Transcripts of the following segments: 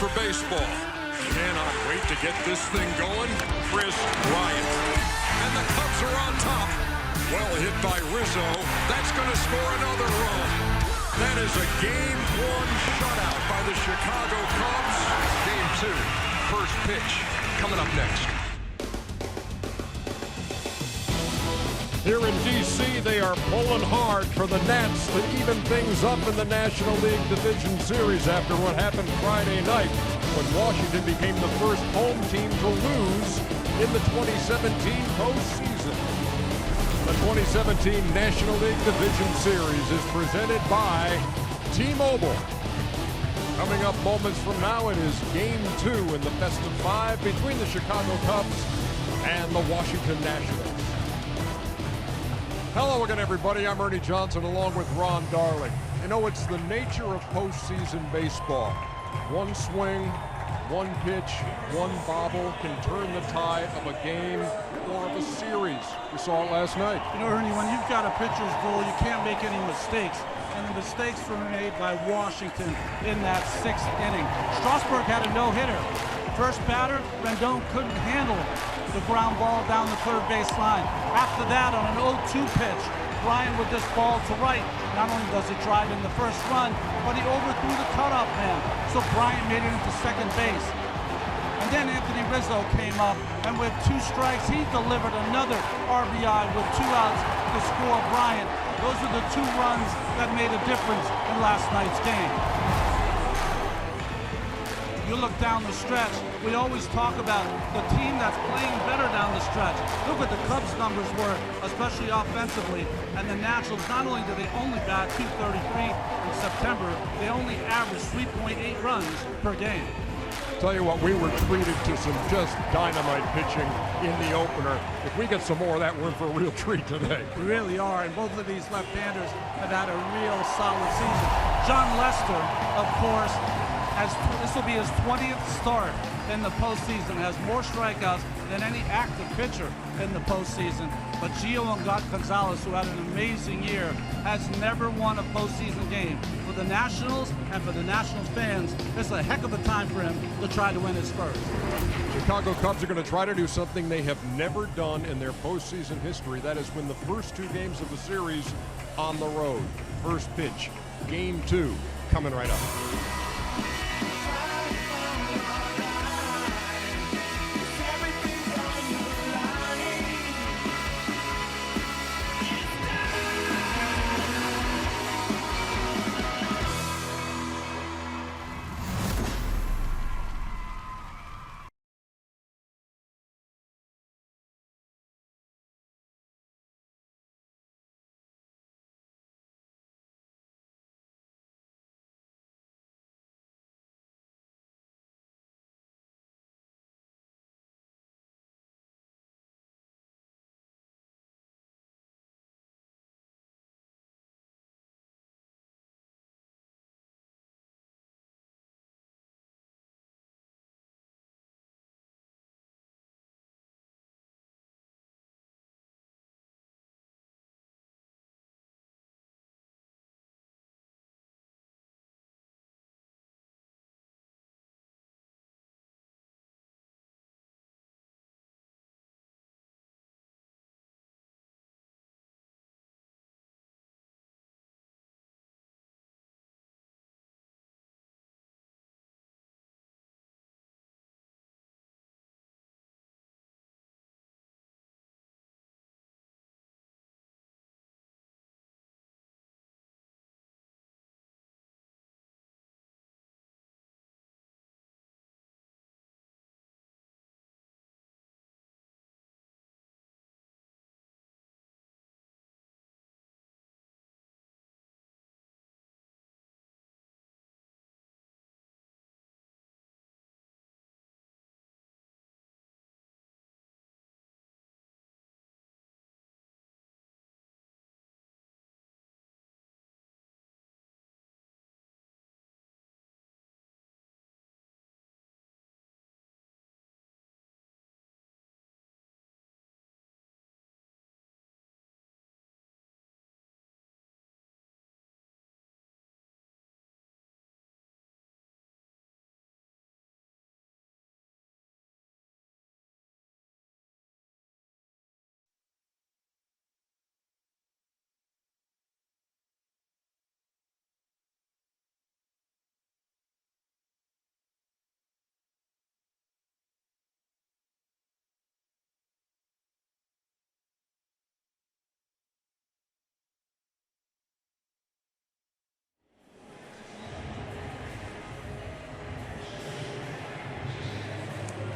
for baseball. Cannot wait to get this thing going. Kris Bryant. And the Cubs are on top. Well hit by Rizzo. That's going to score another run. That is a Game 1 shutout by the Chicago Cubs. Game 2, first pitch, coming up next. Here in D.C., they are pulling hard for the Nats to even things up in the National League Division Series after what happened Friday night when Washington became the first home team to lose in the 2017 postseason. The 2017 National League Division Series is presented by T-Mobile. Coming up moments from now, it is Game 2 in the best of 5 between the Chicago Cubs and the Washington Nationals. Hello again, everybody. I'm Ernie Johnson along with Ron Darling. You know, it's the nature of postseason baseball. One swing, one pitch, one bobble can turn the tide of a game or of a series. We saw it last night. You know, Ernie, when you've got a pitcher's duel, you can't make any mistakes. And the mistakes were made by Washington in that 6th inning. Strasburg had a no-hitter. First batter, Rendon couldn't handle the ground ball down the third base line. After that, on an 0-2 pitch, Bryant with this ball to right. Not only does he drive in the first run, but he overthrew the cutoff man. So Bryant made it into second base. And then Anthony Rizzo came up, and with 2 strikes, he delivered another RBI with 2 outs to score Bryant. Those are the 2 runs that made a difference in last night's game. You look down the stretch, we always talk about the team that's playing better down the stretch. Look what the Cubs' numbers were, especially offensively. And the Nationals, not only did they only bat .233 in September, they only averaged 3.8 runs per game. Tell you what, we were treated to some just dynamite pitching in the opener. If we get some more of that, we're in for a real treat today. We really are, and both of these left-handers have had a real solid season. John Lester, of course, this will be his 20th start in the postseason, has more strikeouts than any active pitcher in the postseason. But Gio Gonzalez, who had an amazing year, has never won a postseason game. For the Nationals and for the Nationals fans, it's a heck of a time for him to try to win his first. Chicago Cubs are going to try to do something they have never done in their postseason history. That is win the first 2 games of the series on the road. First pitch, Game 2, coming right up.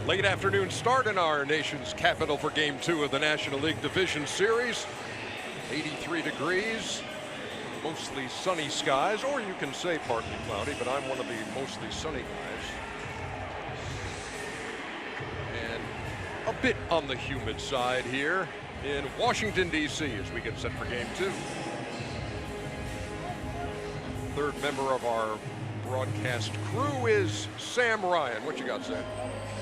Late afternoon start in our nation's capital for Game 2 of the National League Division Series. 83 degrees, mostly sunny skies, or you can say partly cloudy, but I'm one of the mostly sunny guys. And a bit on the humid side here in Washington, D.C. as we get set for Game 2. Third member of our broadcast crew is Sam Ryan. What you got, Sam?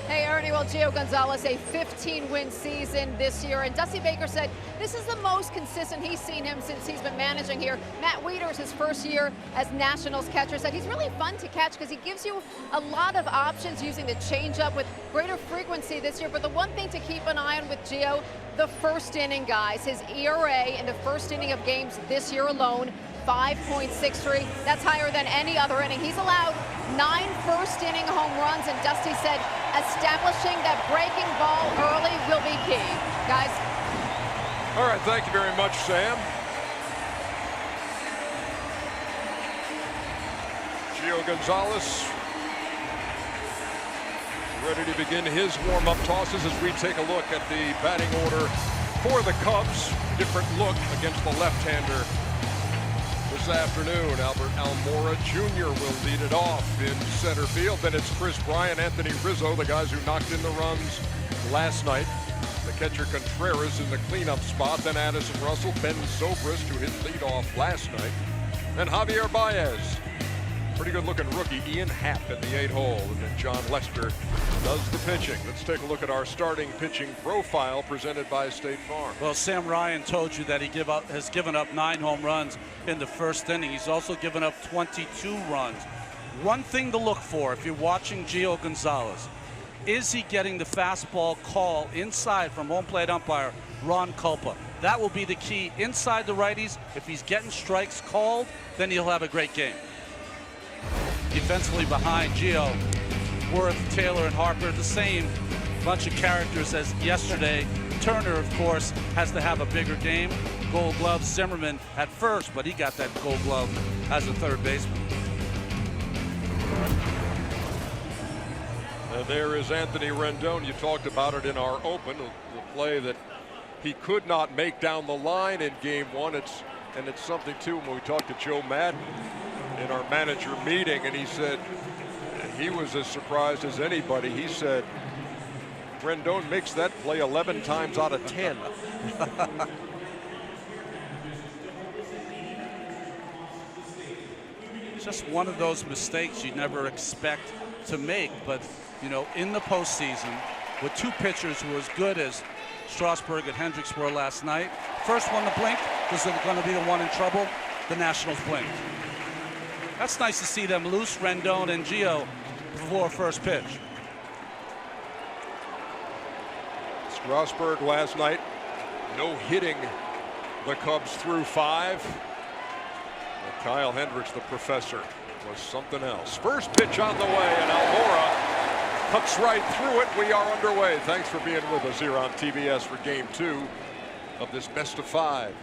Hey, Ernie, well, Gio Gonzalez, a 15-win season this year, and Dusty Baker said this is the most consistent he's seen him since he's been managing here. Matt Wieters, his first year as Nationals catcher, said he's really fun to catch because he gives you a lot of options using the changeup with greater frequency this year. But the one thing to keep an eye on with Gio, the first inning, guys. His ERA in the first inning of games this year alone, 5.63. That's higher than any other inning. He's allowed 9 first-inning home runs, and Dusty said establishing that breaking ball early will be key. Guys. All right, thank you very much, Sam. Gio Gonzalez ready to begin his warm-up tosses as we take a look at the batting order for the Cubs. Different look against the left-hander this afternoon. Albert Almora Jr. will lead it off in center field. Then it's Chris Bryant, Anthony Rizzo, the guys who knocked in the runs last night. The catcher Contreras in the cleanup spot. Then Addison Russell, Ben Zobrist, who hit leadoff last night. Then Javier Baez. Pretty good looking rookie Ian Happ in the 8-hole. And then John Lester does the pitching. Let's take a look at our starting pitching profile presented by State Farm. Well, Sam Ryan told you that he has given up 9 home runs in the first inning. He's also given up 22 runs. One thing to look for if you're watching Gio Gonzalez, is he getting the fastball call inside from home plate umpire Ron Culpa? That will be the key inside the righties. If he's getting strikes called, then he'll have a great game. Defensively behind Gio, Worth, Taylor, and Harper, the same bunch of characters as yesterday. Turner, of course, has to have a bigger game. Gold Glove Zimmerman at first, but he got that Gold Glove as a third baseman. There is Anthony Rendon. You talked about it in our open, the play that he could not make down the line in Game 1. It's something too when we talked to Joe Madden in our manager meeting, and he said he was as surprised as anybody. He said Rendon makes that play 11 times out of 10. Just one of those mistakes you never expect to make, but you know, in the postseason with 2 pitchers who were as good as Strasburg and Hendricks were last night, first one to blink was going to be the one in trouble. The Nationals blinked. That's nice to see them loose, Rendon and Gio, before first pitch. Strasburg last night, no hitting the Cubs through 5. Well, Kyle Hendricks, the professor, was something else. First pitch on the way, and Almora cuts right through it. We are underway. Thanks for being with us here on TBS for Game 2 of this best of 5.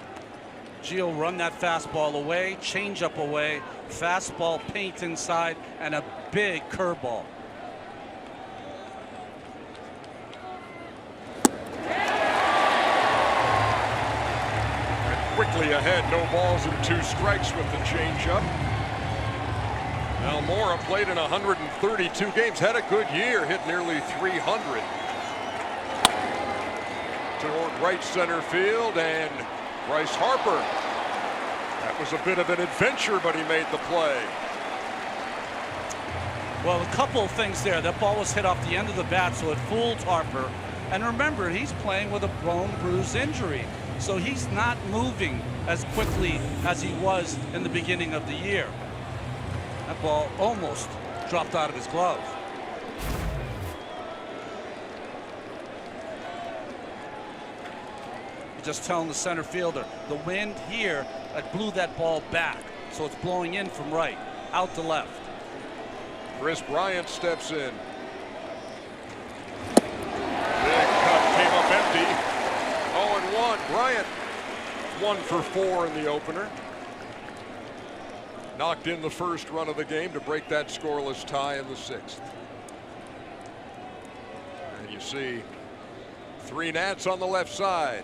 Gio run that fastball away, changeup away, fastball paint inside, and a big curveball. Quickly ahead, no balls and 2 strikes with the changeup. Almora played in 132 games, had a good year, hit nearly 300. Toward right center field, and Bryce Harper. That was a bit of an adventure, but he made the play. Well, a couple of things there. That ball was hit off the end of the bat, so it fooled Harper. And remember, he's playing with a bone bruise injury, so he's not moving as quickly as he was in the beginning of the year. That ball almost dropped out of his glove. Just telling the center fielder, the wind here blew that ball back, so it's blowing in from right, out to left. Chris Bryant steps in. Big cut came up empty. 0-1. Bryant 1 for 4 in the opener. Knocked in the first run of the game to break that scoreless tie in the 6th. you see 3 Nats on the left side.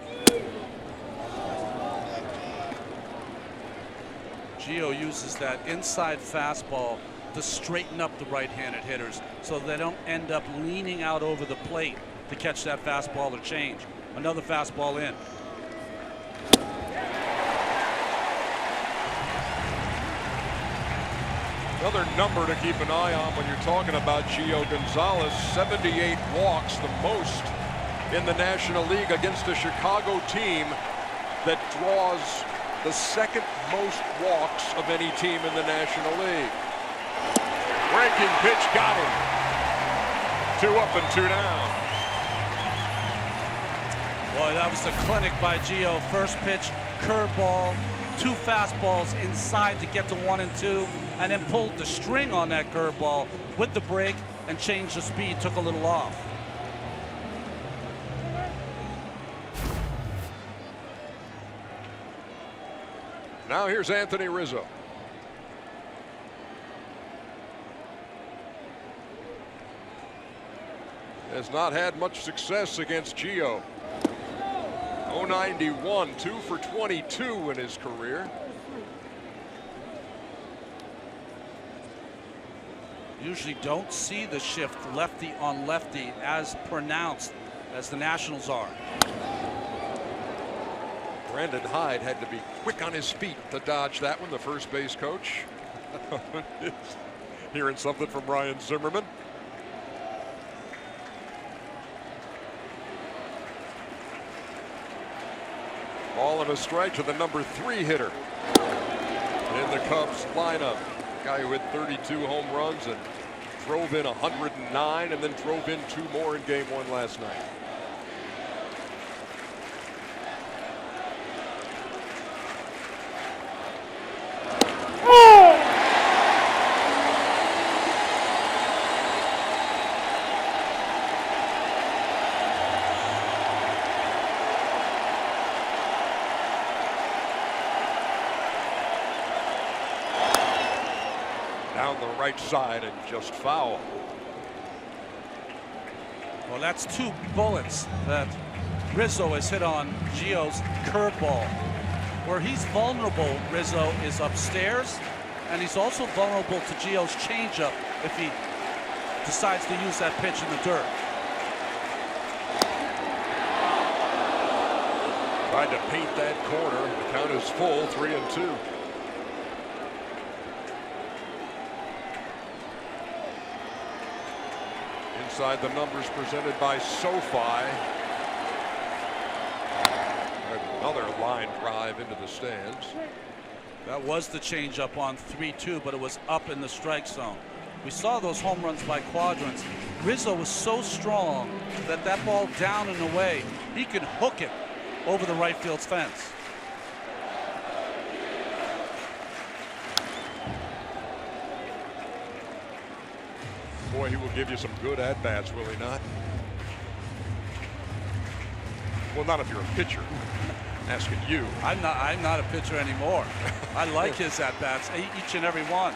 Gio uses that inside fastball to straighten up the right-handed hitters so they don't end up leaning out over the plate to catch that fastball or change. Another fastball in. Another number to keep an eye on when you're talking about Gio Gonzalez. 78 walks, the most in the National League against a Chicago team that draws the second most walks of any team in the National League. Breaking pitch got him. 2 up and 2 down. Boy, that was a clinic by Gio. First pitch, curveball, 2 fastballs inside to get to 1 and 2, and then pulled the string on that curveball with the break and changed the speed, took a little off. Now here's Anthony Rizzo. Has not had much success against Gio. 091, 2 for 22 in his career. Usually don't see the shift lefty on lefty as pronounced as the Nationals are. Brandon Hyde had to be quick on his feet to dodge that one, the first base coach. Hearing something from Ryan Zimmerman. Ball and a strike to the number 3 hitter in the Cubs lineup. Guy who hit 32 home runs and drove in 109 and then drove in 2 more in game 1 last night. Down the right side and just foul. Well, that's 2 bullets that Rizzo has hit on Gio's curveball. Where he's vulnerable, Rizzo, is upstairs, and he's also vulnerable to Gio's changeup if he decides to use that pitch in the dirt. Tried to paint that corner. The count is full, 3 and 2. Inside the numbers presented by SoFi. Another line drive into the stands. That was the changeup on 3-2, but it was up in the strike zone. We saw those home runs by quadrants. Rizzo was so strong that that ball down and away, he could hook it over the right field fence. Boy, he will give you some good at-bats, will he not? Well, not if you're a pitcher. Asking you. I'm not a pitcher anymore. I like his at-bats, each and every one.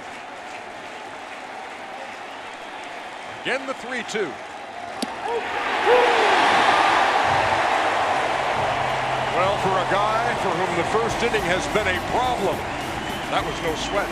Again, the 3-2. Well, for a guy for whom the first inning has been a problem, that was no sweat.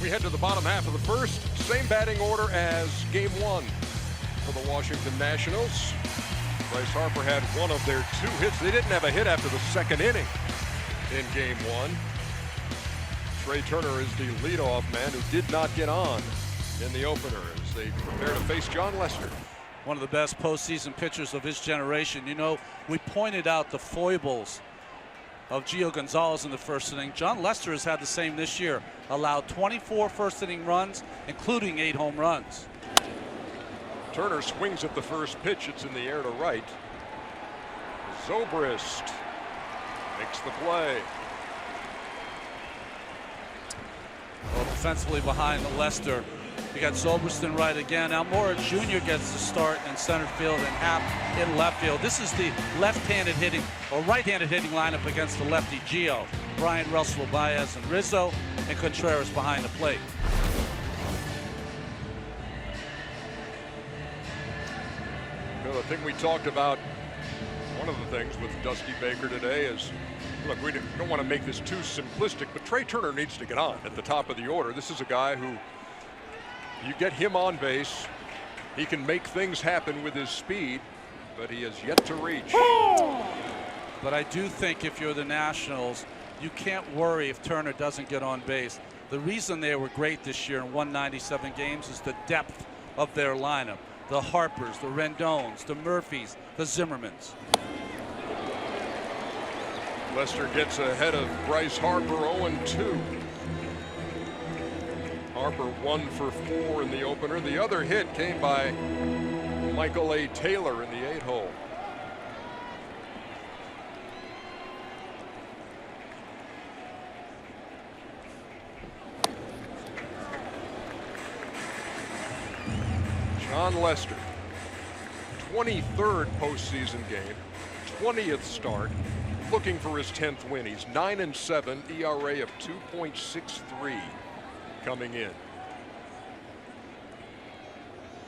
We head to the bottom half of the first. Same batting order as game one for the Washington Nationals. Bryce Harper had one of their 2 hits. They didn't have a hit after the second inning in game one. Trey Turner is the leadoff man who did not get on in the opener as they prepare to face John Lester. One of the best postseason pitchers of his generation. You know, we pointed out the foibles of Gio Gonzalez in the first inning. John Lester has had the same this year. Allowed 24 first inning runs, including 8 home runs. Turner swings at the first pitch. It's in the air to right. Zobrist makes the play. Well, defensively behind Lester, you got Zobrist in right again. Almora Jr. gets the start in center field and Happ in left field. This is the left-handed hitting or right-handed hitting lineup against the lefty Gio. Brian, Russell, Baez, and Rizzo, and Contreras behind the plate. You know, the thing we talked about, one of the things with Dusty Baker today is, look, we don't want to make this too simplistic, but Trey Turner needs to get on at the top of the order. This is a guy who, you get him on base, he can make things happen with his speed, but he has yet to reach. But I do think if you're the Nationals, you can't worry if Turner doesn't get on base. The reason they were great this year and won 97 games is the depth of their lineup. The Harpers, the Rendones, the Murphys, the Zimmermans. Lester gets ahead of Bryce Harper 0-2. Harper 1 for 4 in the opener. The other hit came by Michael A. Taylor in the 8-hole. John Lester, 23rd postseason game, 20th start, looking for his 10th win. He's 9-7, ERA of 2.63 coming in.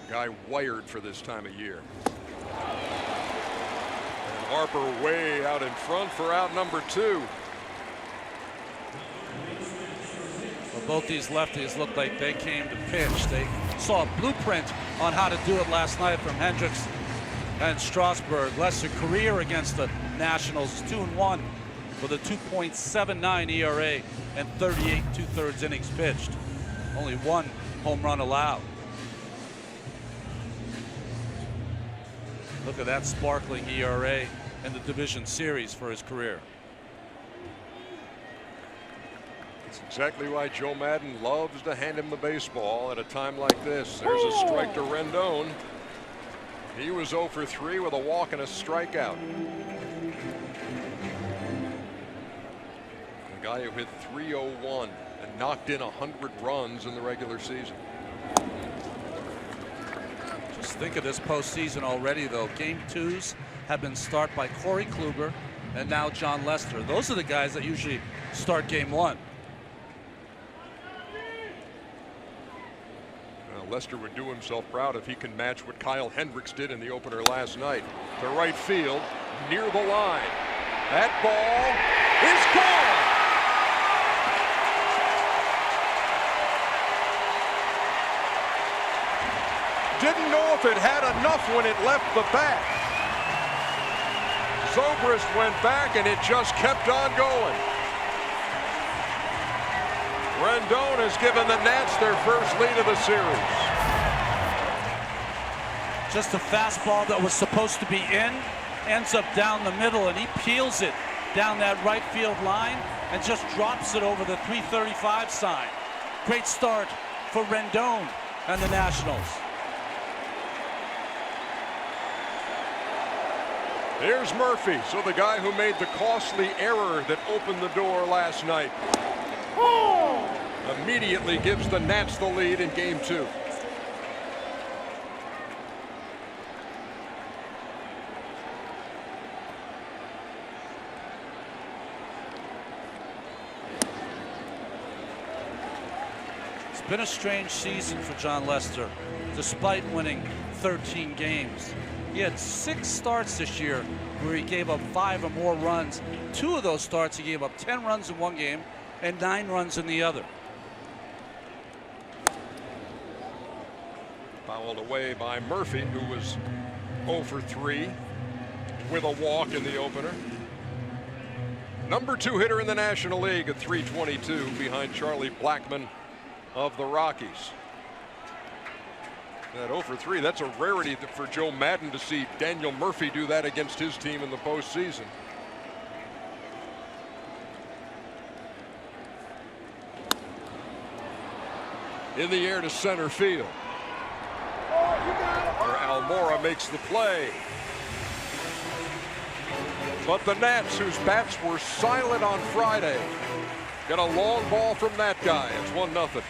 Guy wired for this time of year. And Harper way out in front for out number 2. Well, both these lefties look like they came to pitch. They saw a blueprint on how to do it last night from Hendricks and Strasburg. Lester career against the Nationals is 2-1 with a 2.79 ERA and 38 2/3 innings pitched. Only 1 home run allowed. Look at that sparkling ERA in the division series for his career. That's exactly why Joe Madden loves to hand him the baseball at a time like this. There's a strike to Rendon. He was 0 for 3 with a walk and a strikeout. The guy who hit .301 and knocked in 100 runs in the regular season. Just think of this postseason already, though. Game 2s have been started by Corey Kluber and now John Lester. Those are the guys that usually start game 1. Lester would do himself proud if he can match what Kyle Hendricks did in the opener last night. To right field, near the line. That ball is gone. Didn't know if it had enough when it left the bat. Zobrist went back and it just kept on going. Rendon has given the Nats their first lead of the series. Just a fastball that was supposed to be in, ends up down the middle, and he peels it down that right field line and just drops it over the 335 sign. Great start for Rendon and the Nationals. Here's Murphy, so the guy who made the costly error that opened the door last night. Immediately gives the Nats the lead in game 2. It's been a strange season for John Lester, despite winning 13 games. He had 6 starts this year where he gave up 5 or more runs. 2 of those starts he gave up 10 runs in one game and 9 runs in the other. Fouled away by Murphy, who was 0 for 3 with a walk in the opener. Number 2 hitter in the National League at .322 behind Charlie Blackmon of the Rockies. That 0 for 3, that's a rarity for Joe Madden to see Daniel Murphy do that against his team in the postseason. In the air to center field. Where Almora makes the play. But the Nats, whose bats were silent on Friday, get a long ball from that guy. It's 1-0.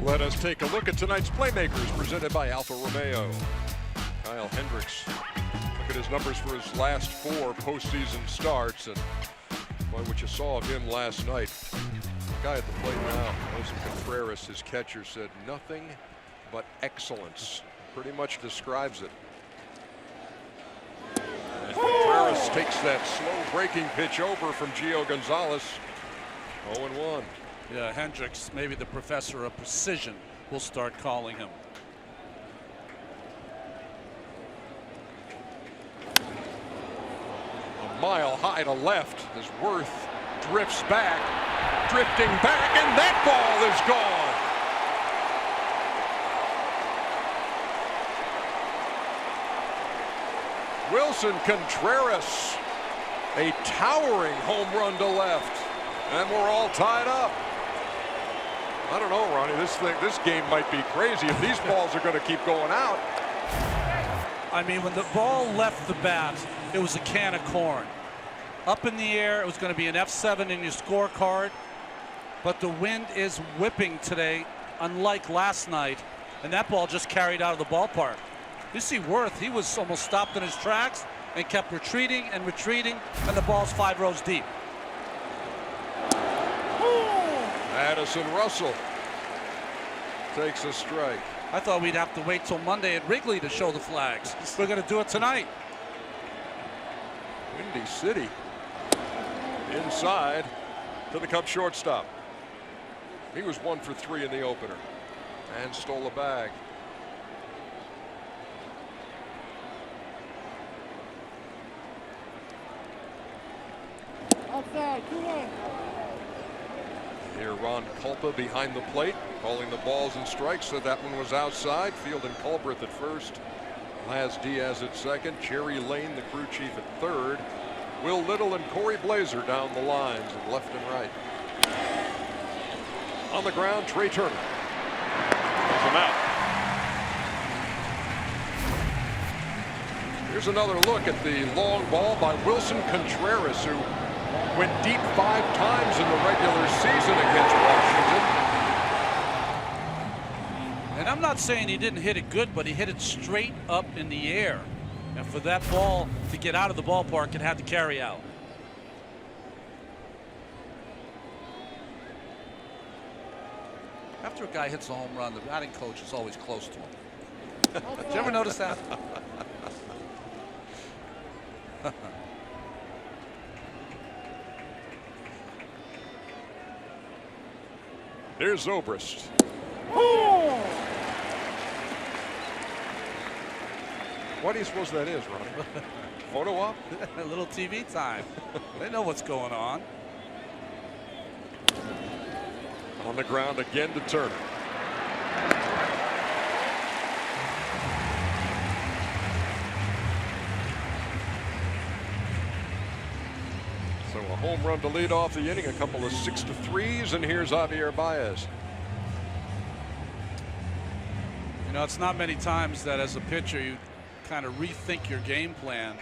Let us take a look at tonight's playmakers presented by Alfa Romeo. Kyle Hendricks. Look at his numbers for his last 4 postseason starts, and boy, what you saw of him last night. The guy at the plate now, Jose Contreras, his catcher, said nothing but excellence. Pretty much describes it. And Contreras takes that slow breaking pitch over from Gio Gonzalez. 0-1. Yeah, Hendricks, maybe the professor of precision, will start calling him. A mile high to left as Worth drifts back, drifting back, and that ball is gone. Wilson Contreras, a towering home run to left, and we're all tied up. I don't know, Ronnie, this game might be crazy if these balls are going to keep going out. I mean, when the ball left the bat, it was a can of corn. Up in the air, it was going to be an F7 in your scorecard. But the wind is whipping today, unlike last night. And that ball just carried out of the ballpark. You see Worth, he was almost stopped in his tracks and kept retreating and retreating, and the ball's 5 rows deep. Addison Russell takes a strike. I thought we'd have to wait till Monday at Wrigley to show the flags. We're going to do it tonight. Windy City. Inside. to the Cubs shortstop. He was 1 for 3 in the opener and stole a bag. Outside, 2-1. Here Ron Culpa behind the plate, calling the balls and strikes. So that one was outside. Field and Culbreth at first. Laz Diaz at second. Jerry Lane, the crew chief, at third. Will Little and Corey Blazer down the lines and left and right. On the ground, Trey Turner. Pulls him out. Here's another look at the long ball by Wilson Contreras, who went deep 5 times in the regular season against Washington. And I'm not saying he didn't hit it good, but he hit it straight up in the air. And for that ball to get out of the ballpark, it had to carry out. After a guy hits a home run, the batting coach is always close to him. Did you ever notice that? Here's Zobrist. What do you suppose that is, Ronnie? Photo op? A little TV time. They know what's going on. On the ground again to Turner. So a home run to lead off the inning, a couple of 6-3s, and here's Javier Baez. You know, it's not many times that as a pitcher you kind of rethink your game plan.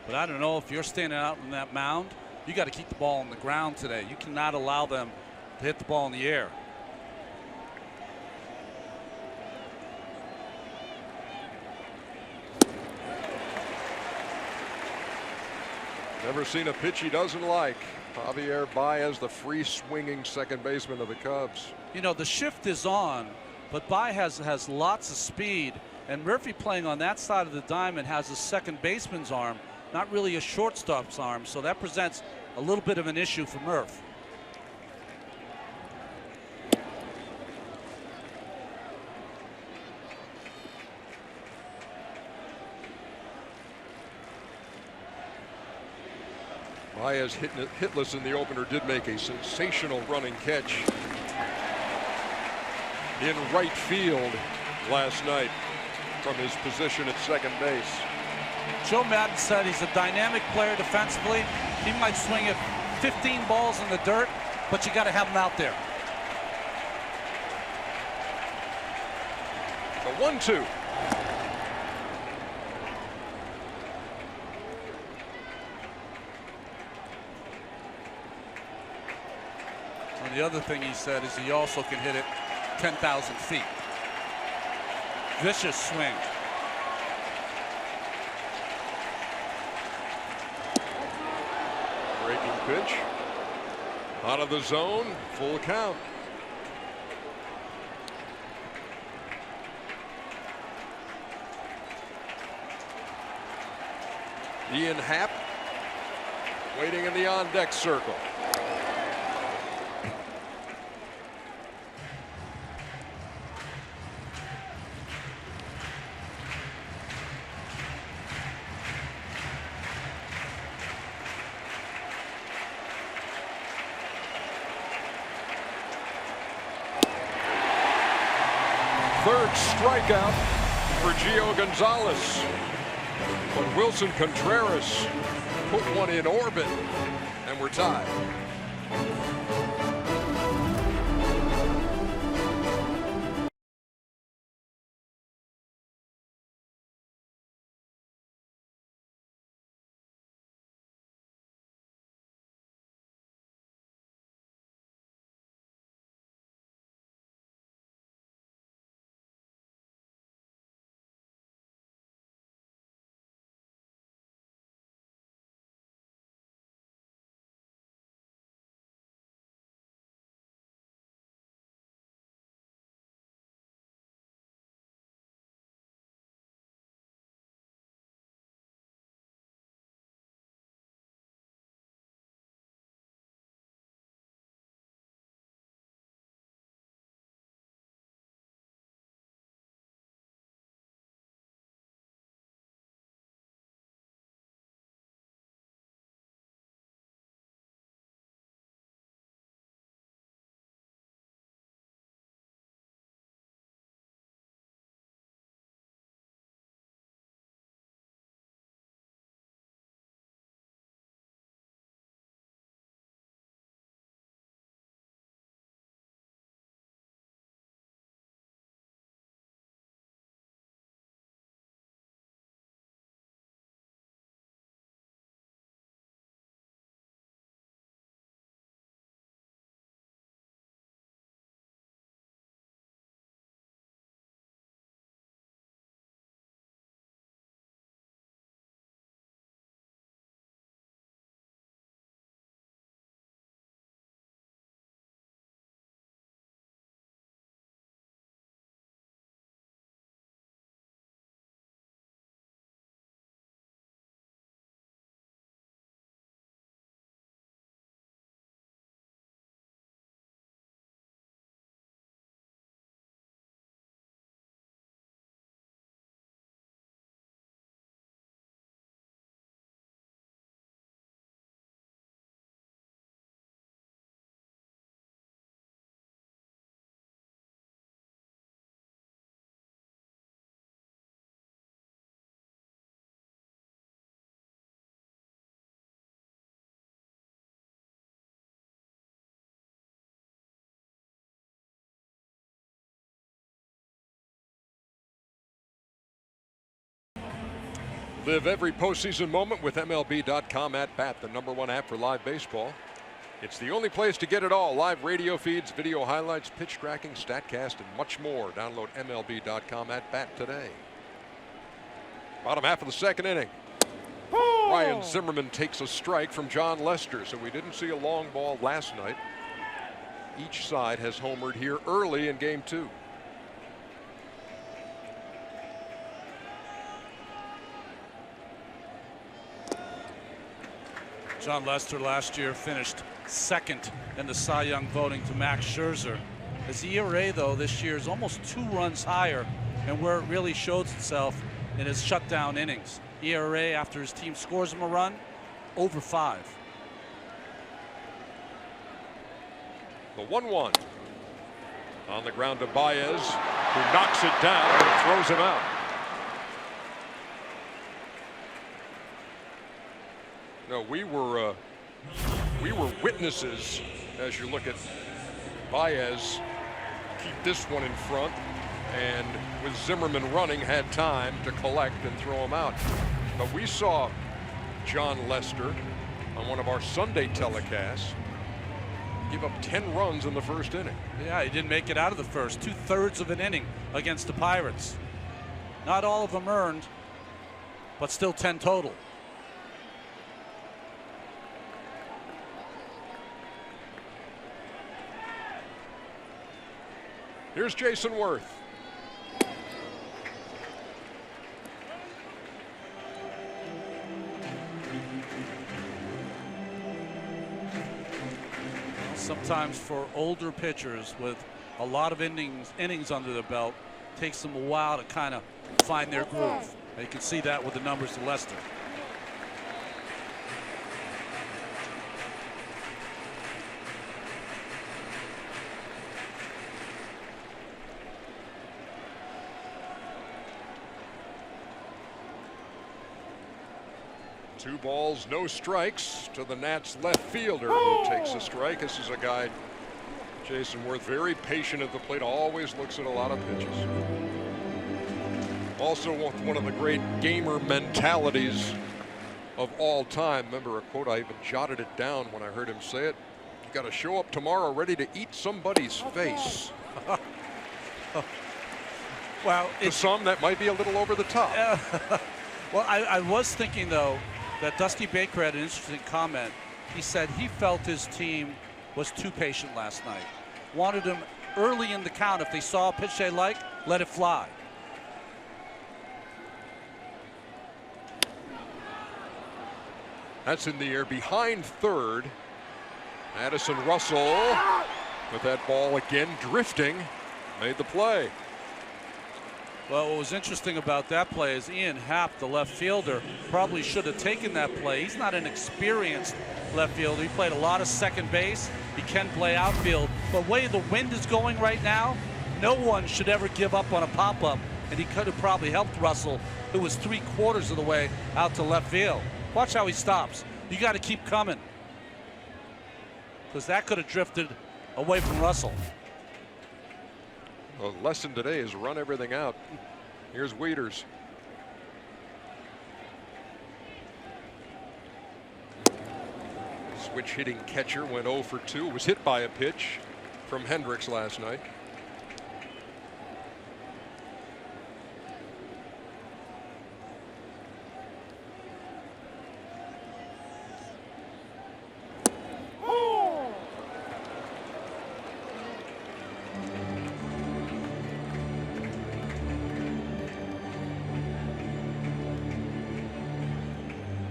But I don't know, if you're standing out on that mound, you got to keep the ball on the ground today. You cannot allow them to hit the ball in the air. Never seen a pitch he doesn't like. Javier Baez, the free swinging second baseman of the Cubs. You know, the shift is on, but Baez has lots of speed, and Murphy, playing on that side of the diamond, has a second baseman's arm, not really a shortstop's arm, so that presents a little bit of an issue for Murph. Baez hitless in the opener did make a sensational running catch in right field last night from his position at second base. Joe Madden said he's a dynamic player defensively. He might swing at 15 balls in the dirt, but you got to have him out there. The 1-2. And the other thing he said is he also can hit it 10,000 feet. Vicious swing. Breaking pitch. Out of the zone. Full count. Ian Happ waiting in the on-deck circle. Third strikeout for Gio Gonzalez. But Wilson Contreras put one in orbit, and we're tied. Live every postseason moment with MLB.com at bat, the #1 app for live baseball. It's the only place to get it all. Live radio feeds, video highlights, pitch tracking, StatCast, and much more. Download MLB.com at bat today. Bottom half of the second inning. Ryan Zimmerman takes a strike from John Lester, so we didn't see a long ball last night. Each side has homered here early in game 2. John Lester last year finished second in the Cy Young voting to Max Scherzer. His ERA, though, this year is almost 2 runs higher, and where it really shows itself in his shutdown innings. ERA after his team scores him a run, over 5. The 1-1 on the ground to Baez, who knocks it down and throws him out. No, we were witnesses as you look at Baez keep this one in front, and with Zimmerman running, had time to collect and throw him out. But we saw John Lester on one of our Sunday telecasts give up 10 runs in the first inning. Yeah, he didn't make it out of the first. 2/3 of an inning against the Pirates. Not all of them earned, but still 10 total. Here's Jason Worth. Sometimes for older pitchers with a lot of innings under their belt, it takes them a while to kind of find their groove. And you can see that with the numbers to Lester. Two balls, no strikes to the Nats left fielder who takes a strike. This is a guy, Jason Worth, very patient at the plate, always looks at a lot of pitches. Also one of the great gamer mentalities of all time. Remember a quote, I even jotted it down when I heard him say it. You got to show up tomorrow ready to eat somebody's face. Well, to some that might be a little over the top. Well, I was thinking though that Dusty Baker had an interesting comment. He said he felt his team was too patient last night. Wanted them early in the count. If they saw a pitch they like, let it fly. That's in the air behind third. Addison Russell with that ball again drifting made the play. Well, what was interesting about that play is Ian Happ, the left fielder, probably should have taken that play. He's not an experienced left fielder. He played a lot of second base. He can play outfield. But the way the wind is going right now, no one should ever give up on a pop-up. And he could have probably helped Russell, who was 3/4 of the way out to left field. Watch how he stops. You got to keep coming, because that could have drifted away from Russell. The lesson today is run everything out. Here's Wieters. Switch hitting catcher went 0 for 2. Was hit by a pitch from Hendricks last night.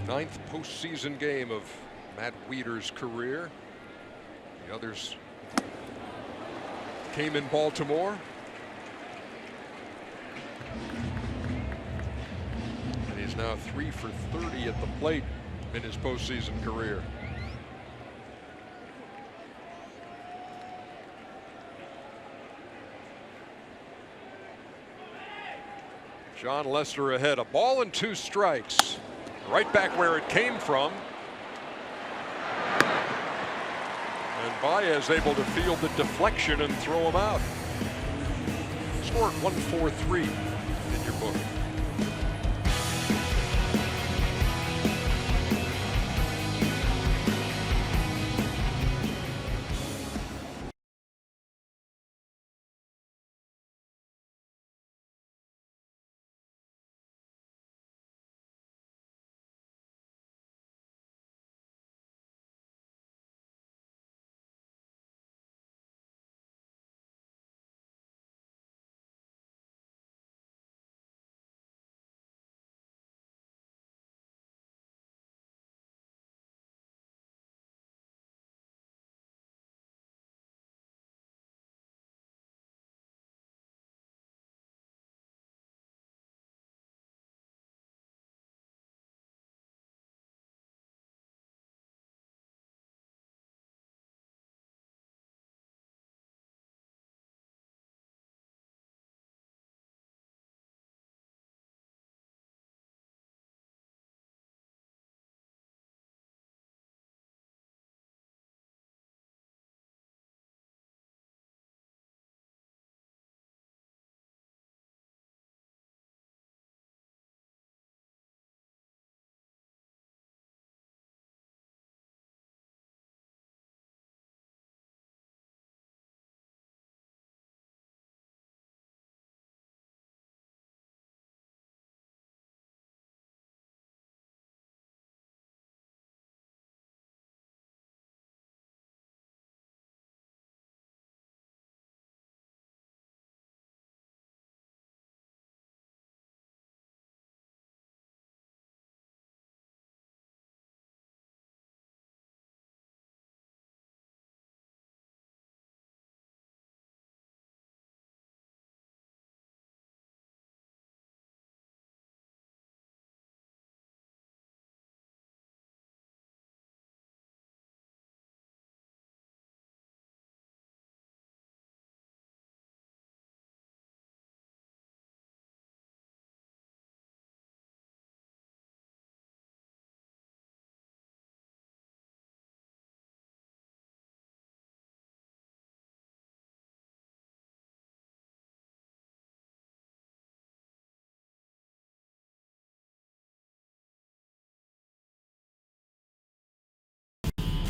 Ninth postseason game of Matt Wieters' career. The others came in Baltimore. And he's now 3 for 30 at the plate in his postseason career. John Lester ahead, a ball and 2 strikes. Right back where it came from. And Baez able to field the deflection and throw him out. Scored 1-4-3 in your book.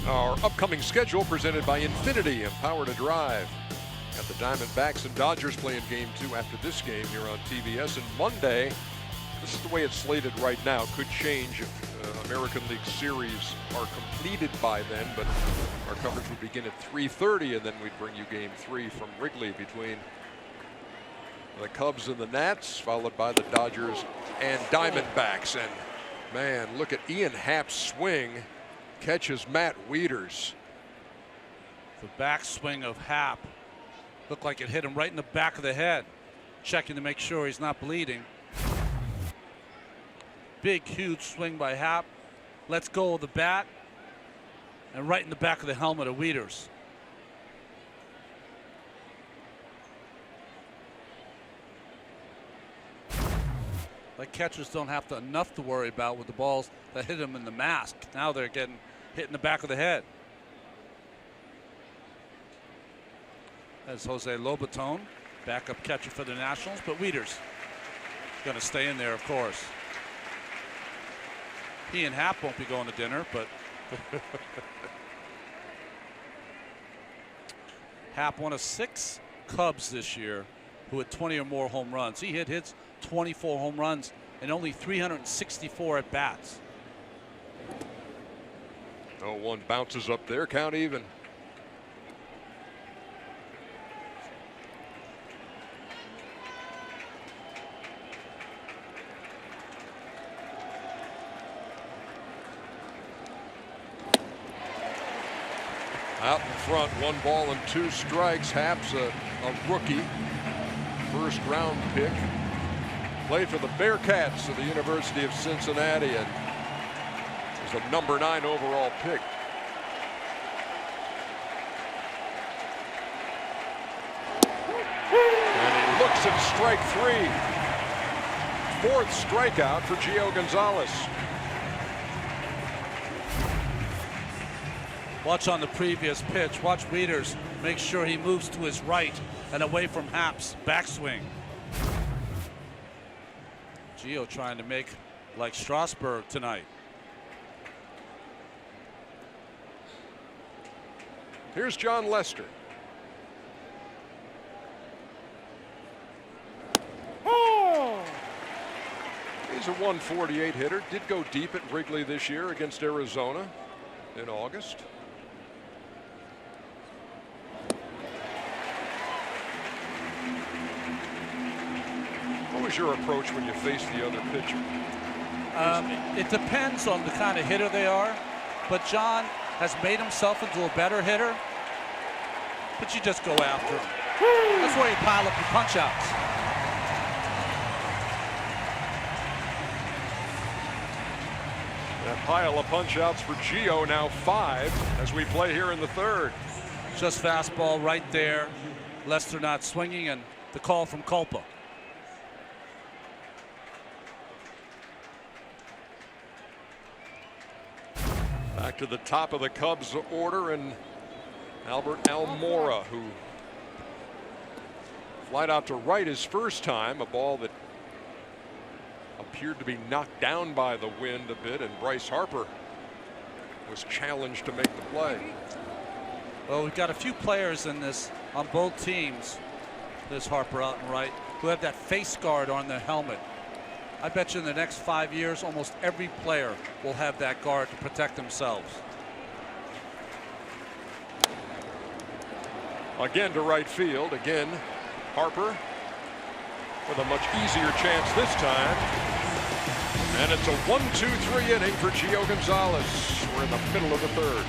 Our upcoming schedule presented by Infinity, empower to drive. Got the Diamondbacks and Dodgers playing game 2 after this game here on TBS. And Monday, this is the way it's slated right now. Could change if American League Series are completed by then, but our coverage would begin at 3:30, and then we'd bring you game 3 from Wrigley between the Cubs and the Nats, followed by the Dodgers and Diamondbacks. And man, look at Ian Happ's swing. Catches Matt Wieters. The backswing of Happ looked like it hit him right in the back of the head. Checking to make sure he's not bleeding. Big, huge swing by Happ. Lets go of the bat. And right in the back of the helmet of Wieters. Like catchers don't have enough to worry about with the balls that hit them in the mask. Now they're getting hit in the back of the head. As Jose Lobaton, backup catcher for the Nationals, but Wieters going to stay in there, of course. He and Happ won't be going to dinner, but Happ one of 6 Cubs this year who had 20 or more home runs. He hit 24 home runs and only 364 at bats. 0-1 bounces up there, count even. Out in front, 1 ball and 2 strikes. Happ's a rookie, first round pick. Played for the Bearcats of the University of Cincinnati and was the number 9 overall pick. And he looks at strike 3. 4th strikeout for Gio Gonzalez. Watch on the previous pitch. Watch Wieters make sure he moves to his right and away from Happ's backswing. Gio trying to make like Strasburg tonight. Here's John Lester. He's a 148 hitter. Did go deep at Wrigley this year against Arizona in August. What was your approach when you faced the other pitcher? It depends on the kind of hitter they are, but John has made himself into a better hitter, but you just go after him. That's where you pile up your punch outs. That pile of punch outs for Gio, now 5 as we play here in the 3rd. Just fastball right there. Lester not swinging, and the call from Culpa. Back to the top of the Cubs order, and Albert Almora, who flied out to right his first time, a ball that appeared to be knocked down by the wind a bit, and Bryce Harper was challenged to make the play. Well, we've got a few players in this on both teams. There's Harper out and right, who have that face guard on their helmet. I bet you in the next 5 years, almost every player will have that guard to protect themselves. Again to right field. Again, Harper with a much easier chance this time. And it's a 1-2-3 inning for Gio Gonzalez. We're in the middle of the 3rd.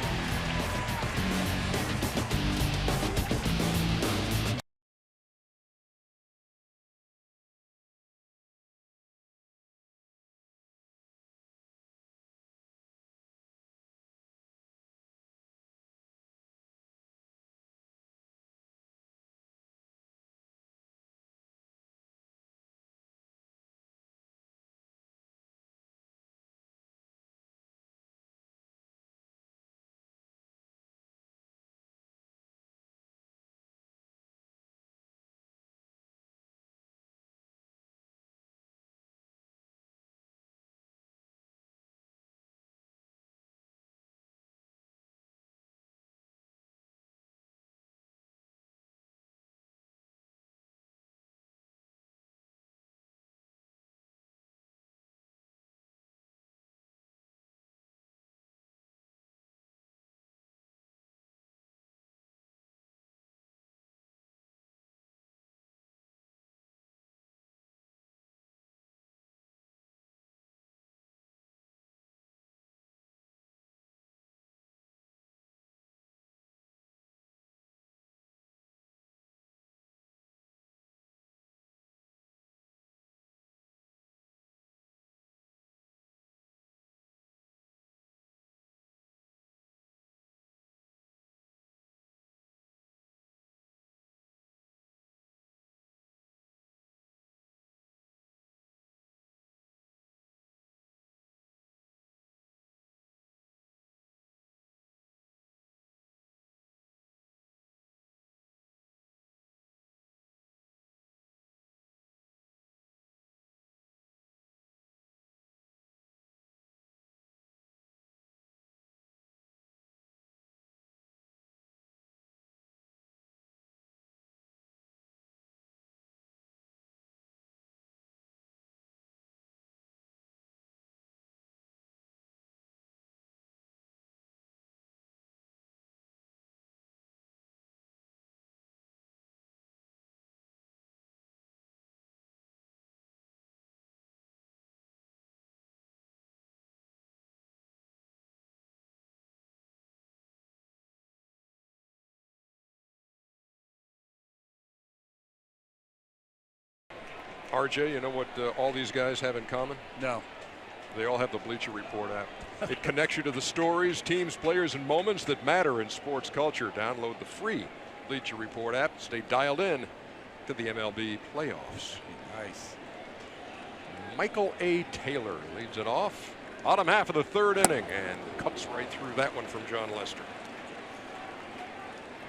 RJ, you know what all these guys have in common? No. They all have the Bleacher Report app. It connects you to the stories, teams, players, and moments that matter in sports culture. Download the free Bleacher Report app. Stay dialed in to the MLB playoffs. Nice. Michael A. Taylor leads it off. Bottom half of the third inning and cuts right through that one from John Lester.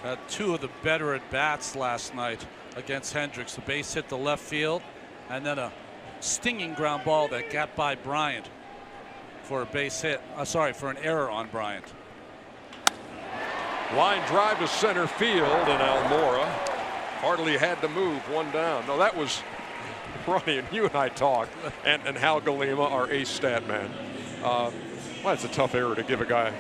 Had two of the better at bats last night against Hendricks. The base hit the left field, and then a stinging ground ball that got by Bryant for a base hit. For an error on Bryant. Line drive to center field, and Almora hardly had to move one down. No, that was Ronnie, and you and I talked, and Hal Galima, our ace stat man. Well, it's a tough error to give a guy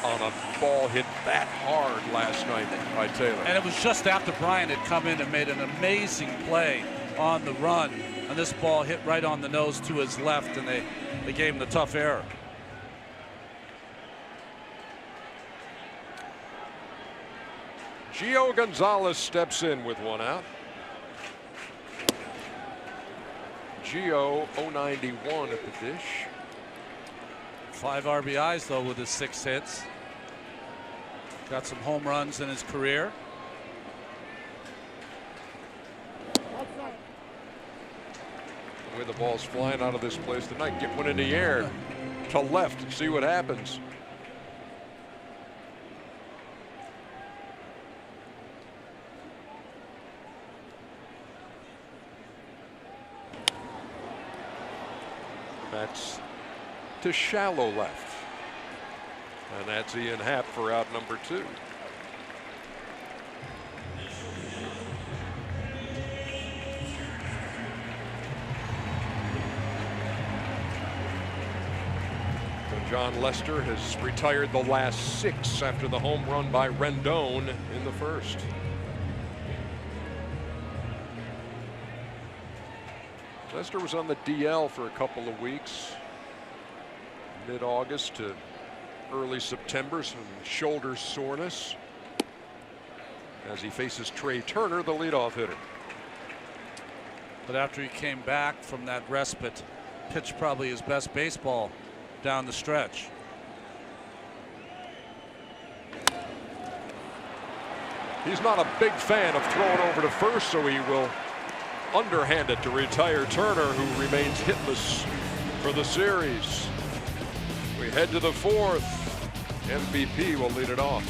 on a ball hit that hard last night by Taylor. And it was just after Bryant had come in and made an amazing play on the run, and this ball hit right on the nose to his left, and they gave him the tough error. Gio Gonzalez steps in with one out. Gio 091 at the dish. 5 RBIs though with his 6 hits. Got some home runs in his career. The way the ball's flying out of this place tonight, get one in the air to left and see what happens. That's to shallow left. And that's Ian Happ for out number 2. John Lester has retired the last 6 after the home run by Rendon in the first. Lester was on the DL for a couple of weeks, mid-August to early September, some shoulder soreness as he faces Trey Turner, the leadoff hitter. But after he came back from that respite, pitched probably his best baseball down the stretch. He's not a big fan of throwing over to first, so he will underhand it to retire Turner, who remains hitless for the series. We head to the 4th. MVP will lead it off.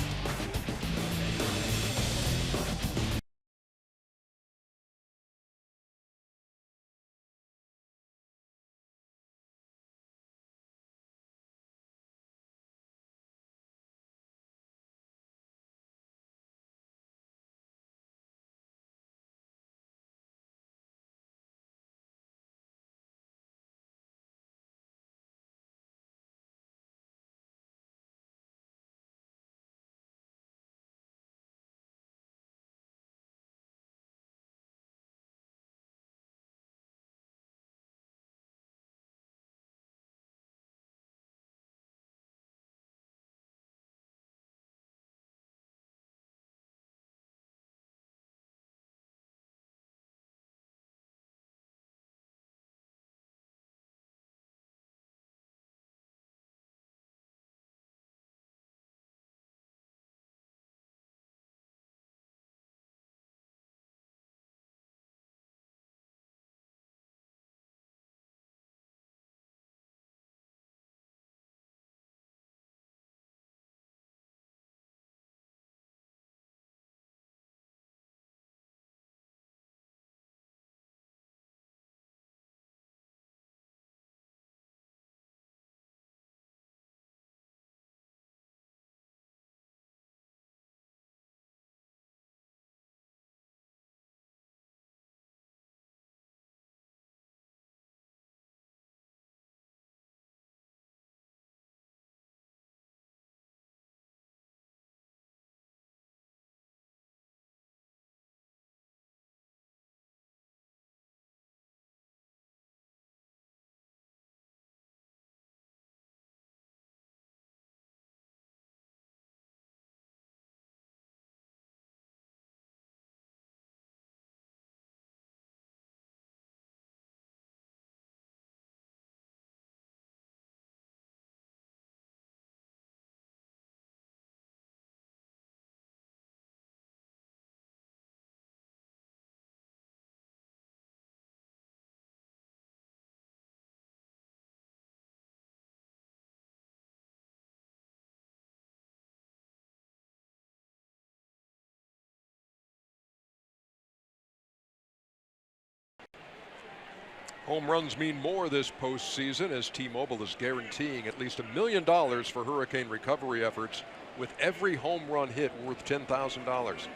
Home runs mean more this postseason as T-Mobile is guaranteeing at least $1 million for hurricane recovery efforts, with every home run hit worth $10,000.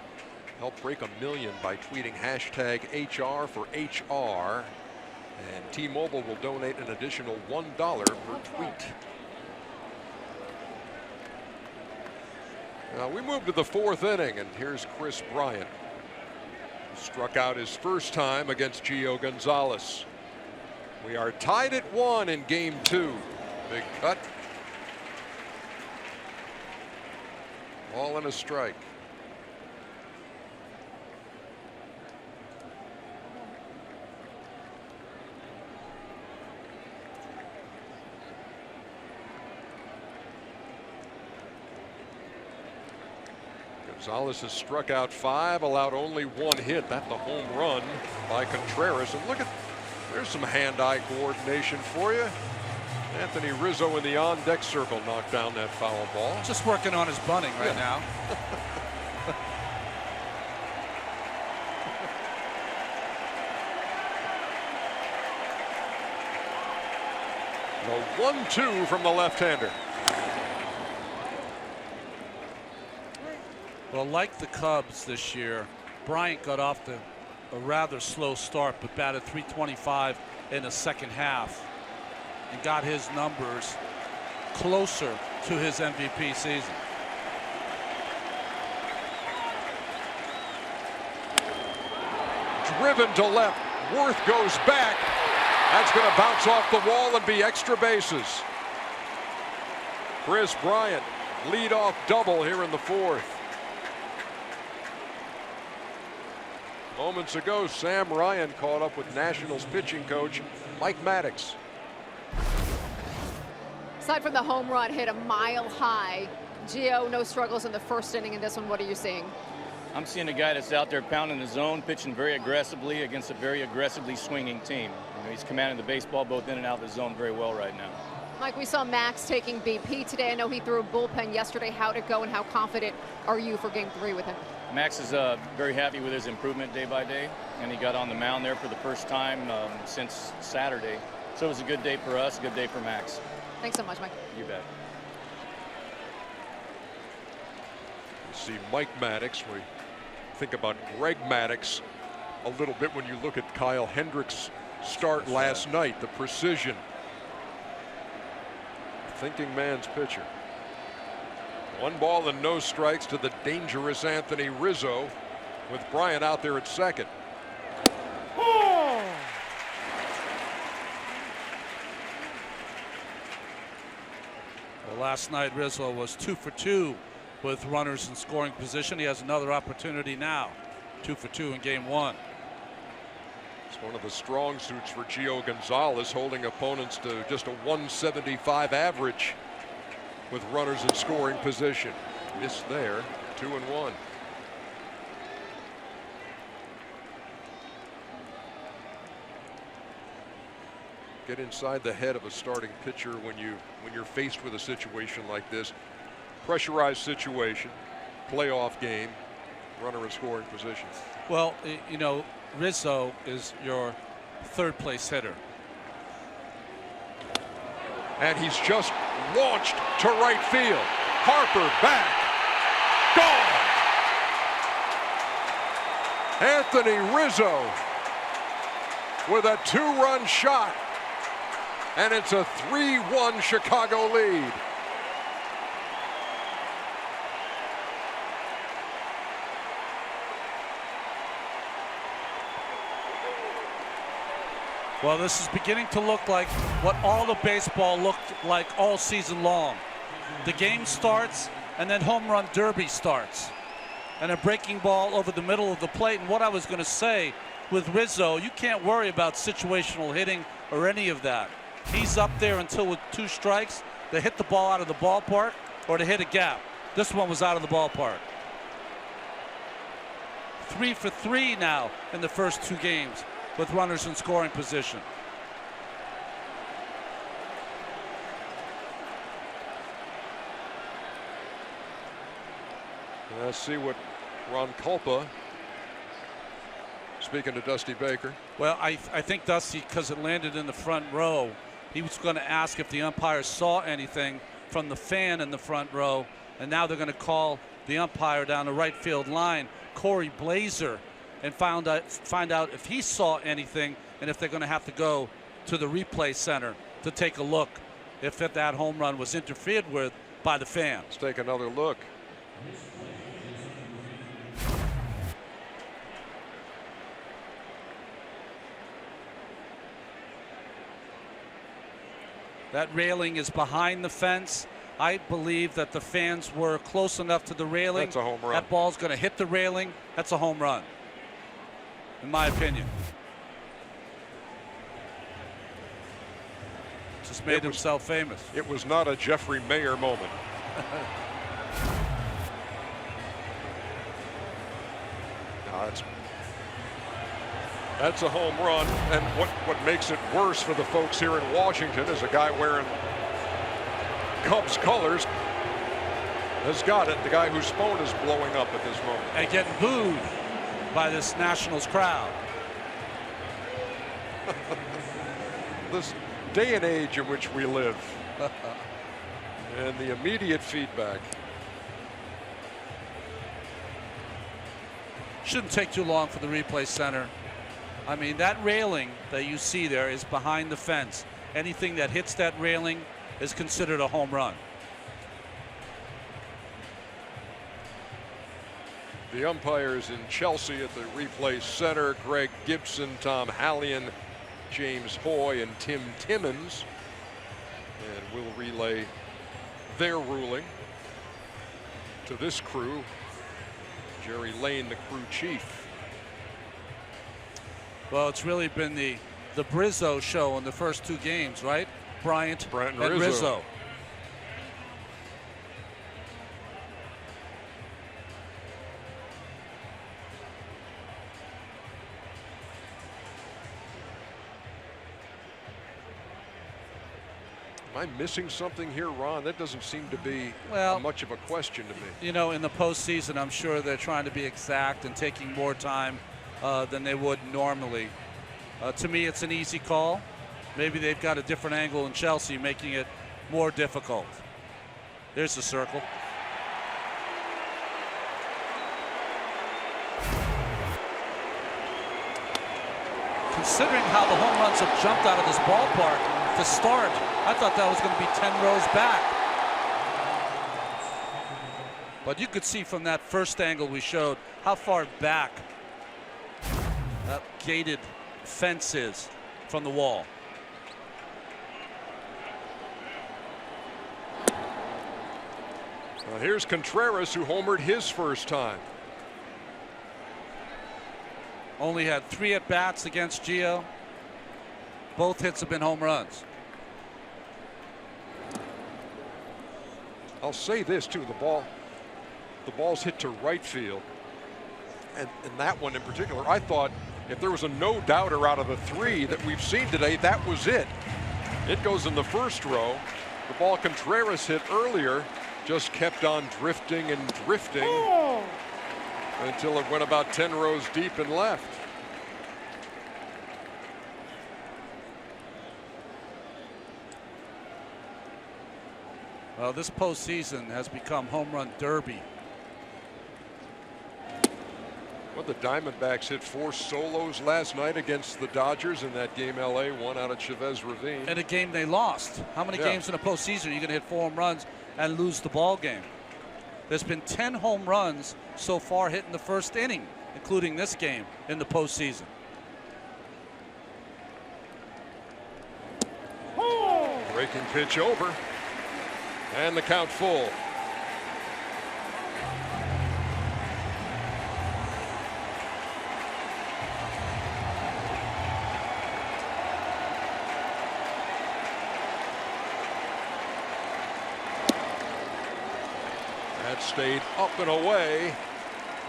Help break $1 million by tweeting hashtag HR for HR, and T-Mobile will donate an additional $1 per tweet. Now we move to the 4th inning, and here's Kris Bryant. Struck out his first time against Gio Gonzalez. We are tied at 1 in game 2. Big cut. Ball and a strike. Gonzalez has struck out 5, allowed only 1 hit. That's the home run by Contreras. And look at, there's some hand-eye coordination for you. Anthony Rizzo in the on-deck circle knocked down that foul ball. Just working on his bunting right now. The 1-2 from the left-hander. Well, like the Cubs this year, Bryant got off to a rather slow start, but batted .325 in the second half and got his numbers closer to his MVP season. Driven to left. Worth goes back. That's going to bounce off the wall and be extra bases. Kris Bryant, leadoff double here in the 4th. Moments ago, Sam Ryan caught up with Nationals pitching coach Mike Maddox. Aside from the home run hit a mile high, Gio, no struggles in the 1st inning in this one. What are you seeing? I'm seeing a guy that's out there pounding the zone, pitching very aggressively against a very aggressively swinging team. You know, he's commanding the baseball both in and out of the zone very well right now. Mike, we saw Max taking BP today. I know he threw a bullpen yesterday. How'd it go, and how confident are you for game 3 with him? Max is very happy with his improvement day by day, and he got on the mound there for the first time since Saturday. So it was a good day for us, a good day for Max. Thanks so much, Mike. You bet. You see Mike Maddox. We think about Greg Maddox a little bit when you look at Kyle Hendricks' start last night. The precision. Thinking man's pitcher. 1 ball and no strikes to the dangerous Anthony Rizzo, with Bryant out there at second. Well, last night Rizzo was 2 for 2 with runners in scoring position. He has another opportunity now. 2 for 2 in game 1. It's one of the strong suits for Gio Gonzalez, holding opponents to just a 175 average with runners in scoring position. Missed there, 2-1. Get inside the head of a starting pitcher when you're faced with a situation like this. Pressurized situation, playoff game, runner in scoring position. Well, you know, Rizzo is your 3rd place hitter. And he's just launched to right field. Harper back. Gone. Anthony Rizzo with a 2-run shot. And it's a 3-1 Chicago lead. Well, this is beginning to look like what all of baseball looked like all season long. The game starts, and then home run derby starts. And a breaking ball over the middle of the plate. And what I was going to say with Rizzo, you can't worry about situational hitting or any of that. He's up there until with 2 strikes, they hit the ball out of the ballpark or to hit a gap. This one was out of the ballpark. 3 for 3 now in the first 2 games with runners in scoring position. Let's see what Ron Culpa, speaking to Dusty Baker, Well, I think Dusty, because it landed in the front row, he was going to ask if the umpire saw anything from the fan in the front row, and now they're going to call the umpire down the right field line, Corey Blazer, and find out if he saw anything and if they're going to have to go to the replay center to take a look if that home run was interfered with by the fans. Let's take another look. That railing is behind the fence. I believe that the fans were close enough to the railing. That's a home run. That ball's going to hit the railing. That's a home run, in my opinion. Just made himself famous. It was not a Jeffrey Mayer moment. No, that's a home run, and what makes it worse for the folks here in Washington is a guy wearing Cubs colors has got it. The guy whose phone is blowing up at this moment. And getting booed by this Nationals crowd. This day and age in which we live. And the immediate feedback. Shouldn't take too long for the replay center. I mean, that railing that you see there is behind the fence. Anything that hits that railing is considered a home run. The umpires in Chelsea at the replay center, Greg Gibson, Tom Hallion, James Hoy, and Tim Timmons. And we'll relay their ruling to this crew. Jerry Lane, the crew chief. Well, it's really been the Brizzo show in the first two games, right? Bryant and Rizzo. Am I missing something here, Ron? That doesn't seem to be much of a question to me. You know, in the postseason, I'm sure they're trying to be exact and taking more time than they would normally. To me, it's an easy call. Maybe they've got a different angle in Chelsea, making it more difficult. There's the circle. Considering how the home runs have jumped out of this ballpark to start, I thought that was going to be 10 rows back. But you could see from that first angle we showed how far back that gated fence is from the wall. Well, here's Contreras, who homered his first time. Only had 3 at-bats against Gio. Both hits have been home runs. I'll say this too, the ball's hit to right field, and that one in particular, I thought if there was a no-doubter out of the 3 that we've seen today, that was it. It goes in the first row. The ball Contreras hit earlier just kept on drifting and drifting until it went about 10 rows deep and left. Well, this postseason has become home run derby. Well, the Diamondbacks hit 4 solos last night against the Dodgers in that game. LA won out at Chavez Ravine. In a game they lost. How many games in a postseason are you going to hit 4 home runs and lose the ball game? There's been 10 home runs so far hit in the first inning, including this game in the postseason. Breaking pitch over, and the count full. That stayed up and away,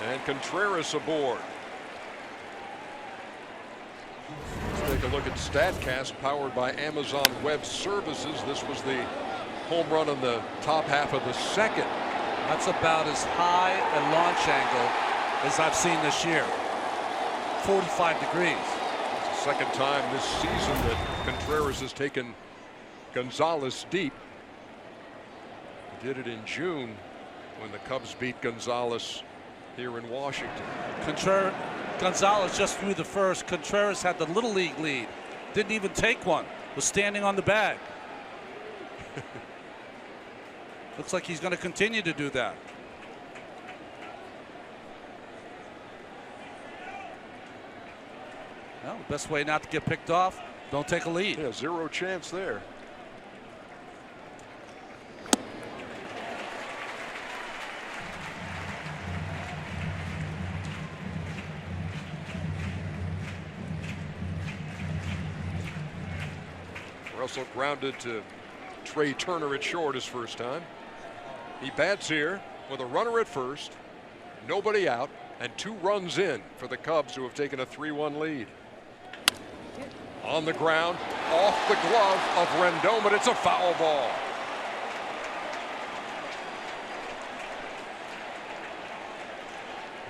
and Contreras aboard. Let's take a look at StatCast, powered by Amazon Web Services. This was the home run on the top half of the second. That's about as high a launch angle as I've seen this year. 45 degrees. Second time this season that Contreras has taken Gonzalez deep. He did it in June when the Cubs beat Gonzalez here in Washington. Gonzalez just threw the first. Contreras had the Little League lead. Didn't even take one. Was standing on the bag. Looks like he's going to continue to do that. Well, the best way not to get picked off, don't take a lead. Yeah, zero chance there. Russell grounded to Trey Turner at short his first time. He bats here with a runner at first, nobody out, and 2 runs in for the Cubs, who have taken a 3-1 lead. On the ground, off the glove of Rendon, but it's a foul ball.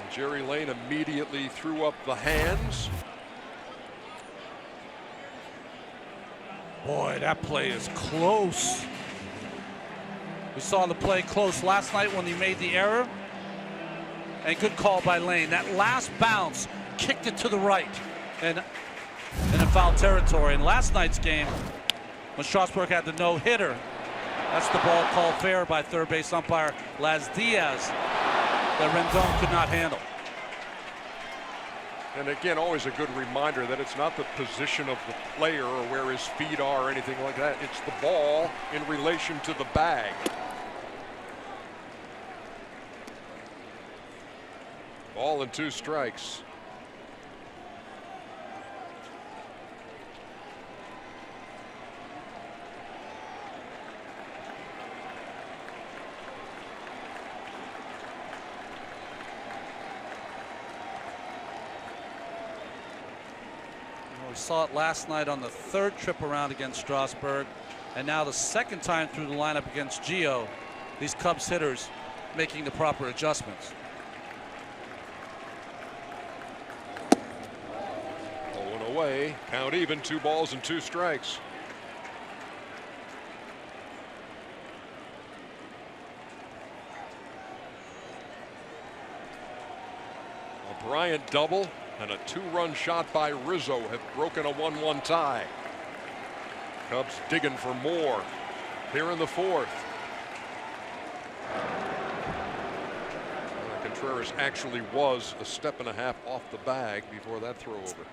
And Jerry Lane immediately threw up the hands. Boy, that play is close. We saw the play close last night when he made the error. And good call by Lane. That last bounce kicked it to the right and in foul territory. In last night's game, when Strasburg had the no-hitter, that's the ball called fair by third base umpire Las Diaz that Rendon could not handle. And again, always a good reminder that it's not the position of the player or where his feet are or anything like that. It's the ball in relation to the bag. Ball and 2 strikes. We saw it last night on the 3rd trip around against Strasburg, and now the 2nd time through the lineup against Gio. These Cubs hitters making the proper adjustments. Away, count even, 2 balls and 2 strikes. A Bryant double and a 2-run shot by Rizzo have broken a 1-1 tie. Cubs digging for more here in the 4th. Contreras actually was a step and a half off the bag before that throw over.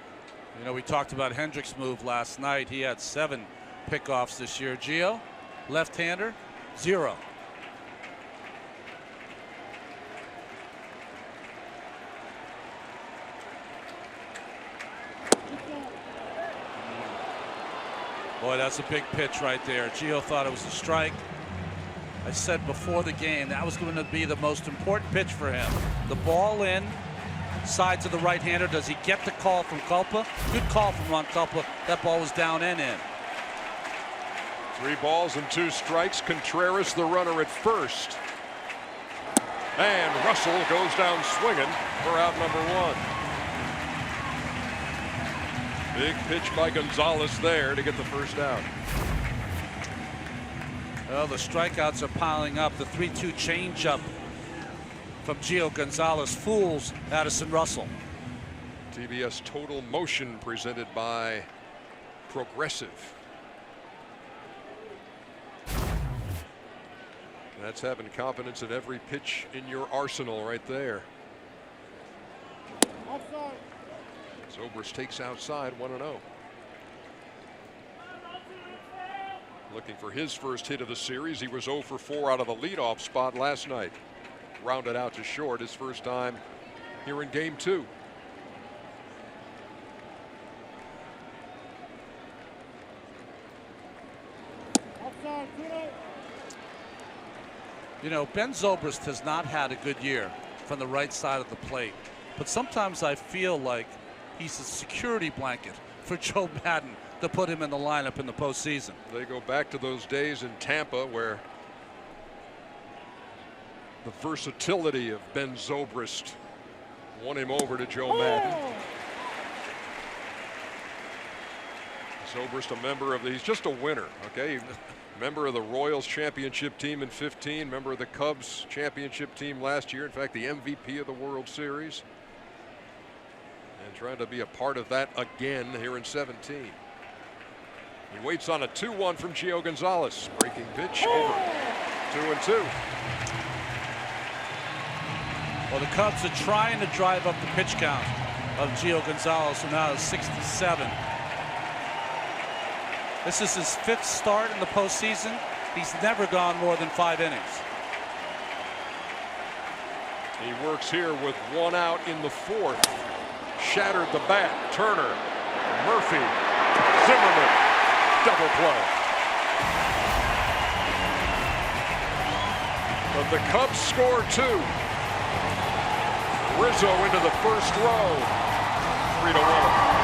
You know, we talked about Hendricks' move last night. He had 7 pickoffs this year. Gio, left-hander, 0. Boy, that's a big pitch right there. Gio thought it was a strike. I said before the game that was going to be the most important pitch for him. The ball in. Side to the right-hander. Does he get the call from Culpa? Good call from Ron Culpa. That ball was down and in. 3 balls and 2 strikes. Contreras, the runner at first. And Russell goes down swinging for out number 1. Big pitch by Gonzalez there to get the first out. Well, the strikeouts are piling up. The 3-2 changeup from Gio Gonzalez fools Addison Russell. TBS Total Motion presented by Progressive. That's having confidence in every pitch in your arsenal right there. Zobrist takes outside 1-0. Looking for his first hit of the series. He was 0 for 4 out of the leadoff spot last night. Rounded out to short his first time here in game 2. You know, Ben Zobrist has not had a good year from the right side of the plate, but sometimes I feel like he's a security blanket for Joe Madden to put him in the lineup in the postseason. They go back to those days in Tampa where the versatility of Ben Zobrist won him over to Joe Madden. Zobrist, a member of he's just a winner, okay? Member of the Royals championship team in 15, member of the Cubs championship team last year. In fact, the MVP of the World Series. And trying to be a part of that again here in 17. He waits on a 2-1 from Gio Gonzalez. Breaking pitch over. 2-2. Well, the Cubs are trying to drive up the pitch count of Gio Gonzalez, who now is 67. This is his 5th start in the postseason. He's never gone more than 5 innings. He works here with 1 out in the 4th. Shattered the bat. Turner, Murphy, Zimmerman, double play. But the Cubs score 2. Rizzo into the first row. 3-1.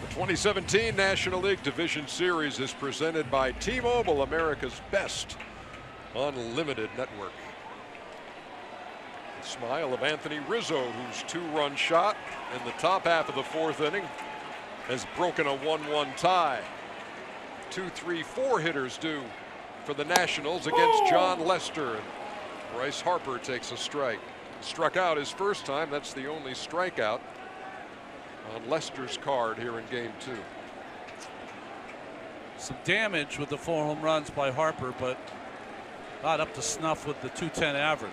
The 2017 National League Division Series is presented by T-Mobile, America's best unlimited network. The smile of Anthony Rizzo, whose 2-run shot in the top half of the 4th inning has broken a 1-1 tie. 2, 3, 4 hitters due for the Nationals against John Lester. And Bryce Harper takes a strike. Struck out his first time. That's the only strikeout on Lester's card here in Game 2. Some damage with the 4 home runs by Harper, but not up to snuff with the .210 average.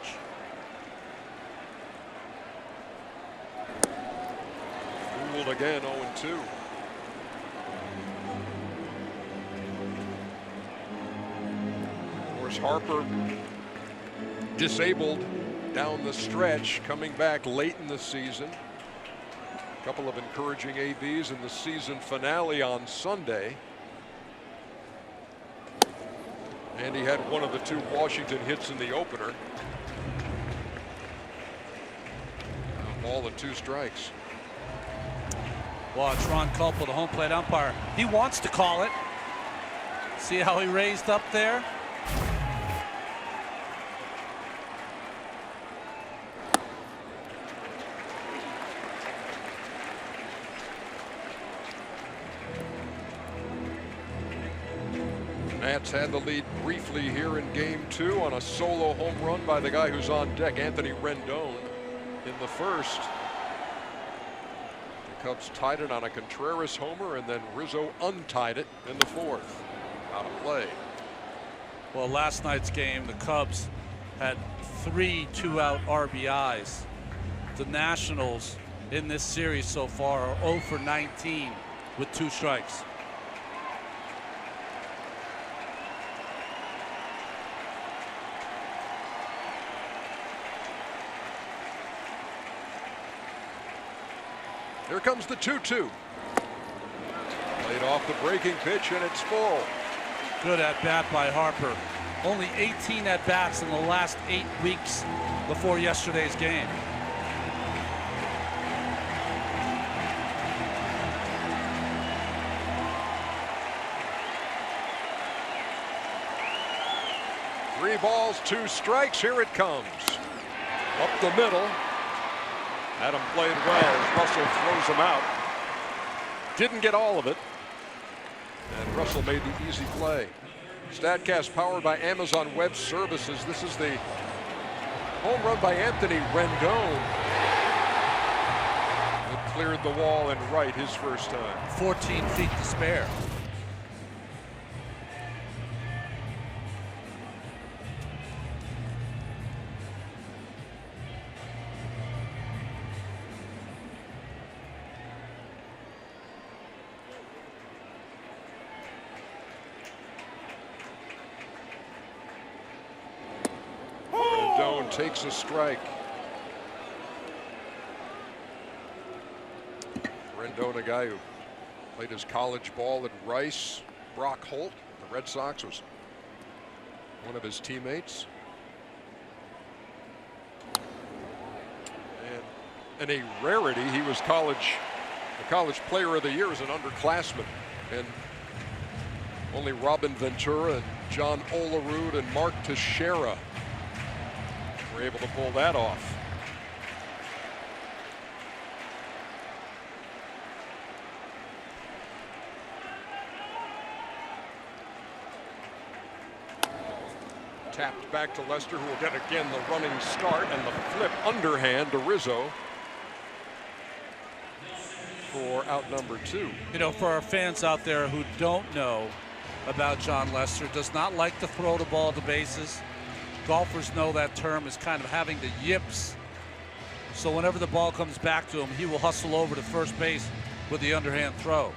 Fooled again, 0-2. Of course, Harper disabled down the stretch, coming back late in the season. A couple of encouraging ABs in the season finale on Sunday. And he had one of the 2 Washington hits in the opener. Ball and 2 strikes. Watch Ron Culpo, the home plate umpire. He wants to call it. See how he raised up there? Nats had the lead briefly here in game 2 on a solo home run by the guy who's on deck, Anthony Rendon, in the first. The Cubs tied it on a Contreras homer, and then Rizzo untied it in the 4th. Out of play. Well, last night's game, the Cubs had 3 2-out RBIs. The Nationals in this series so far are 0 for 19 with 2 strikes. Here comes the 2-2. Played off the breaking pitch, and it's full. Good at bat by Harper. Only 18 at bats in the last 8 weeks before yesterday's game. Three balls, 2 strikes. Here it comes. Up the middle. Adam played well as Russell throws him out. Didn't get all of it. And Russell made the easy play. StatCast powered by Amazon Web Services. This is the home run by Anthony Rendon. It cleared the wall and right his first time. 14 feet to spare. Rendon takes a strike. Rendon, a guy who played his college ball at Rice. Brock Holt, the Red Sox, was one of his teammates. And a rarity, he was the college player of the year as an underclassman. And only Robin Ventura and John Olerud and Mark Teixeira were able to pull that off. Tapped back to Lester, who will get again the running start and the flip underhand to Rizzo for out number 2. You know, for our fans out there who don't know about John Lester, does not like to throw the ball to bases. Golfers know that term is kind of having the yips. So whenever the ball comes back to him, he will hustle over to first base with the underhand throw.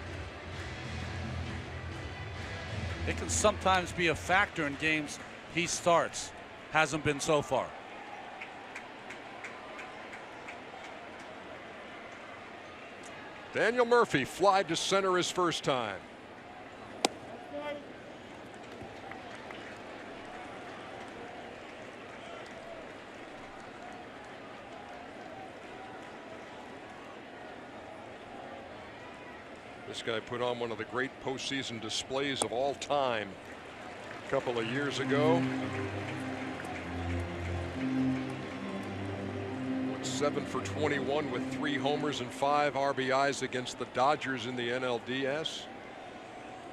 It can sometimes be a factor in games he starts. Hasn't been so far. Daniel Murphy flied to center his first time. This guy put on one of the great postseason displays of all time a couple of years ago. Went 7 for 21 with 3 homers and 5 RBIs against the Dodgers in the NLDS.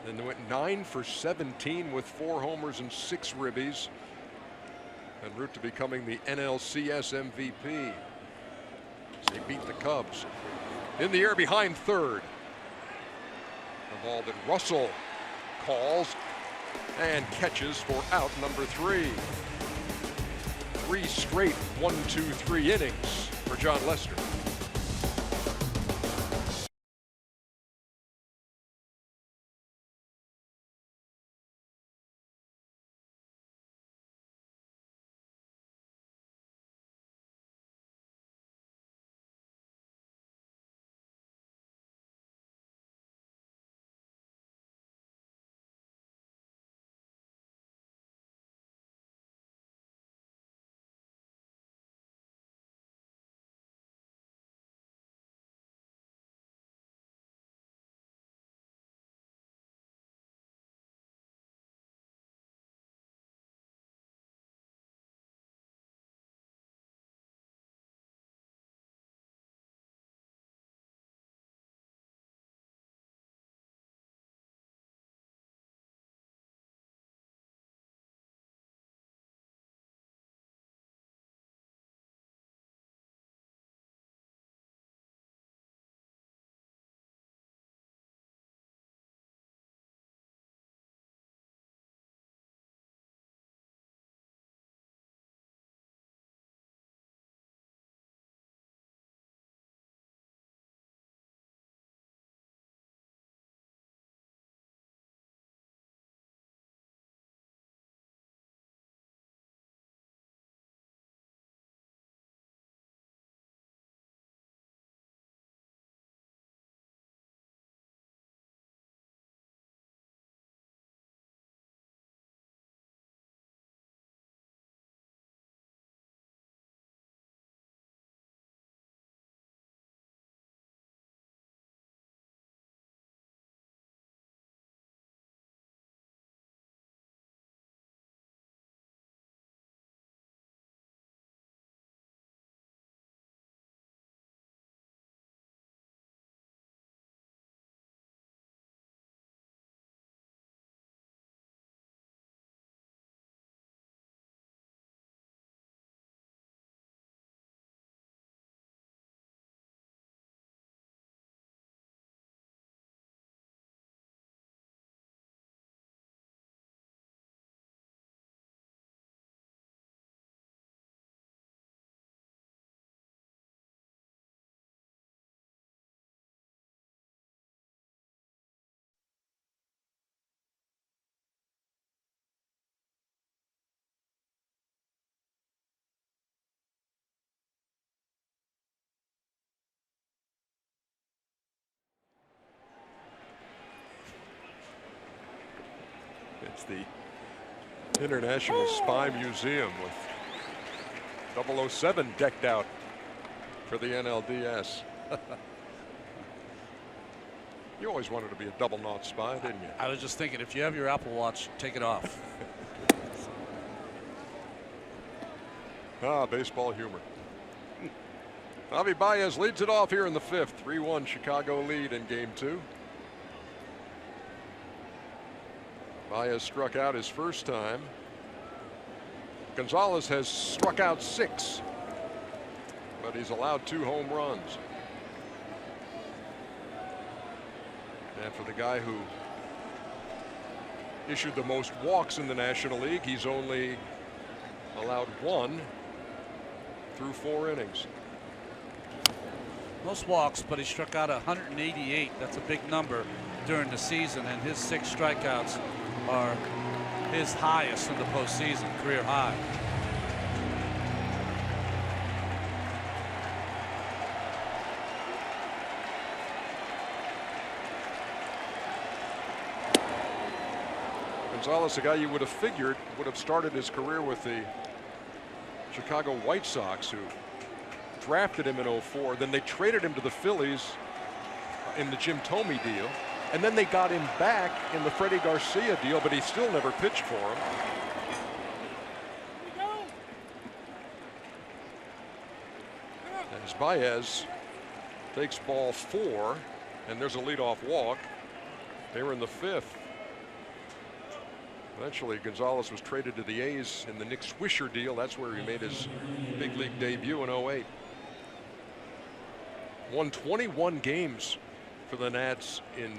Then they went 9 for 17 with 4 homers and 6 ribbies, en route to becoming the NLCS MVP. They beat the Cubs. In the air behind third. The ball that Russell calls and catches for out number 3. 3 straight 1-2-3 innings for John Lester. It's the International Spy Museum with 007 decked out for the NLDS. You always wanted to be a double naught spy, didn't you? I was just thinking, if you have your Apple Watch, take it off. Baseball humor. Javi Baez leads it off here in the 5th. 3-1 Chicago lead in game 2. Baez struck out his first time. Gonzalez has struck out 6, but he's allowed 2 home runs. And for the guy who issued the most walks in the National League, he's only allowed 1 through 4 innings. Most walks, but he struck out 188. That's a big number during the season, and his 6 strikeouts are his highest in the postseason, career high. Gonzalez, a guy you would have figured would have started his career with the Chicago White Sox, who drafted him in '04. Then they traded him to the Phillies in the Jim Thome deal. And then they got him back in the Freddie Garcia deal, but he still never pitched for him. As Baez takes ball 4, and there's a leadoff walk. They were in the 5th. Eventually, Gonzalez was traded to the A's in the Nick Swisher deal. That's where he made his big league debut in '08. Won 21 games for the Nats in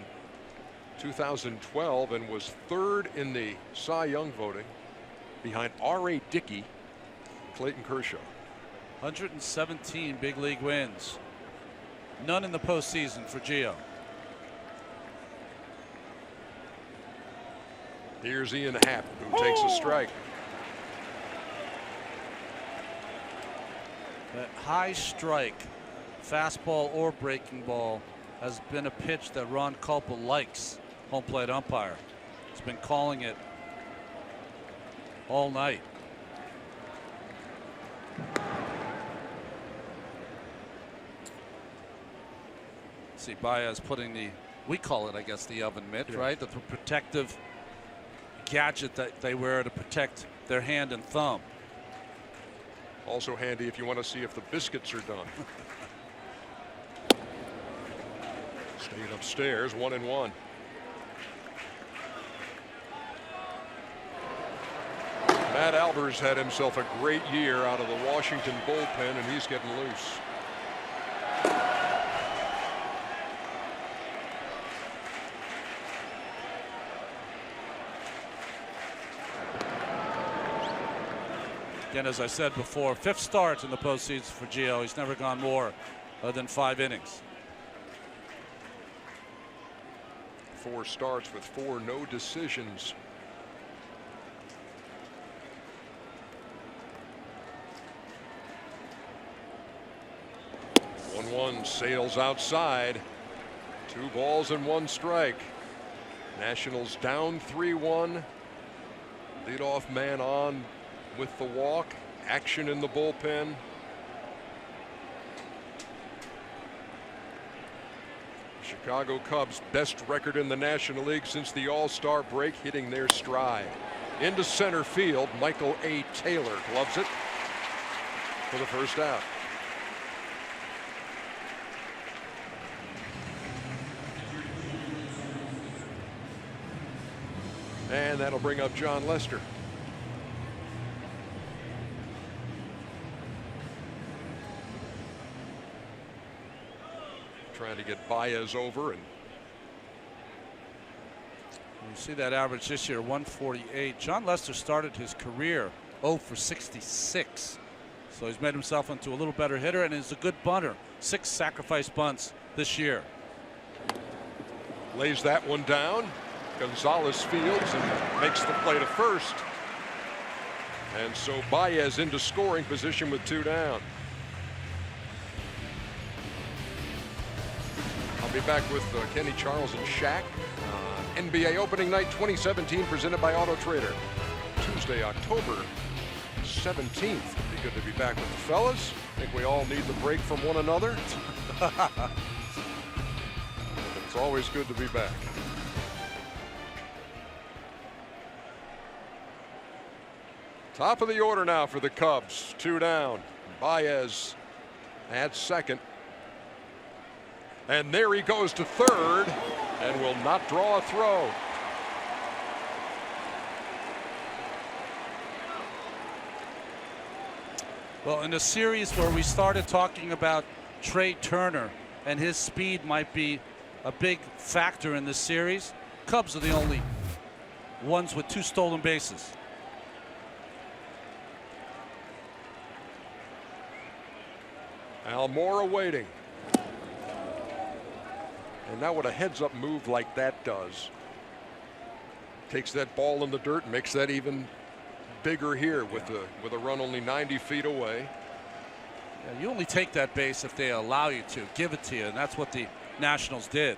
2012 and was 3rd in the Cy Young voting behind R.A. Dickey, Clayton Kershaw. 117 big league wins. None in the postseason for Gio. Here's Ian Happ, who takes a strike. That high strike, fastball or breaking ball, has been a pitch that Ron Culpa likes. Home plate umpire. He's been calling it all night. See Baez putting the, we call it, I guess, the oven mitt, right? The protective gadget that they wear to protect their hand and thumb. Also handy if you want to see if the biscuits are done. Staying upstairs, 1-1. Matt Albers had himself a great year out of the Washington bullpen, and he's getting loose. Again, as I said before, 5th start in the postseason for Gio. He's never gone more than 5 innings. 4 starts with 4 no decisions. One sails outside. 2 balls and 1 strike. Nationals down 3-1. Leadoff man on with the walk. Action in the bullpen. Chicago Cubs best record in the National League since the All-Star break, hitting their stride. Into center field, Michael A. Taylor gloves it for the first out. And that'll bring up John Lester. Trying to get Baez over, and you see that average this year, 148. John Lester started his career 0 for 66. So he's made himself into a little better hitter and is a good bunter. 6 sacrifice bunts this year. Lays that one down. Gonzalez fields and makes the play to first. And so Baez into scoring position with 2 down. I'll be back with Kenny, Charles, and Shaq NBA opening night 2017 presented by Auto Trader. Tuesday, October 17th. It'd be good to be back with the fellas. I think we all need the break from one another. It's always good to be back. Top of the order now for the Cubs. 2 down. Baez at second. And there he goes to third and will not draw a throw. Well, in a series where we started talking about Trey Turner and his speed might be a big factor in this series, Cubs are the only ones with 2 stolen bases. Almora waiting. And now what a heads-up move like that does. Takes that ball in the dirt and makes that even bigger here with a run only 90 feet away. Yeah, you only take that base if they allow you to, give it to you, and that's what the Nationals did.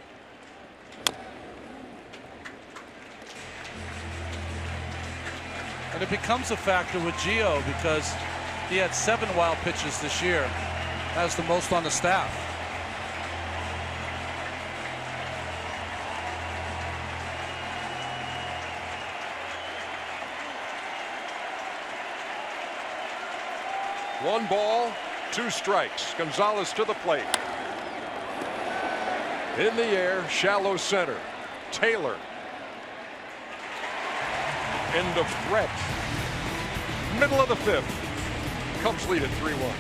And it becomes a factor with Gio because he had 7 wild pitches this year. That's the most on the staff. One ball, 2 strikes. Gonzalez to the plate. In the air, shallow center. Taylor. End of threat. Middle of the 5th. Cubs lead at 3-1.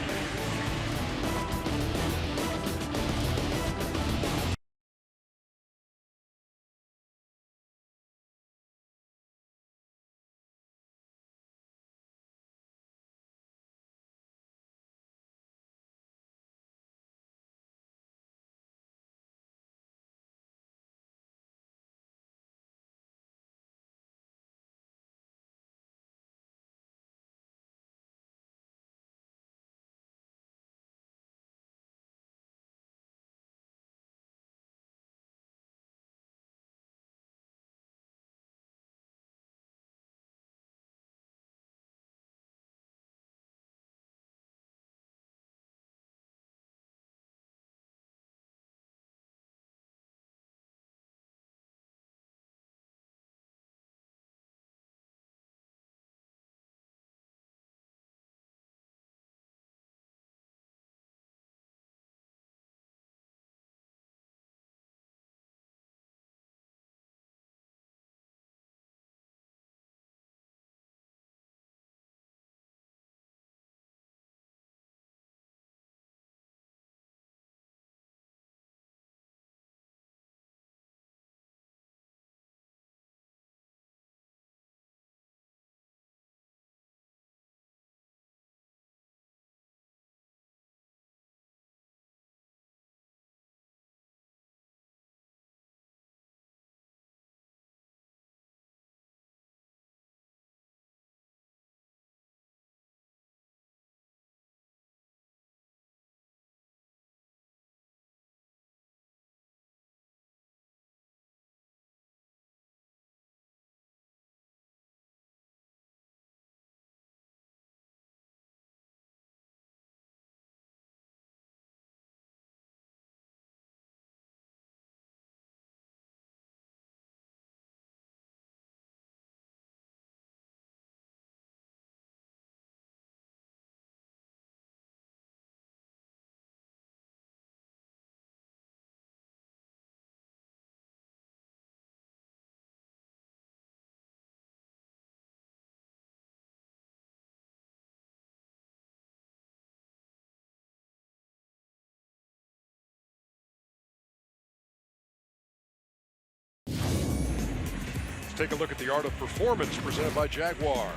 Take a look at the art of performance presented by Jaguar.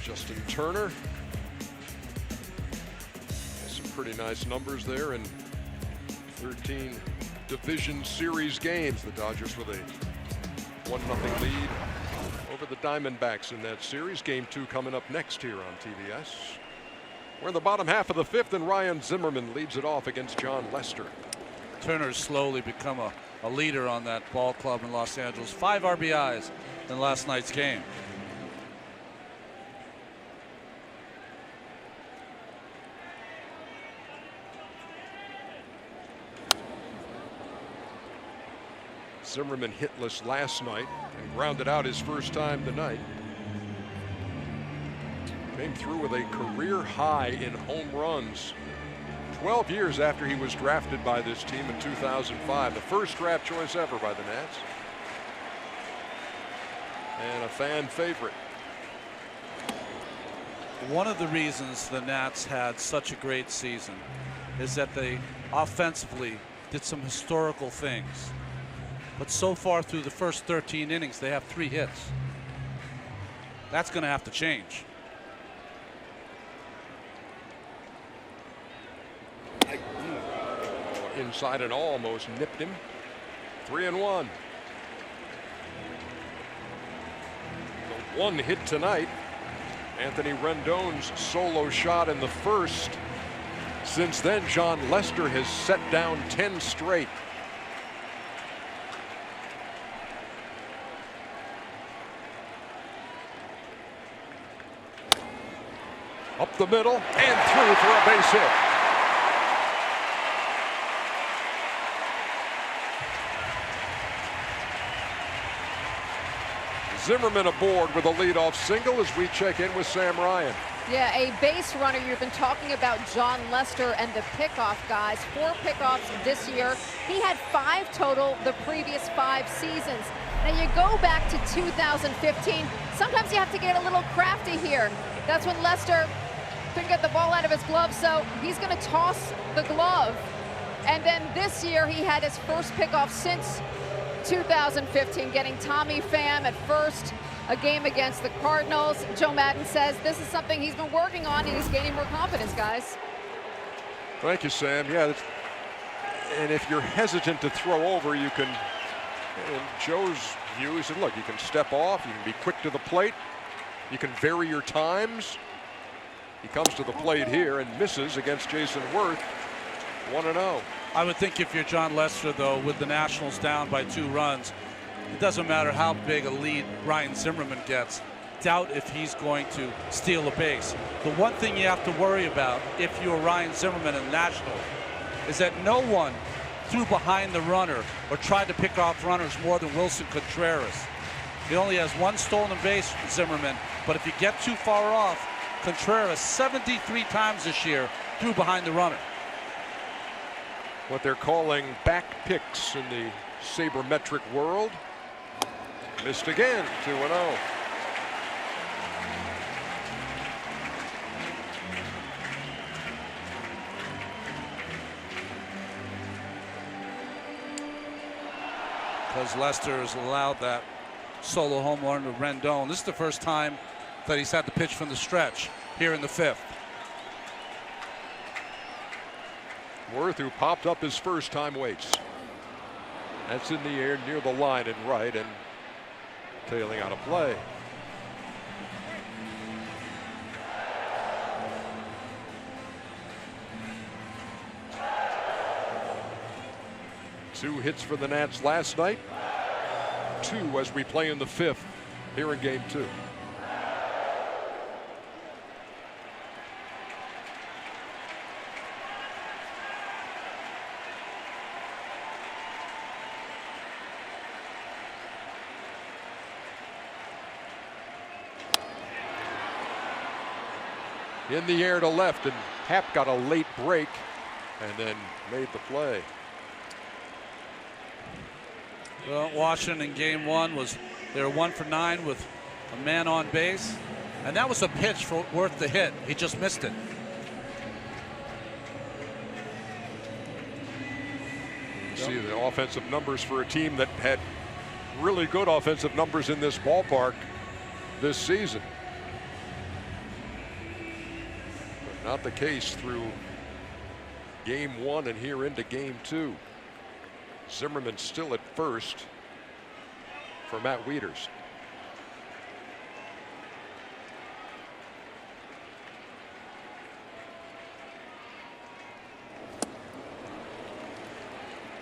Justin Turner has some pretty nice numbers there in 13 division series games. The Dodgers with a 1-0 lead over the Diamondbacks in that series. Game 2 coming up next here on TBS. We're in the bottom half of the 5th, and Ryan Zimmerman leads it off against John Lester. Turner's slowly become a a leader on that ball club in Los Angeles. 5 RBIs in last night's game. Zimmerman hitless last night and grounded out his first time tonight. Came through with a career high in home runs 12 years after he was drafted by this team in 2005. The first draft choice ever by the Nats. And a fan favorite. One of the reasons the Nats had such a great season is that they offensively did some historical things. But so far through the first 13 innings, they have 3 hits. That's going to have to change. Inside and almost nipped him. 3-1. The one hit tonight. Anthony Rendon's solo shot in the first. Since then, John Lester has set down 10 straight. Up the middle and through for a base hit. Zimmerman aboard with a leadoff single as we check in with Sam Ryan. Yeah, a base runner. You've been talking about John Lester and the pickoff guys. 4 pickoffs this year. He had 5 total the previous 5 seasons. Now you go back to 2015. Sometimes you have to get a little crafty here. That's when Lester couldn't get the ball out of his glove, so he's going to toss the glove. And then this year he had his first pickoff since 2015, getting Tommy Pham at first, a game against the Cardinals. Joe Madden says this is something he's been working on and he's gaining more confidence, guys. Thank you, Sam. Yeah, and if you're hesitant to throw over, you can, in Joe's view, he said, look, you can step off, you can be quick to the plate, you can vary your times. He comes to the plate here and misses against Jason Worth. 1-0. I would think if you're John Lester, though, with the Nationals down by 2 runs, it doesn't matter how big a lead Ryan Zimmerman gets. Doubt if he's going to steal a base. The one thing you have to worry about if you're Ryan Zimmerman in the Nationals is that no one threw behind the runner or tried to pick off runners more than Wilson Contreras. He only has 1 stolen base, Zimmerman, but if you get too far off, Contreras 73 times this year threw behind the runner. What they're calling back picks in the sabermetric world. Missed again, 2-0. Because Lester has allowed that solo home run to Rendon. This is the first time that he's had to pitch from the stretch here in the 5th. Worth, who popped up his first time, waits. That's in the air near the line and right and tailing out of play. Two hits for the Nats last night. 2 as we play in the 5th here in game 2. In the air to left, and Happ got a late break and then made the play. Well, Washington in game 1 they were 1 for 9 with a man on base, and that was a pitch for Worth to hit. He just missed it. See the offensive numbers for a team that had really good offensive numbers in this ballpark this season. Not the case through game 1 and here into game 2. Zimmerman still at first for Matt Wieters.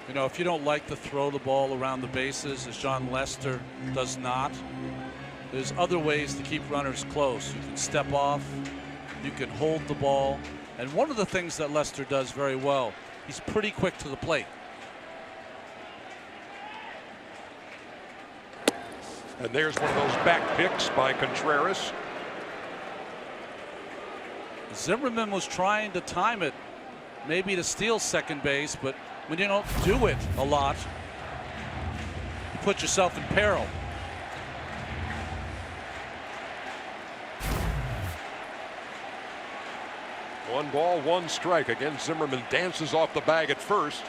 You know, if you don't like to throw the ball around the bases, as John Lester does not, there's other ways to keep runners close. You can step off, you can hold the ball, and one of the things that Lester does very well, he's pretty quick to the plate. And there's one of those back picks by Contreras. Zimmerman was trying to time it, maybe to steal second base, but when you don't do it a lot, you put yourself in peril. One ball, one strike. Again, Zimmerman dances off the bag at first.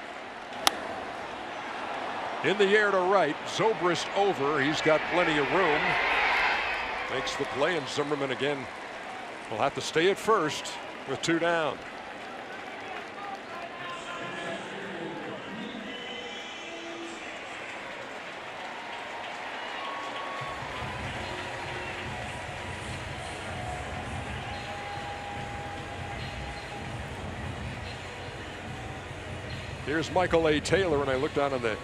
In the air to right, Zobrist over. He's got plenty of room. Makes the play, and Zimmerman again will have to stay at first with 2 down. Here's Michael A. Taylor, and I look down on the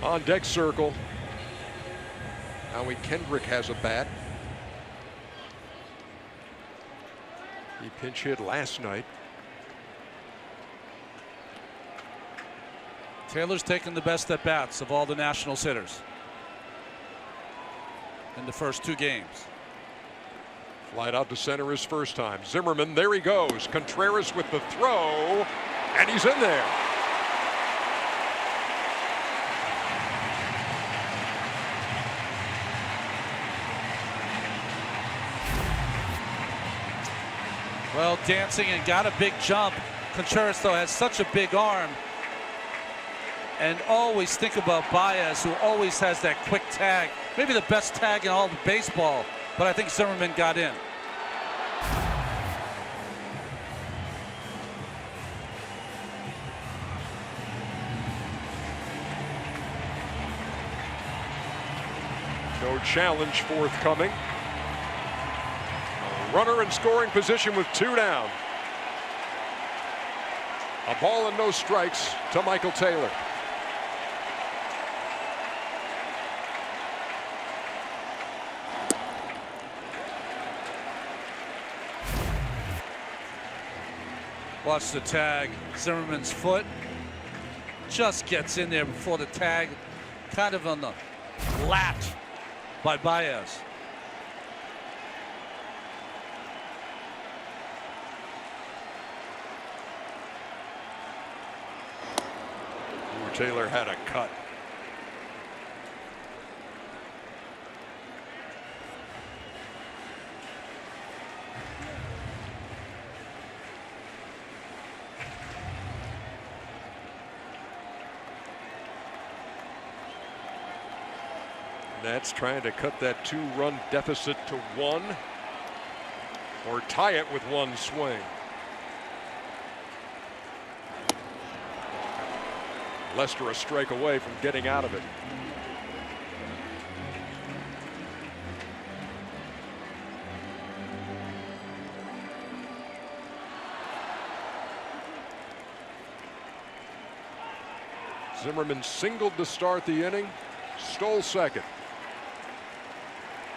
on-deck circle. Howie Kendrick has a bat. He pinch hit last night. Taylor's taken the best at bats of all the Nationals hitters in the first 2 games. Flied out to center his first time. Zimmerman, there he goes. Contreras with the throw, and he's in there. Well, dancing and got a big jump. Contreras, though, has such a big arm. And always think about Baez, who always has that quick tag. Maybe the best tag in all of baseball, but I think Zimmerman got in. No challenge forthcoming. Runner in scoring position with 2 down. A ball and no strikes to Michael Taylor. Watch the tag. Zimmerman's foot just gets in there before the tag, kind of on the lat by Baez. Taylor had a cut. Nats trying to cut that 2-run deficit to 1 or tie it with 1 swing. Lester a strike away from getting out of it. Zimmerman singled to start the inning, stole second.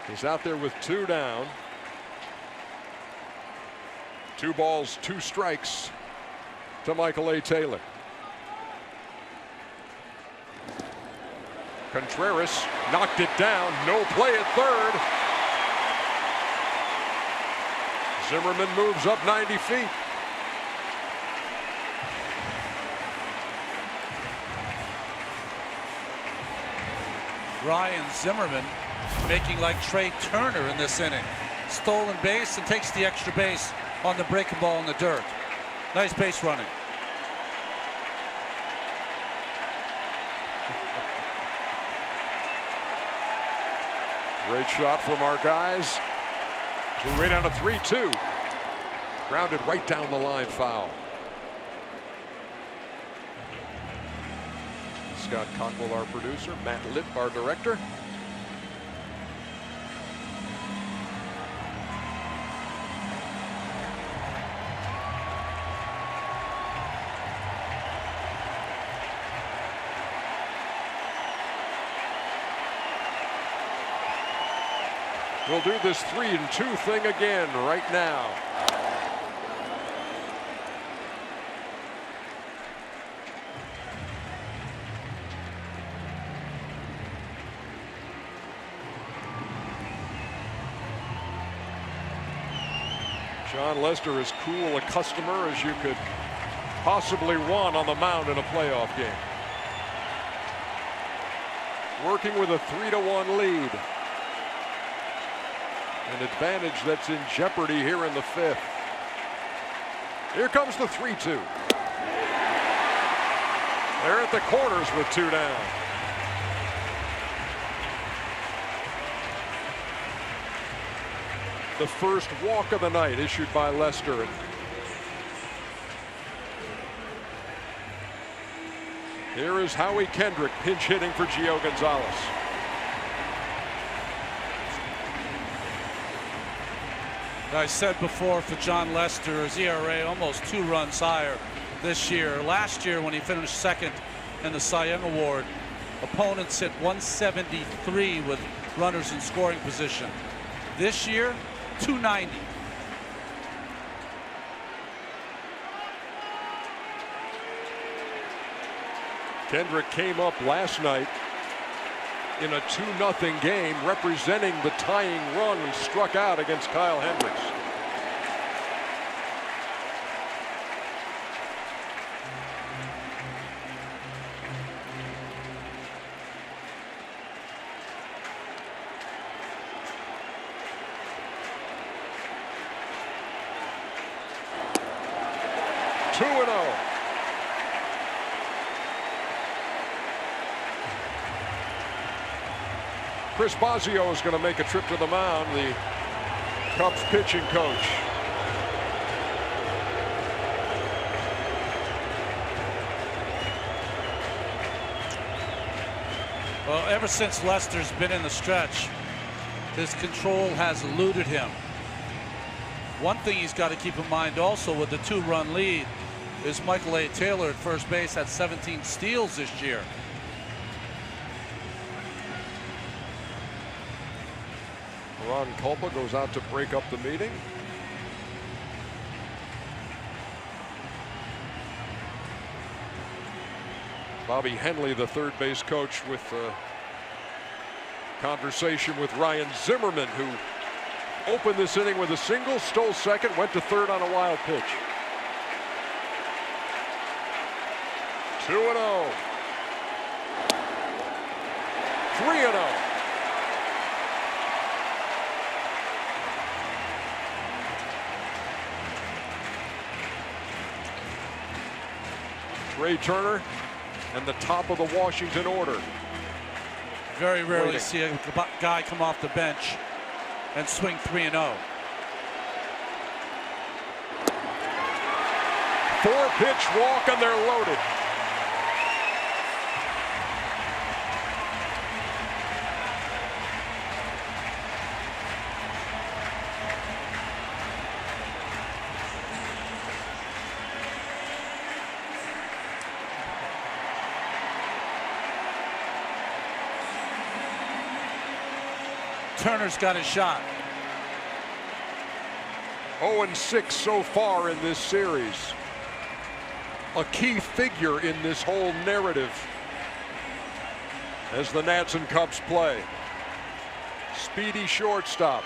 He's out there with 2 down. 2 balls, 2 strikes to Michael A. Taylor. Contreras knocked it down. No play at third. Zimmerman moves up 90 feet. Ryan Zimmerman making like Trey Turner in this inning. Stolen base and takes the extra base on the breaking ball in the dirt. Nice base running. Great shot from our guys. We're right down to 3-2. Grounded right down the line, foul. Scott Cockwell, our producer. Matt Lipp, our director. We'll do this 3-2 thing again right now. John Lester is cool a customer as you could possibly want on the mound in a playoff game. Working with a 3-1 lead. An advantage that's in jeopardy here in the 5th. Here comes the 3-2. They're at the corners with 2 down. The first walk of the night issued by Lester. Here is Howie Kendrick pinch hitting for Gio Gonzalez. I said before, for John Lester, his ERA almost 2 runs higher this year. Last year, when he finished second in the Cy Young Award, opponents hit 173 with runners in scoring position. This year, 290. Kendrick came up last night in a 2-0 game representing the tying run and struck out against Kyle Hendricks. Chris Bosio is going to make a trip to the mound, the Cubs pitching coach. Well, ever since Lester's been in the stretch, his control has eluded him. One thing he's got to keep in mind also with the 2-run lead is Michael A. Taylor at first base had 17 steals this year. Ron Culpa goes out to break up the meeting. Bobby Henley, the third base coach, with a conversation with Ryan Zimmerman, who opened this inning with a single, stole second, went to third on a wild pitch. 2-0. 3-0. Trey Turner and the top of the Washington order. Very rarely see a guy come off the bench and swing 3-0. 4-pitch walk and they're loaded. Turner's got his shot. 0-6 so far in this series. A key figure in this whole narrative as the Nats and Cubs play. Speedy shortstop.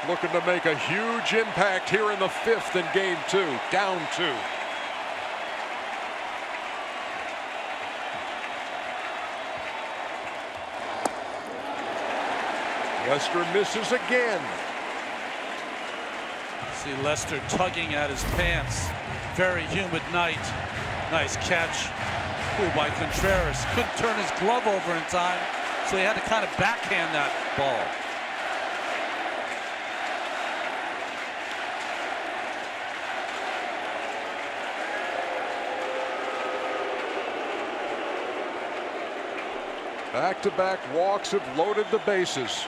Looking to make a huge impact here in the 5th in game 2. Down 2. Lester misses again. See Lester tugging at his pants. Very humid night. Nice catch. Ooh, by Contreras. Couldn't turn his glove over in time, so he had to kind of backhand that ball. Back-to-back walks have loaded the bases.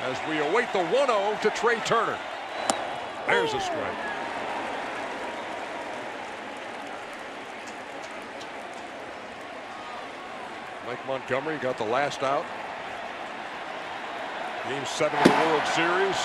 As we await the 1-0 to Trey Turner. There's a strike. Mike Montgomery got the last out. Game 7 of the World Series.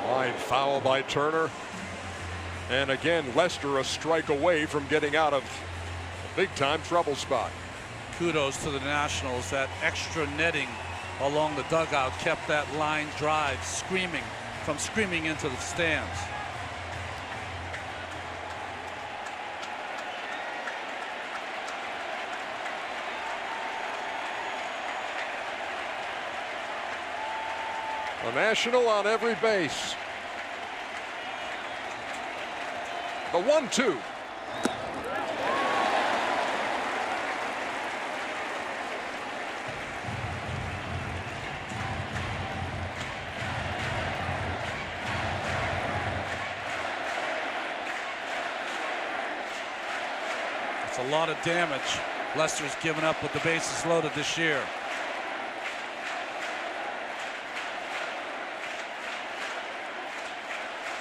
Line foul by Turner. And again, Lester a strike away from getting out of a big-time trouble spot. Kudos to the Nationals. That extra netting along the dugout kept that line drive from screaming into the stands. A National on every base. The 1-2. It's a lot of damage Lester's given up with the bases loaded this year.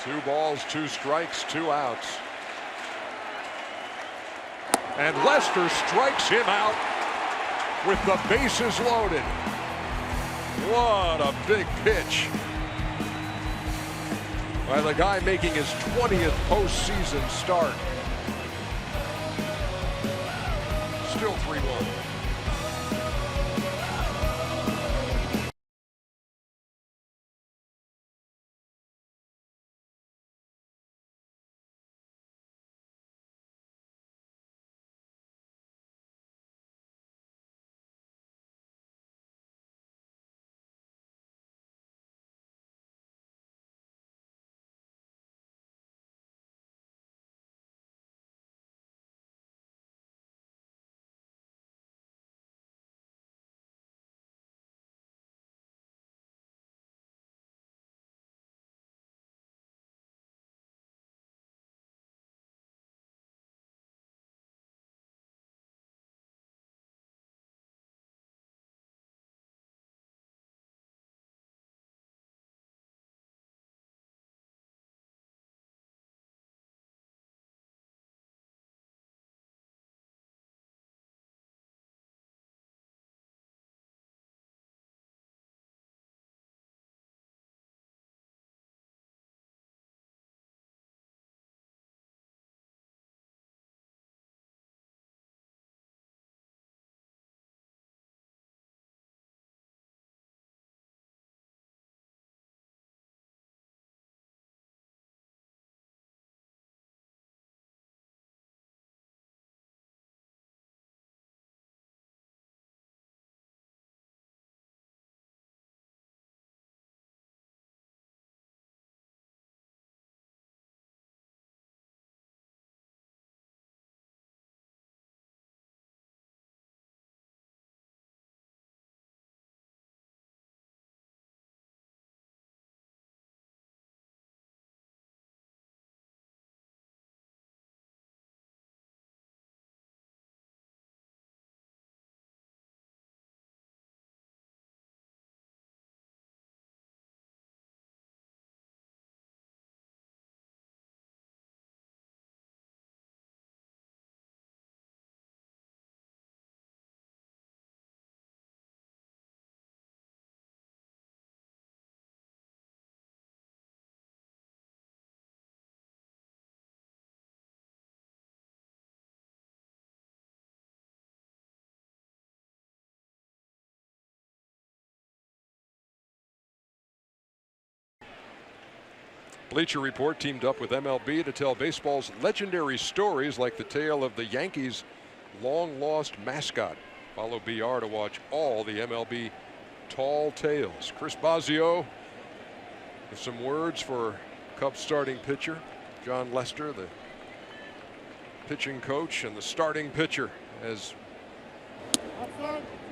Two balls, 2 strikes, 2 outs. And Lester strikes him out with the bases loaded. What a big pitch by the guy making his 20th postseason start. Still 3-1. Bleacher Report teamed up with MLB to tell baseball's legendary stories, like the tale of the Yankees' long-lost mascot. Follow BR to watch all the MLB tall tales. Chris Bosio with some words for Cubs starting pitcher John Lester, the pitching coach and the starting pitcher, as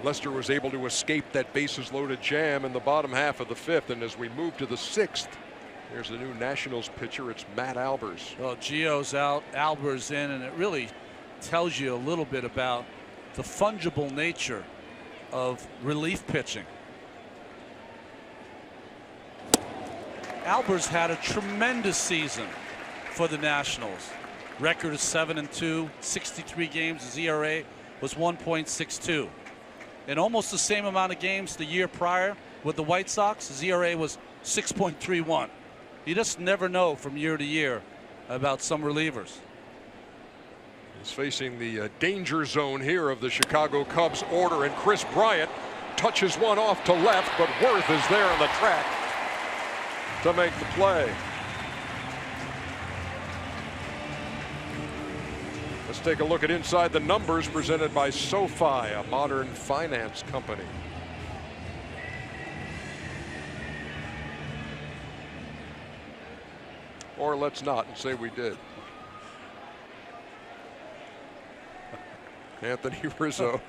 Lester was able to escape that bases-loaded jam in the bottom half of the 5th. And as we move to the 6th, here's the new Nationals pitcher. It's Matt Albers. Well, Gio's out, Albers in, and it really tells you a little bit about the fungible nature of relief pitching. Albers had a tremendous season for the Nationals. Record is 7-2, 63 games. His ERA was 1.62. In almost the same amount of games the year prior with the White Sox, his ERA was 6.31. You just never know from year to year about some relievers. He's facing the danger zone here of the Chicago Cubs order, and Chris Bryant touches one off to left, but Worth is there on the track to make the play. Let's take a look at Inside the Numbers, presented by SoFi, a modern finance company. Or let's not and say we did. Anthony Rizzo.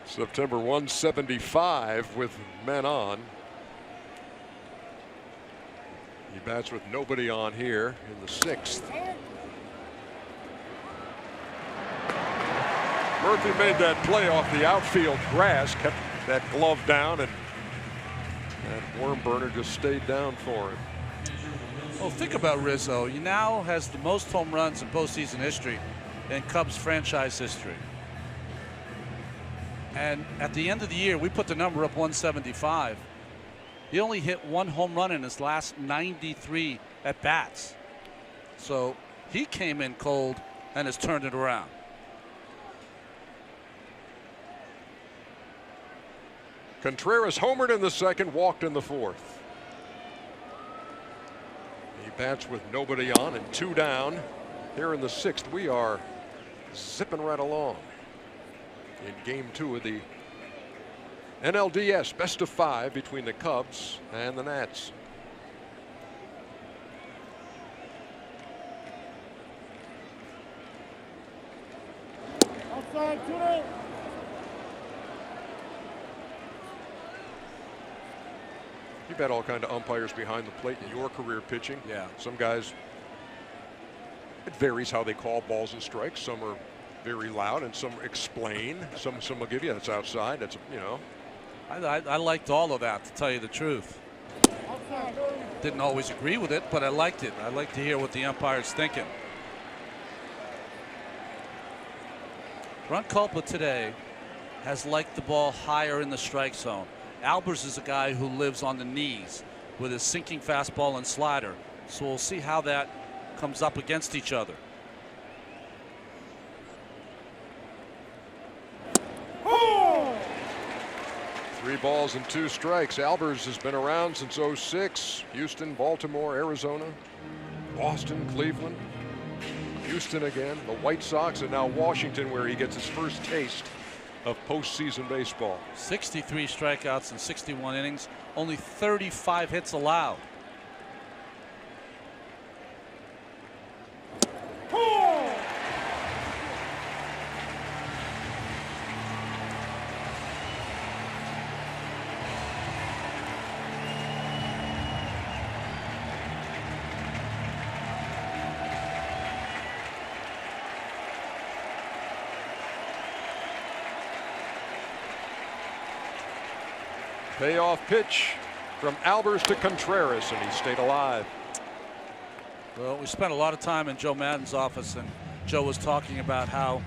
September 175 with men on. He bats with nobody on here in the 6th. Murphy made that play off the outfield grass, kept that glove down, and that worm burner just stayed down for him. Well, think about Rizzo. He now has the most home runs in postseason history in Cubs franchise history. And at the end of the year, we put the number up 175. He only hit one home run in his last 93 at bats. So he came in cold and has turned it around. Contreras homered in the 2nd, walked in the 4th. He bats with nobody on and 2 down. Here in the 6th, we are zipping right along in game 2 of the NLDS best of 5 between the Cubs and the Nats. Outside, shooter. You've had all kind of umpires behind the plate in your career pitching. Yeah. Some guys, it varies how they call balls and strikes. Some are very loud and some explain. Some will give you that's outside. That's, you know. I liked all of that, to tell you the truth. Didn't always agree with it, but I liked it. I like to hear what the umpire's thinking. Ron Culpa today has liked the ball higher in the strike zone. Albers is a guy who lives on the knees with his sinking fastball and slider. So we'll see how that comes up against each other. Oh! 3 balls and 2 strikes. Albers has been around since '06. Houston, Baltimore, Arizona, Boston, Cleveland, Houston again, the White Sox, and now Washington, where he gets his first taste of postseason baseball. 63 strikeouts in 61 innings, only 35 hits allowed. Payoff pitch from Albers to Contreras, and he stayed alive. Well, we spent a lot of time in Joe Maddon's office, and Joe was talking about how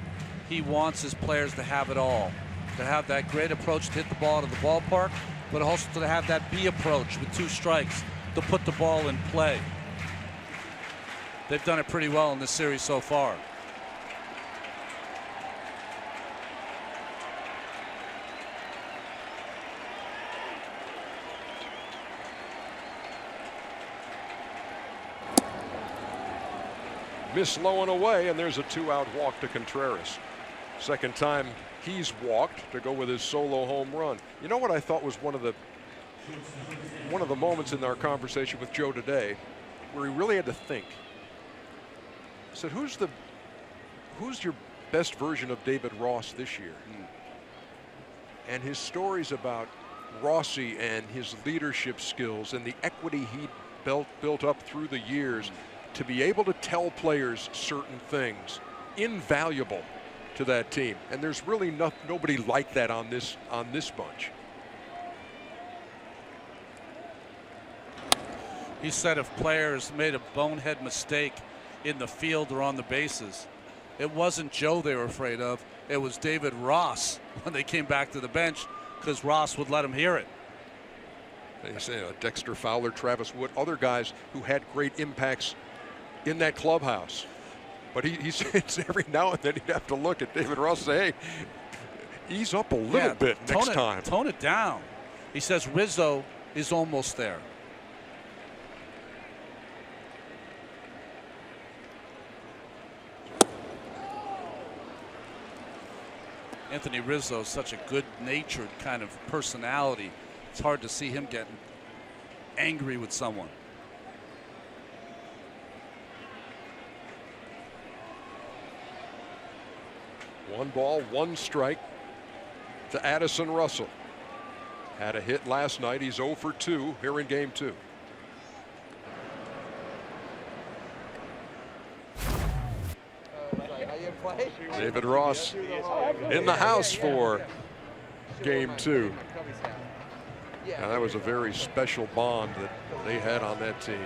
he wants his players to have it all, to have that great approach to hit the ball out of the ballpark, but also to have that B approach with 2 strikes to put the ball in play. They've done it pretty well in this series so far. Miss low and away, and there's a 2-out walk to Contreras. Second time he's walked to go with his solo home run. You know what I thought was one of the moments in our conversation with Joe today where he really had to think. I said, who's your best version of David Ross this year? And his stories about Rossi and his leadership skills and the equity he built up through the years to be able to tell players certain things, invaluable to that team, and there's really nobody like that on this bunch. He said if players made a bonehead mistake in the field or on the bases, it wasn't Joe they were afraid of. It was David Ross when they came back to the bench, because Ross would let him hear it. They say Dexter Fowler, Travis Wood, other guys who had great impacts in that clubhouse. But he says every now and then he'd have to look at David Ross and say, hey, ease up a little bit next time. Tone it down. He says Rizzo is almost there. Anthony Rizzo is such a good-natured kind of personality. It's hard to see him getting angry with someone. One ball, one strike to Addison Russell. Had a hit last night. He's 0 for 2 here in game 2. David Ross in the house for game 2. And that was a very special bond that they had on that team.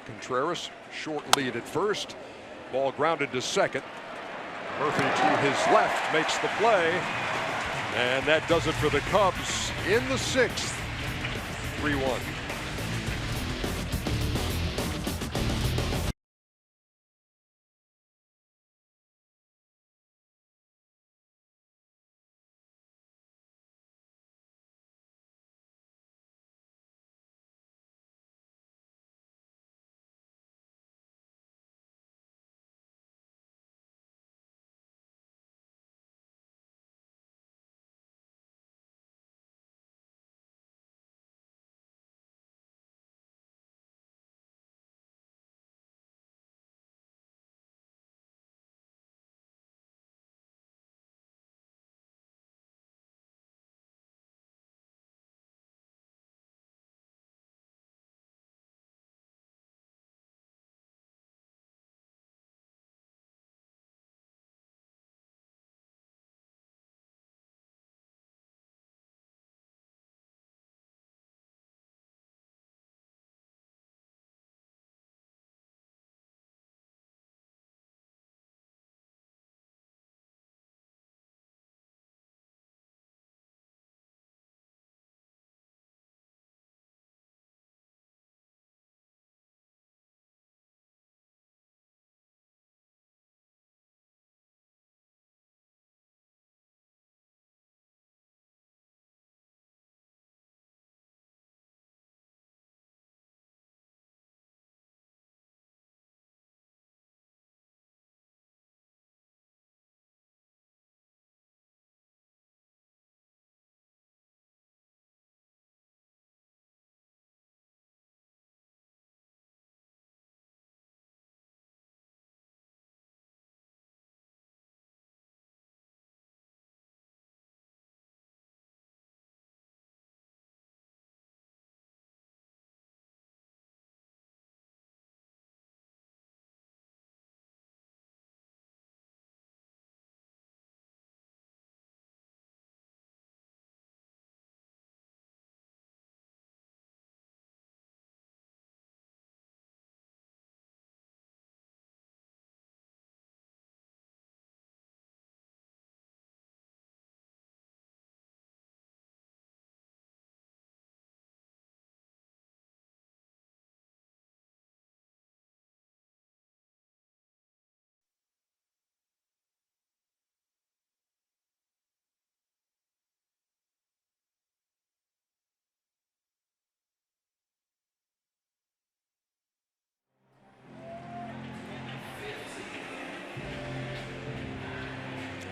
Contreras, short lead at first. Ball grounded to second. Murphy to his left makes the play. And that does it for the Cubs in the 6th. 3-1.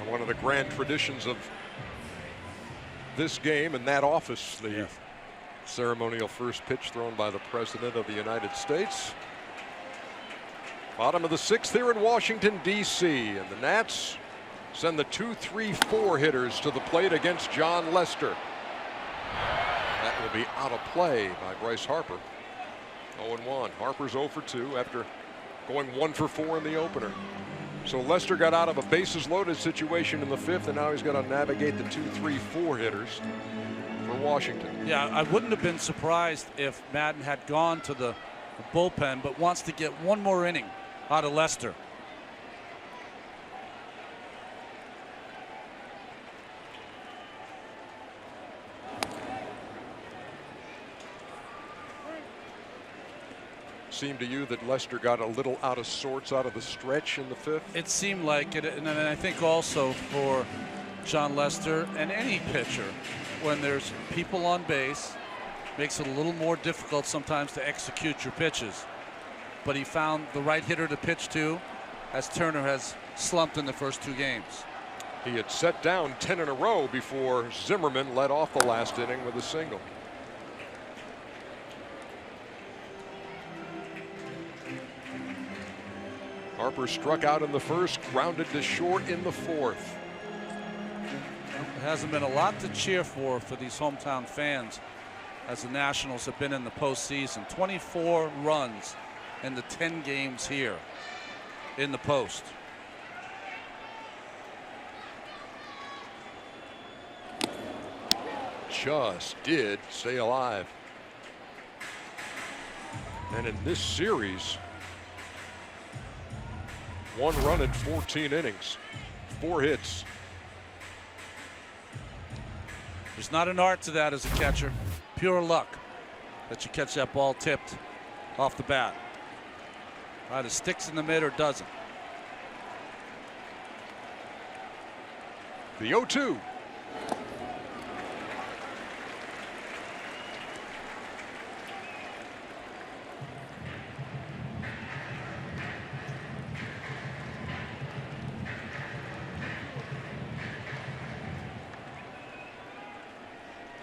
One of the grand traditions of this game and that office, the ceremonial first pitch thrown by the President of the United States. Bottom of the 6th here in Washington, D.C. And the Nats send the 2-3-4 hitters to the plate against John Lester. that will be out of play by Bryce Harper. 0-1. Harper's 0 for 2 after going 1 for 4 in the opener. So Lester got out of a bases loaded situation in the 5th, and now he's got to navigate the 2, 3, 4 hitters for Washington. Yeah, I wouldn't have been surprised if Madden had gone to the bullpen, but wants to get one more inning out of Lester. Seemed to you that Lester got a little out of sorts out of the stretch in the 5th? It seemed like it, and I think also for John Lester and any pitcher, when there's people on base, makes it a little more difficult sometimes to execute your pitches. But he found the right hitter to pitch to, as Turner has slumped in the first 2 games. He had set down 10 in a row before Zimmerman led off the last inning with a single. Harper struck out in the 1st, grounded to short in the 4th. There hasn't been a lot to cheer for these hometown fans as the Nationals have been in the postseason. 24 runs in the 10 games here in the post. Just did stay alive. And in this series, 1 run in 14 innings, 4 hits. There's not an art to that as a catcher. Pure luck that you catch that ball tipped off the bat. Either sticks in the mid or doesn't. The 0-2.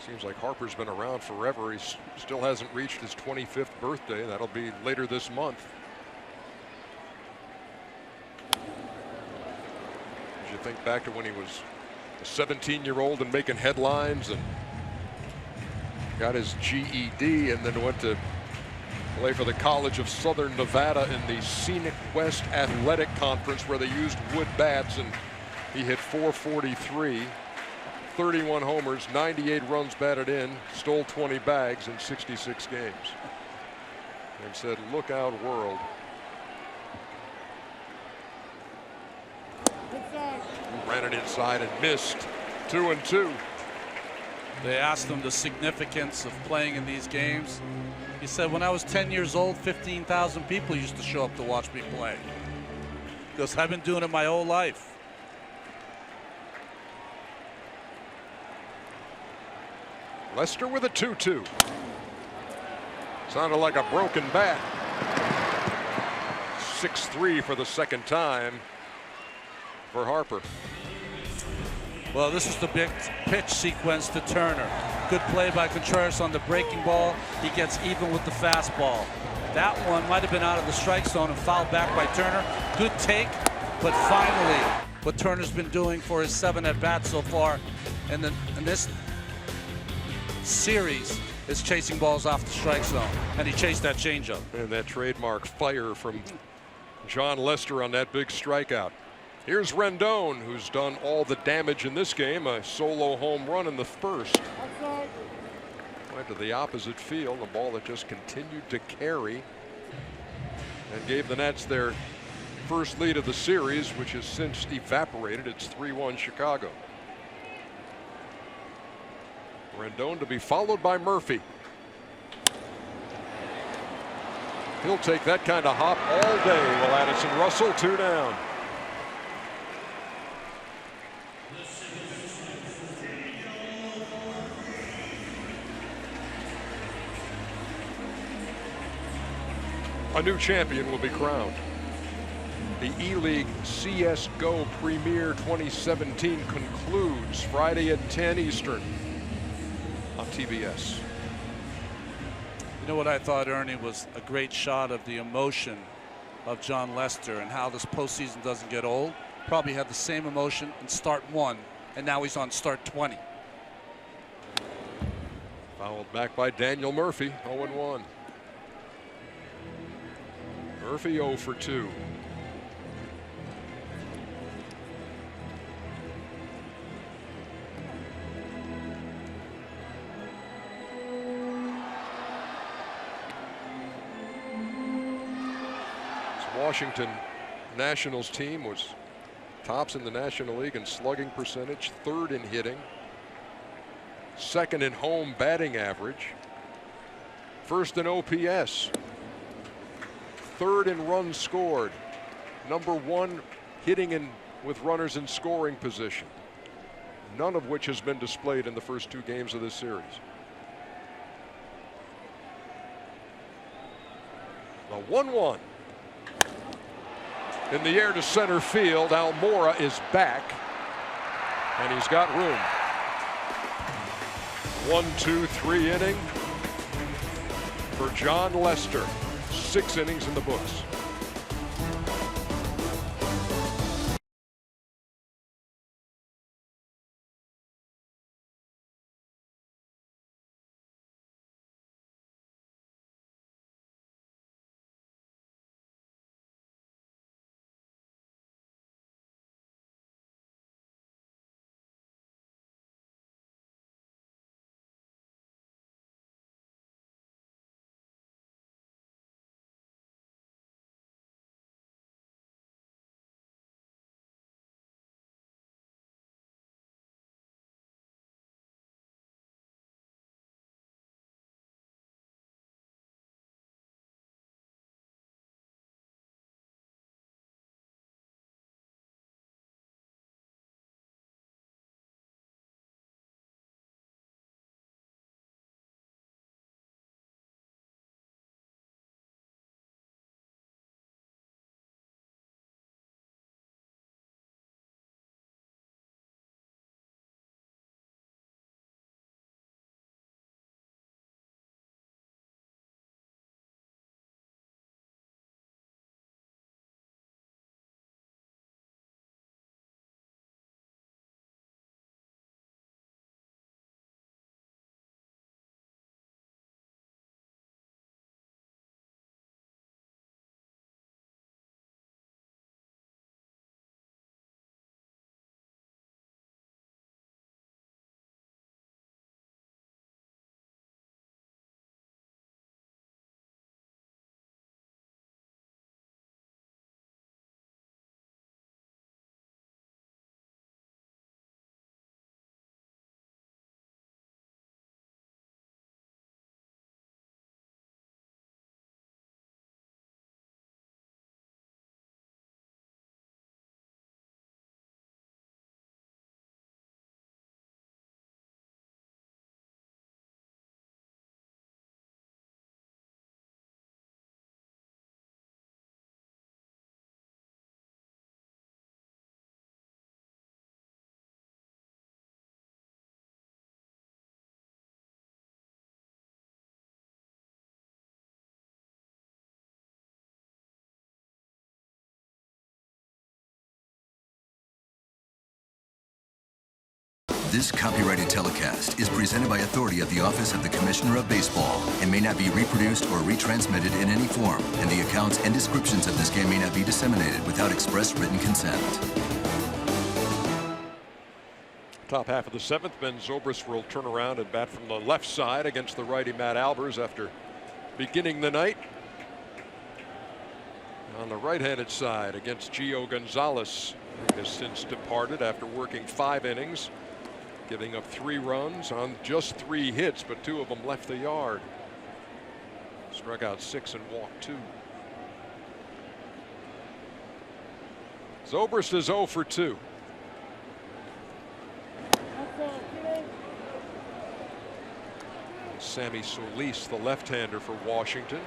Seems like Harper's been around forever. He still hasn't reached his 25th birthday. That'll be later this month. As you think back to when he was a 17-year-old and making headlines and got his GED and then went to play for the College of Southern Nevada in the Scenic West Athletic Conference where they used wood bats, and he hit .443. 31 homers, 98 runs batted in, stole 20 bags in 66 games. And said, look out, world. Ran it inside and missed. 2-2. They asked him the significance of playing in these games. He said, when I was 10 years old, 15,000 people used to show up to watch me play. Because I've been doing it my whole life. Lester with a 2-2. Sounded like a broken bat. 6-3 for the 2nd time for Harper. Well, this is the big pitch sequence to Turner. Good play by Contreras on the breaking ball. He gets even with the fastball. That one might have been out of the strike zone and fouled back by Turner. Good take, but finally, what Turner's been doing for his 7 at-bats so far in this series is chasing balls off the strike zone, and he chased that changeup. And that trademark fire from John Lester on that big strikeout. Here's Rendon, who's done all the damage in this game. A solo home run in the 1st. Went to the opposite field, a ball that just continued to carry and gave the Nats their first lead of the series, which has since evaporated. It's 3-1 Chicago. Rendon to be followed by Murphy. He'll take that kind of hop all day. Will Addison Russell 2 down. A new champion will be crowned. The E-League CSGO Premier 2017 concludes Friday at 10 Eastern. On TBS. You know what I thought, Ernie, was a great shot of the emotion of John Lester and how this postseason doesn't get old. Probably had the same emotion in start 1, and now he's on start 20. Fouled back by Daniel Murphy, 0-1. Murphy 0 for 2. Washington Nationals team was tops in the National League in slugging percentage, third in hitting, second in home batting average, first in OPS, third in runs scored, number 1 hitting in with runners in scoring position, none of which has been displayed in the first 2 games of this series. The 1-1. In the air to center field, Almora is back, and he's got room. 1-2-3 inning for John Lester. 6 innings in the books. This copyrighted telecast is presented by authority of the Office of the Commissioner of Baseball and may not be reproduced or retransmitted in any form, and the accounts and descriptions of this game may not be disseminated without express written consent. Top half of the 7th, Ben Zobrist will turn around and bat from the left side against the righty Matt Albers after beginning the night on the right-handed side against Gio Gonzalez, who has since departed after working 5 innings, giving up 3 runs on just 3 hits, but 2 of them left the yard. Struck out 6 and walked 2. Zobrist is 0 for 2. Sammy Solis, the left-hander for Washington.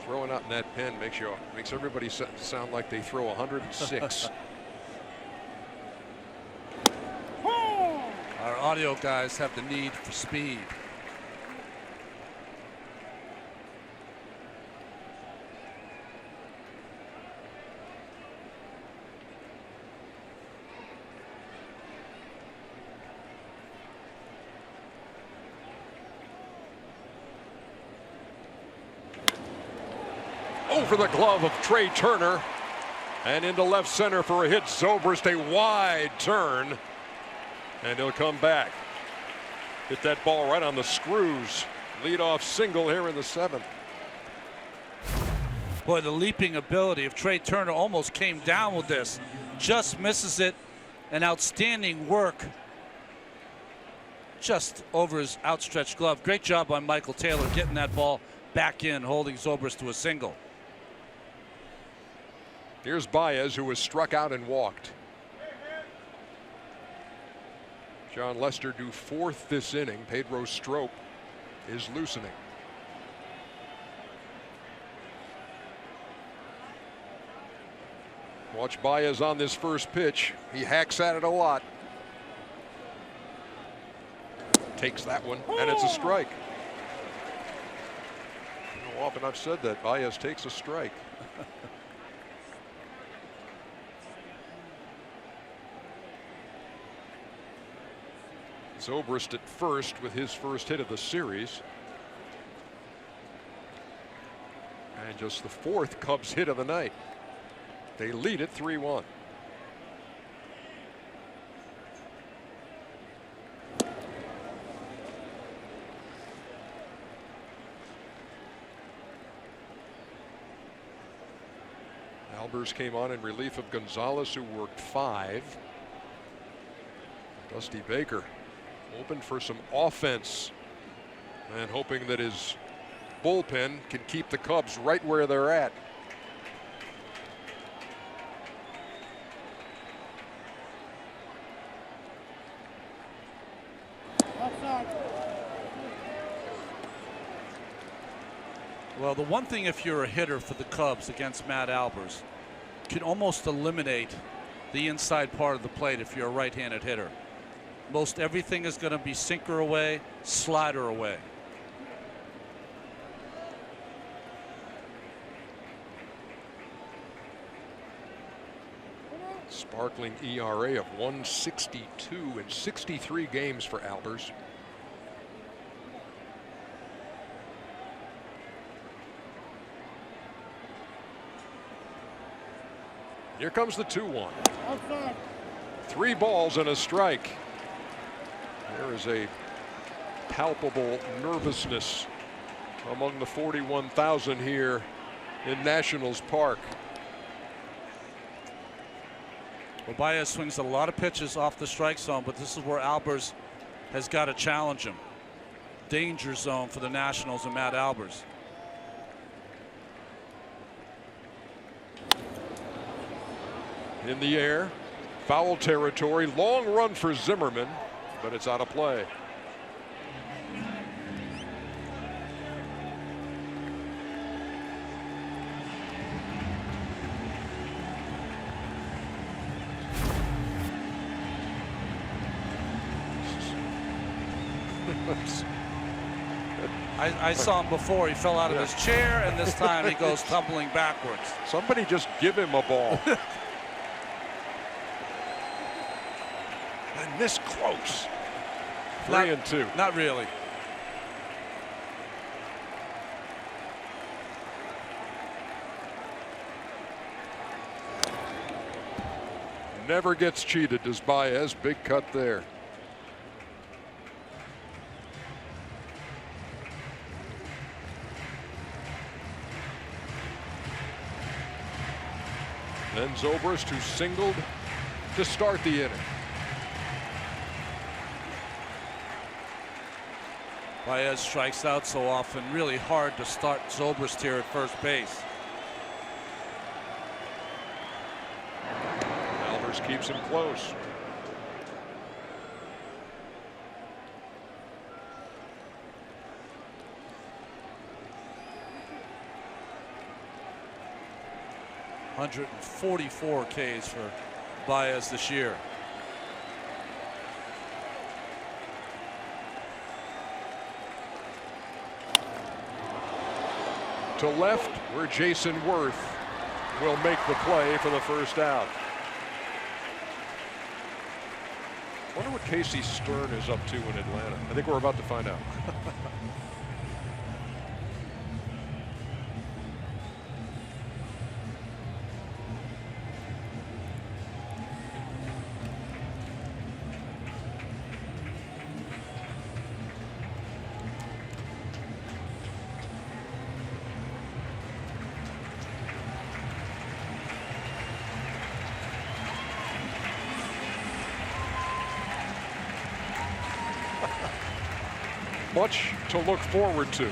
Throwing out in that pen makes everybody sound like they throw 106. Our audio guys have the need for speed. over the glove of Trey Turner and into left center for a hit. Zobrist, a wide turn, and he'll come back. Hit that ball right on the screws. Leadoff single here in the 7th. Boy, the leaping ability of Trey Turner almost came down with this. Just misses it. An outstanding work just over his outstretched glove. Great job by Michael Taylor getting that ball back in, holding Zobrist to a single. Here's Baez, who was struck out and walked. John Lester due 4th this inning. Pedro Strop is loosening. Watch Baez on this first pitch. He hacks at it a lot. Takes that one, and it's a strike. You know, often I've said that. Baez takes a strike. Zobrist at first with his first hit of the series. And just the 4th Cubs hit of the night. They lead it 3-1. Albers came on in relief of Gonzalez, who worked 5. Dusty Baker open for some offense and hoping that his bullpen can keep the Cubs right where they're at. Well, the one thing, if you're a hitter for the Cubs against Matt Albers, can almost eliminate the inside part of the plate if you're a right-handed hitter. Most everything is going to be sinker away, slider away. Sparkling ERA of 1.62 in 63 games for Albers. Here comes the 2-1. 3 balls and a strike. There is a palpable nervousness among the 41,000 here in Nationals Park. Well, Baez swings a lot of pitches off the strike zone, but this is where Albers has got to challenge him. Danger zone for the Nationals and Matt Albers. In the air, foul territory, long run for Zimmerman, but it's out of play. I saw him before. He fell out of his chair, and this time he goes tumbling backwards. Somebody just give him a ball. And this close. 3-2. Not really. Never gets cheated, does Baez. Big cut there. Then Zobrist, who singled to start the inning. Baez strikes out so often, really hard to start Zobrist here at first base. Albers keeps him close. .144 Ks for Baez this year. To left, where Jason Worth will make the play for the first out. I wonder what Casey Stern is up to in Atlanta. I think we're about to find out. much to look forward to.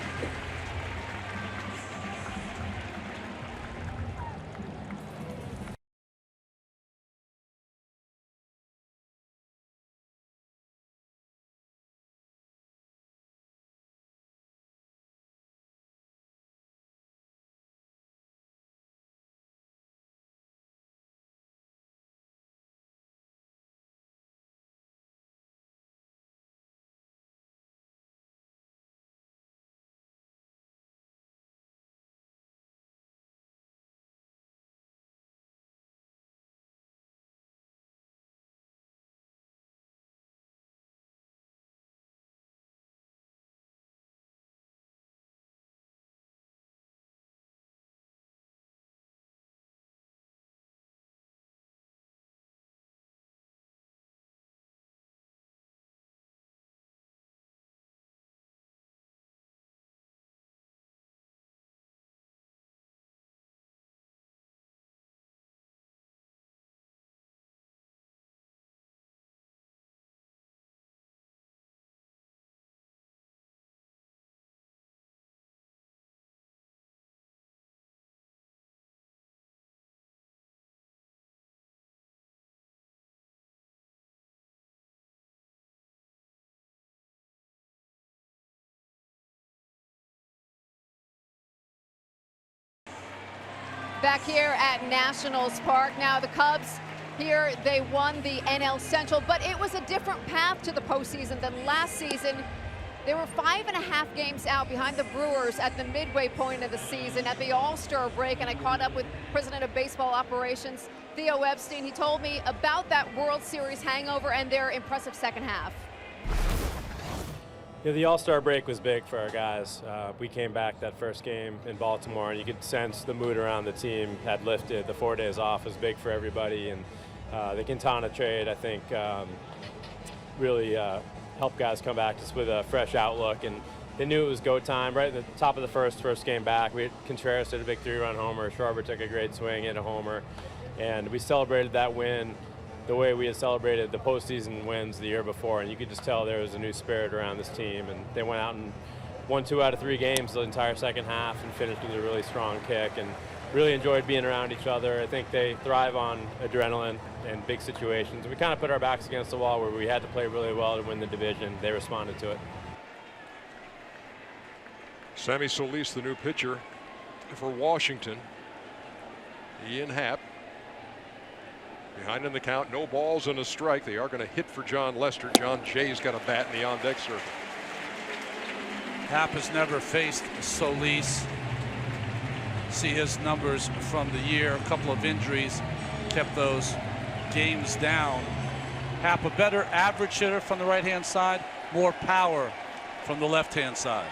Back here at Nationals Park. Now the Cubs here, they won the NL Central, but it was a different path to the postseason than last season. They were 5.5 games out behind the Brewers at the midway point of the season at the All-Star break, and I caught up with President of Baseball Operations, Theo Epstein. He told me about that World Series hangover and their impressive second half. Yeah, the All-Star break was big for our guys. We came back that first game in Baltimore, and you could sense the mood around the team had lifted. The 4 days off was big for everybody, and the Quintana trade, I think, really helped guys come back just with a fresh outlook, and they knew it was go time. Right at the top of the first game back, Contreras did a big 3-run homer. Schwarber took a great swing, hit a homer, and we celebrated that win the way we had celebrated the postseason wins the year before, and you could just tell there was a new spirit around this team, and they went out and won 2 out of 3 games the entire second half and finished with a really strong kick, and really enjoyed being around each other. I think they thrive on adrenaline and big situations. We kind of put our backs against the wall where we had to play really well to win the division. They responded to it. Sammy Solis, the new pitcher for Washington. Ian Happ behind in the count, no balls and a strike. They are going to hit for John Lester. John Jay's got a bat in the on-deck circle. Happ has never faced Solis. See his numbers from the year. A couple of injuries kept those games down. Happ a better average hitter from the right-hand side, more power from the left-hand side.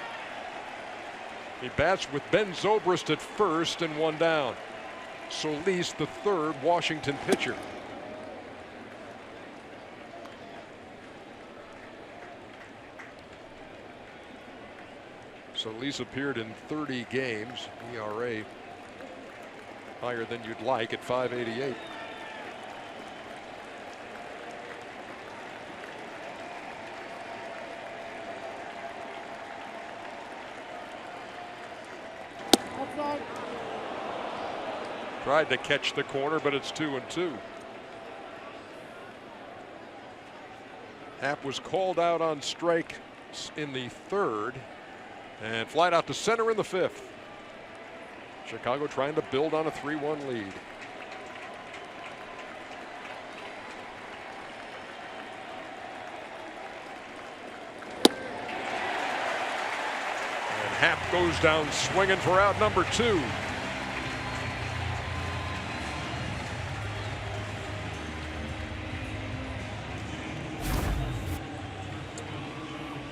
He bats with Ben Zobrist at first and 1 down. Solis, the third Washington pitcher. Solis appeared in 30 games. ERA higher than you'd like at 5.88. Tried to catch the corner, but it's 2-2. Happ was called out on strike in the third and flied out to center in the 5th. Chicago trying to build on a 3-1 lead. And Happ goes down swinging for out number 2.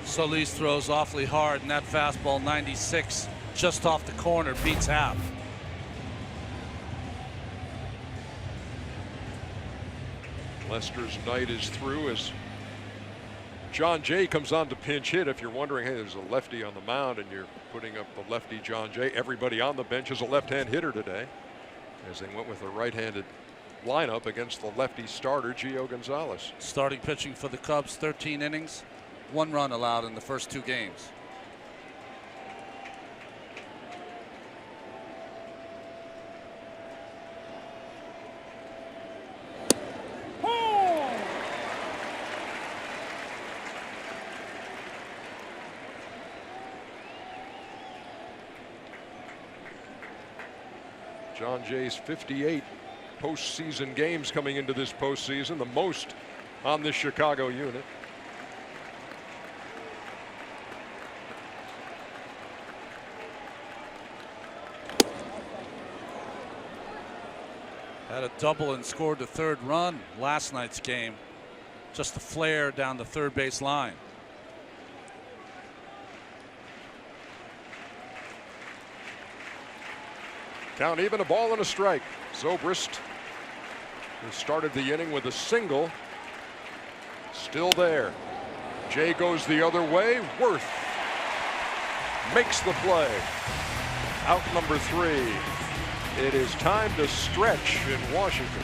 Solis throws awfully hard, and that fastball 96 just off the corner beats Happ. Lester's night is through as John Jay comes on to pinch hit. If you're wondering, hey, there's a lefty on the mound and you're putting up the lefty John Jay, everybody on the bench is a left-hand hitter today, as they went with a right-handed lineup against the lefty starter Gio Gonzalez. Starting pitching for the Cubs, 13 innings, 1 run allowed in the first 2 games. John Jay's 58 postseason games coming into this postseason, the most on this Chicago unit. Had a double and scored the 3rd run last night's game. Just a flare down the 3rd base line. Count even, a ball and a strike. Zobrist, who started the inning with a single, still there. Jay goes the other way. Worth makes the play. Out number 3. It is time to stretch in Washington.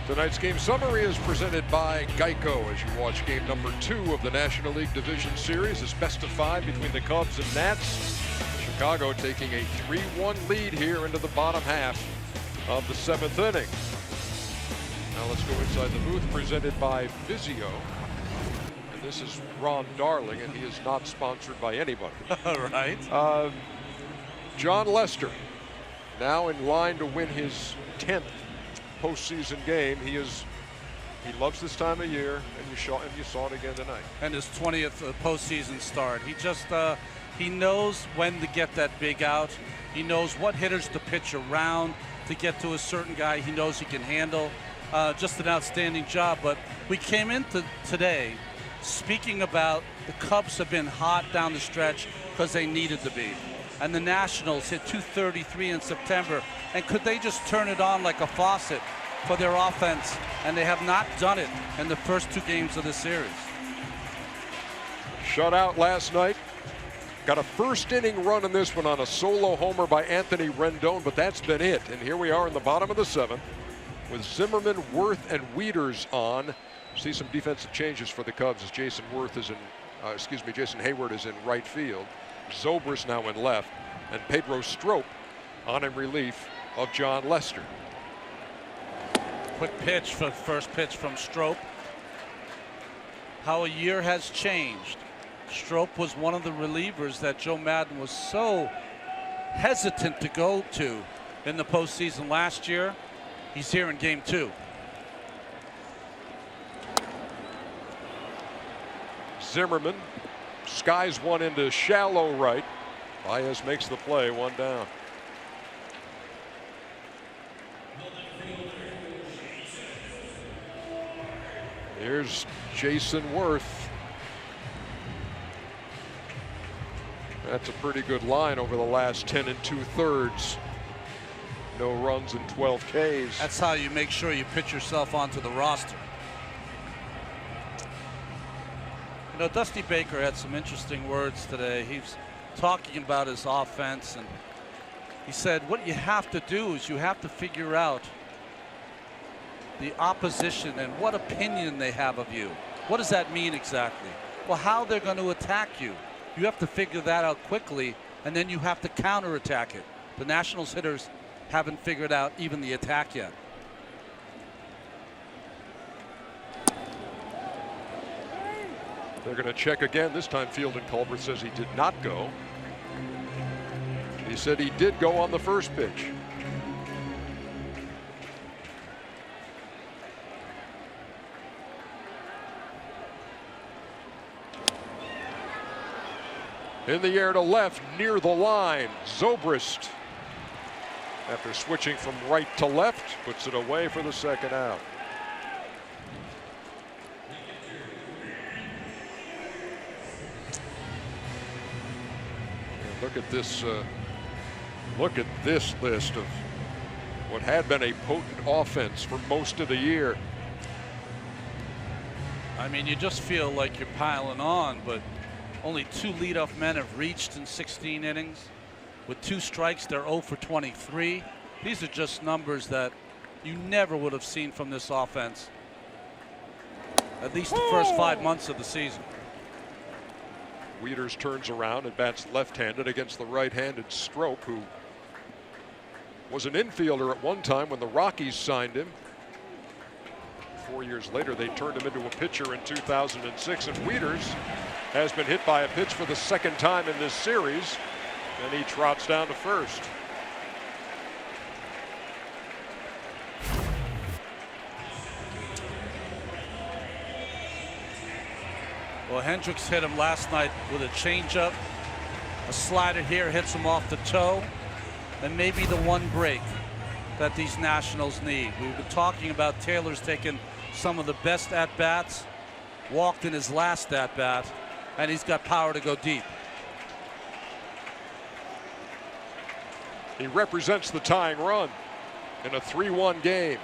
Tonight's game summary is presented by Geico as you watch game number 2 of the National League Division Series. It's best of 5 between the Cubs and Nats. Chicago taking a 3-1 lead here into the bottom half of the 7th inning. Now let's go inside the booth, presented by Vizio. And this is Ron Darling, and he is not sponsored by anybody. All right. John Lester now in line to win his 10th postseason game. He loves this time of year, and you saw it again tonight. And his 20th postseason start. He just he knows when to get that big out. He knows what hitters to pitch around to get to a certain guy he knows he can handle. Just an outstanding job. But we came into today speaking about the Cubs have been hot down the stretch because they needed to be. And the Nationals hit 233 in September. And could they just turn it on like a faucet for their offense? And they have not done it in the first 2 games of the series. Shutout last night. Got a first inning run in this one on a solo homer by Anthony Rendon, but that's been it. And here we are in the bottom of the 7th with Zimmerman, Worth, and Wieters on. See some defensive changes for the Cubs as Jason Hayward is in right field. Zobrist now in left, and Pedro Strop on in relief of John Lester. Quick pitch for the first pitch from Strop. How a year has changed. Strop was one of the relievers that Joe Maddon was so hesitant to go to in the postseason last year. He's here in game 2. Zimmerman skies one into shallow right. Baez makes the play, 1 down. Here's Jason Worth. That's a pretty good line over the last 10 2/3. No runs and 12 Ks. That's how you make sure you pitch yourself onto the roster. You know, Dusty Baker had some interesting words today. He's talking about his offense, and he said what you have to do is you have to figure out the opposition and what opinion they have of you. What does that mean exactly? Well, how they're going to attack you. You have to figure that out quickly, and then you have to counterattack it. The Nationals hitters haven't figured out even the attack yet. They're going to check again. This time Field and Culver says he did not go. He said he did go on the first pitch. In the air to left, near the line, Zobrist, after switching from right to left, puts it away for the 2nd out. Look at this. Look at this list of what had been a potent offense for most of the year. I mean, you just feel like you're piling on, but only 2 leadoff men have reached in 16 innings. With 2 strikes, they're 0 for 23. These are just numbers that you never would have seen from this offense, at least the first 5 months of the season. Wieters turns around and bats left-handed against the right-handed Strop, who was an infielder at one time when the Rockies signed him. 4 years later, they turned him into a pitcher in 2006, and Wieters has been hit by a pitch for the 2nd time in this series, and he trots down to first. Well, Hendricks hit him last night with a changeup. A slider here hits him off the toe, and maybe the one break that these Nationals need. We've been talking about Taylor's taking some of the best at-bats, walked in his last at-bat, and he's got power to go deep. He represents the tying run in a 3-1 game.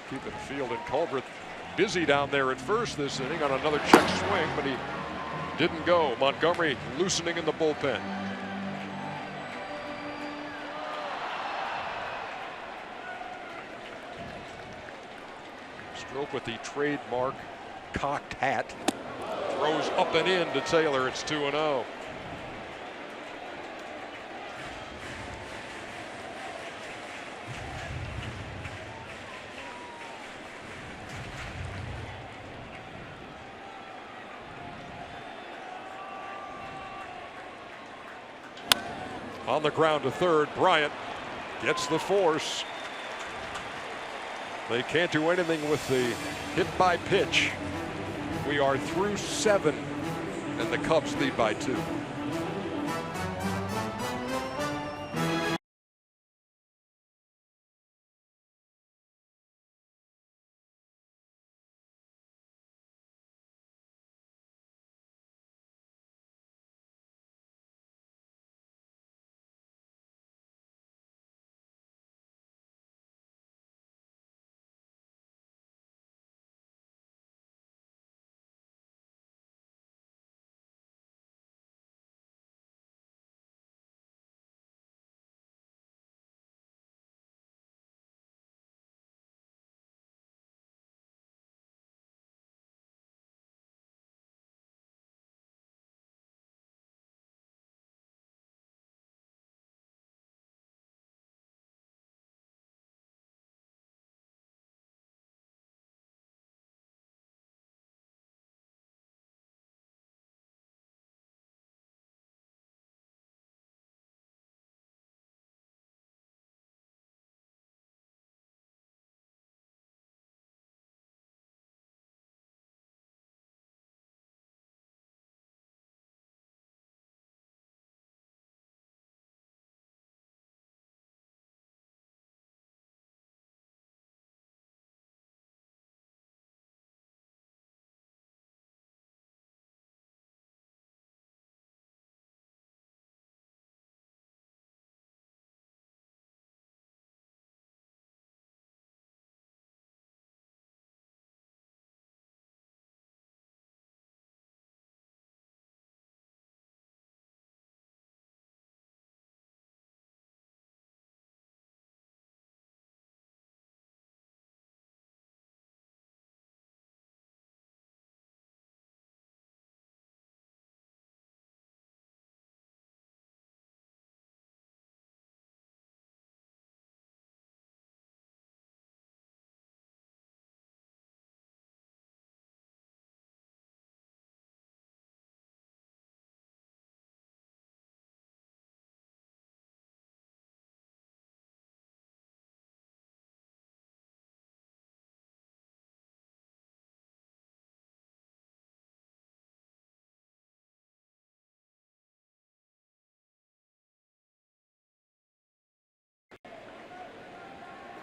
Keeping Field and Culver busy down there at first this inning on another check swing, but he didn't go. Montgomery loosening in the bullpen. Strop with the trademark cocked hat. Throws up and in to Taylor. It's 2-0. On the ground to third, Bryant gets the force. They can't do anything with the hit by pitch. We are through 7, and the Cubs lead by 2.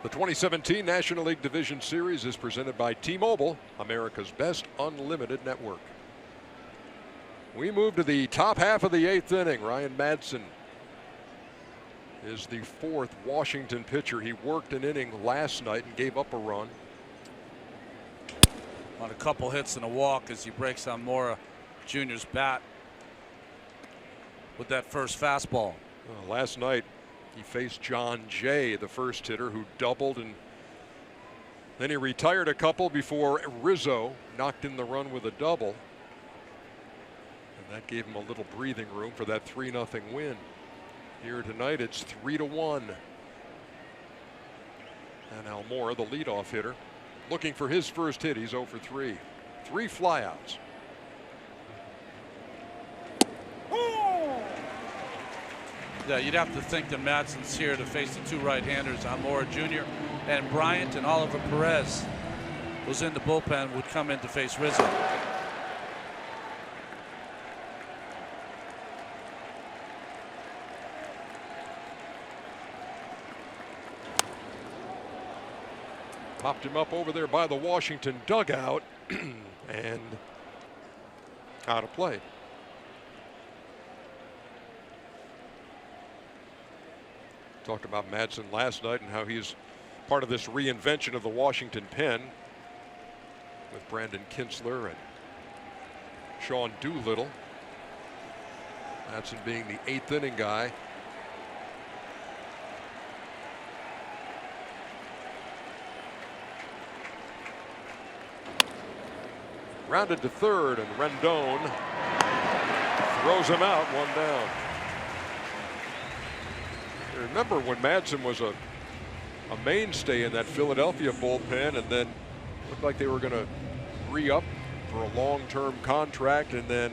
The 2017 National League Division Series is presented by T-Mobile, America's best unlimited network. We move to the top half of the 8th inning. Ryan Madson is the 4th Washington pitcher. He worked an inning last night and gave up a run. On a couple hits and a walk as he breaks on Mora Jr.'s bat with that first fastball. Last night he faced John Jay, the first hitter, who doubled, and then he retired a couple before Rizzo knocked in the run with a double. And that gave him a little breathing room for that 3-0 win. Here tonight it's 3-1. And Almora, the leadoff hitter, looking for his first hit. He's 0 for 3. 3 flyouts. Yeah, you'd have to think that Madson's here to face the 2 right-handers, Almora Jr. and Bryant, and Oliver Perez, who's in the bullpen, would come in to face Rizzo. Popped him up over there by the Washington dugout and out of play. Talked about Madson last night and how he's part of this reinvention of the Washington pen with Brandon Kintzler and Sean Doolittle. Madson being the 8th inning guy. Rounded to third, and Rendon throws him out, 1 down. Remember when Madson was a mainstay in that Philadelphia bullpen, and then looked like they were going to re-up for a long-term contract, and then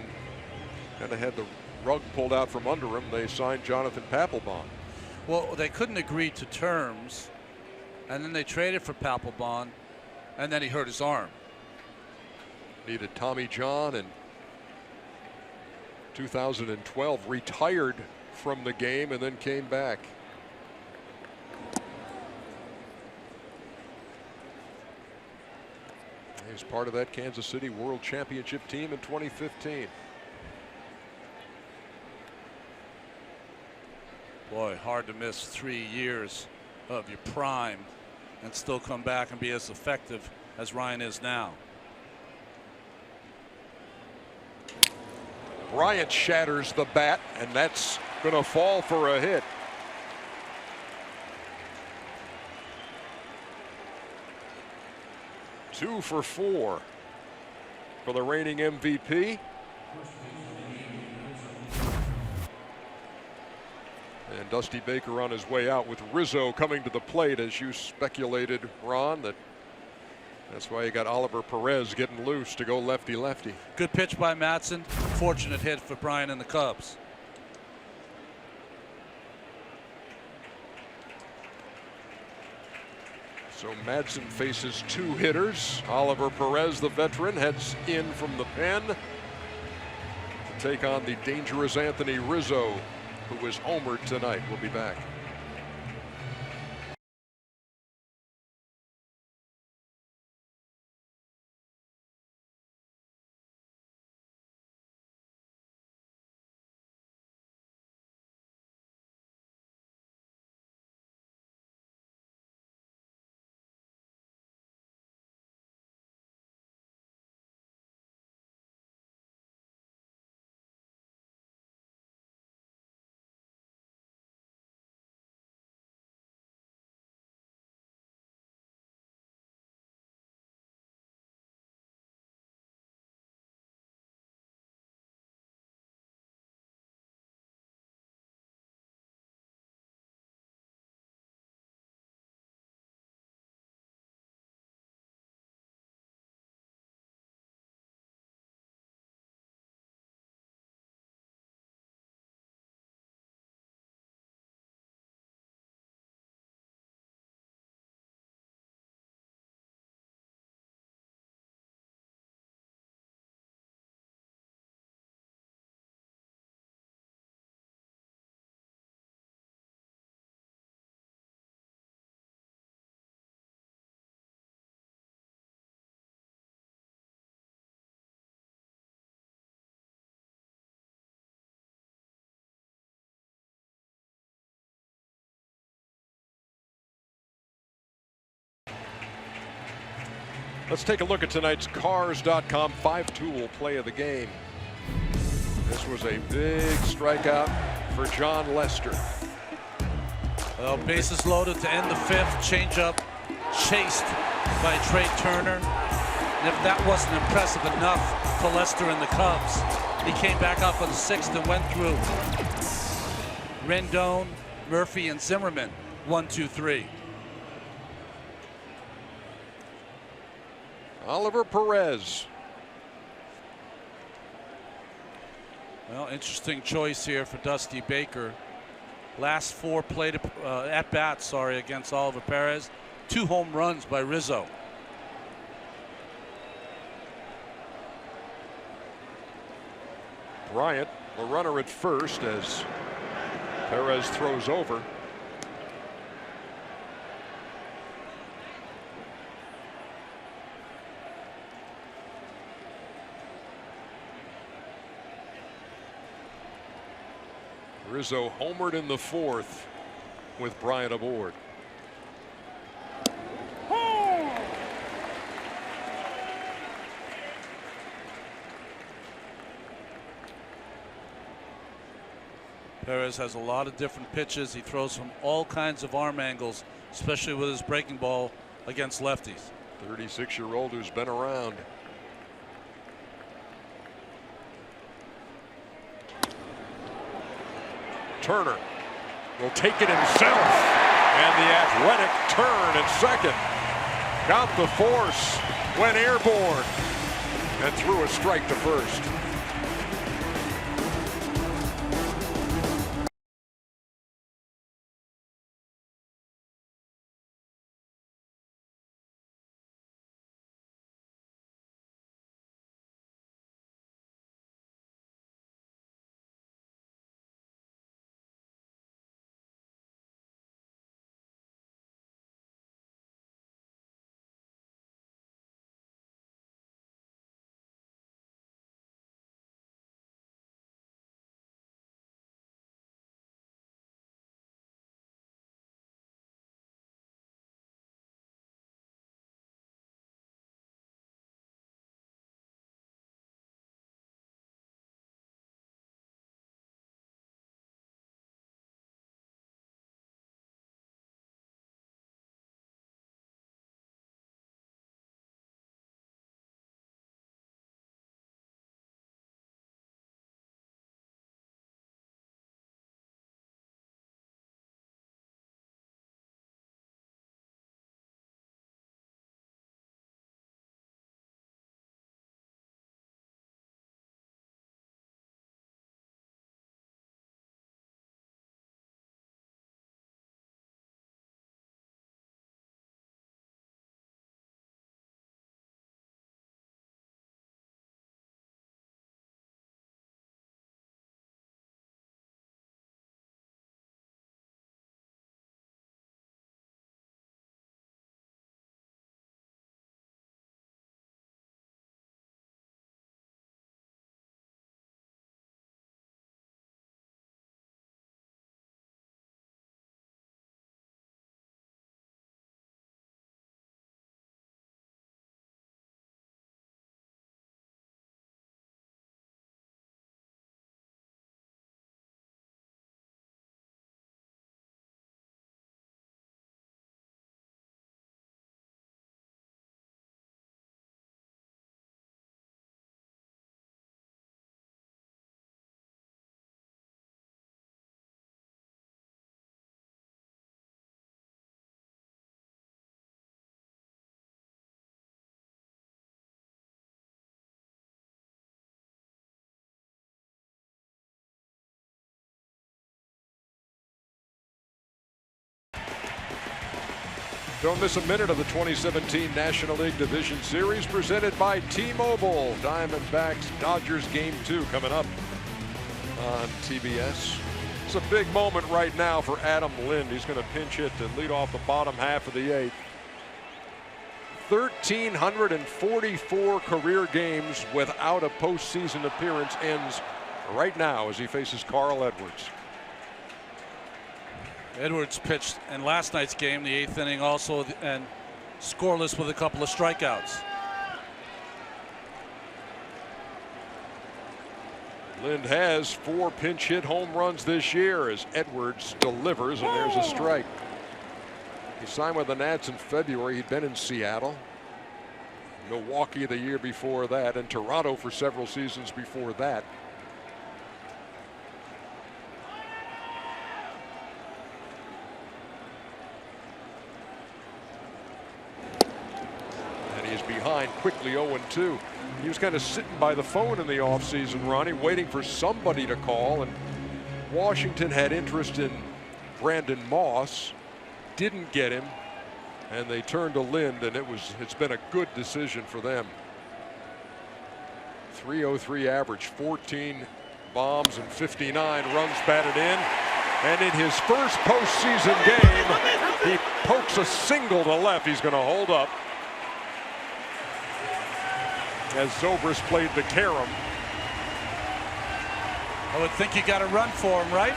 kind of had the rug pulled out from under him. They signed Jonathan Papelbon. Well, they couldn't agree to terms, and then they traded for Papelbon, and then he hurt his arm. Needed Tommy John in 2012, retired from the game and then came back. He's part of that Kansas City World Championship team in 2015. Boy, hard to miss 3 years of your prime and still come back and be as effective as Ryan is now. Bryant shatters the bat, and that's going to fall for a hit. Two for 4 for the reigning MVP. And Dusty Baker on his way out with Rizzo coming to the plate, as you speculated, Ron, that's why you got Oliver Perez getting loose to go lefty-lefty. Good pitch by Madson. Fortunate hit for Bryant and the Cubs. So Madson faces 2 hitters. Oliver Perez, the veteran, heads in from the pen to take on the dangerous Anthony Rizzo, who is homered tonight. We'll be back. Let's take a look at tonight's Cars.com 5-tool play of the game. This was a big strikeout for John Lester. Well, bases loaded to end the 5th. Changeup chased by Trey Turner. And if that wasn't impressive enough for Lester and the Cubs, he came back up for the 6th and went through Rendon, Murphy, and Zimmerman. 1, 2, 3. Oliver Perez. Well, interesting choice here for Dusty Baker. Last 4 plate at bats, against Oliver Perez. 2 home runs by Rizzo. Bryant, the runner at first as Perez throws over. Rizzo homered in the 4th with Bryant aboard. Perez has a lot of different pitches. He throws from all kinds of arm angles, especially with his breaking ball against lefties. 36-year-old who's been around. Turner will take it himself, and the athletic turn at second. Got the force, went airborne, and threw a strike to first. Don't miss a minute of the 2017 National League Division Series presented by T-Mobile. Diamondbacks Dodgers Game 2 coming up on TBS. It's a big moment right now for Adam Lind. He's going to pinch hit to lead off the bottom half of the 8th. 1,344 career games without a postseason appearance ends right now as he faces Carl Edwards. Edwards pitched in last night's game, the 8th inning also, and scoreless with a couple of strikeouts. Lind has 4 pinch hit home runs this year as Edwards delivers, and there's a strike. He signed with the Nats in February. He'd been in Seattle, Milwaukee the year before that, and Toronto for several seasons before that. And he's behind quickly 0-2. He was kind of sitting by the phone in the offseason, Ronnie, waiting for somebody to call, and Washington had interest in Brandon Moss, didn't get him, and they turned to Lind, and it's been a good decision for them. 303 average, 14 bombs and 59 runs batted in. And in his first postseason game, he pokes a single to left. He's going to hold up as Zobrist played the carom. I would think you got to run for him, right?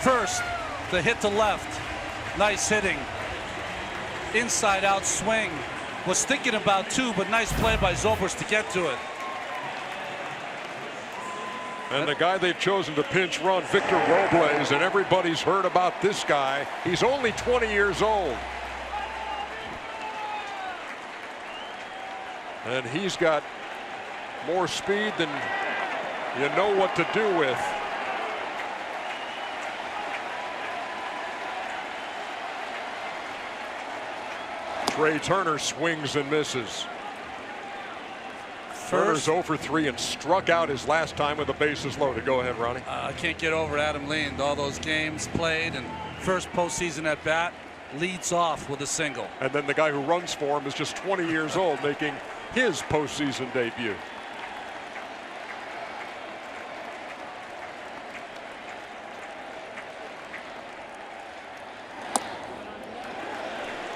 First, the hit to left. Nice hitting. Inside out swing. Was thinking about 2, but nice play by Zobrist to get to it. And the guy they've chosen to pinch run, Victor Robles, and everybody's heard about this guy. He's only 20 years old. And he's got more speed than you know what to do with. Trey Turner swings and misses. Turner's 0 for 3 and struck out his last time with the bases loaded. Go ahead, Ronnie. I can't get over Adam Lind. All those games played and first postseason at bat, leads off with a single. And then the guy who runs for him is just 20 years old, making his postseason debut.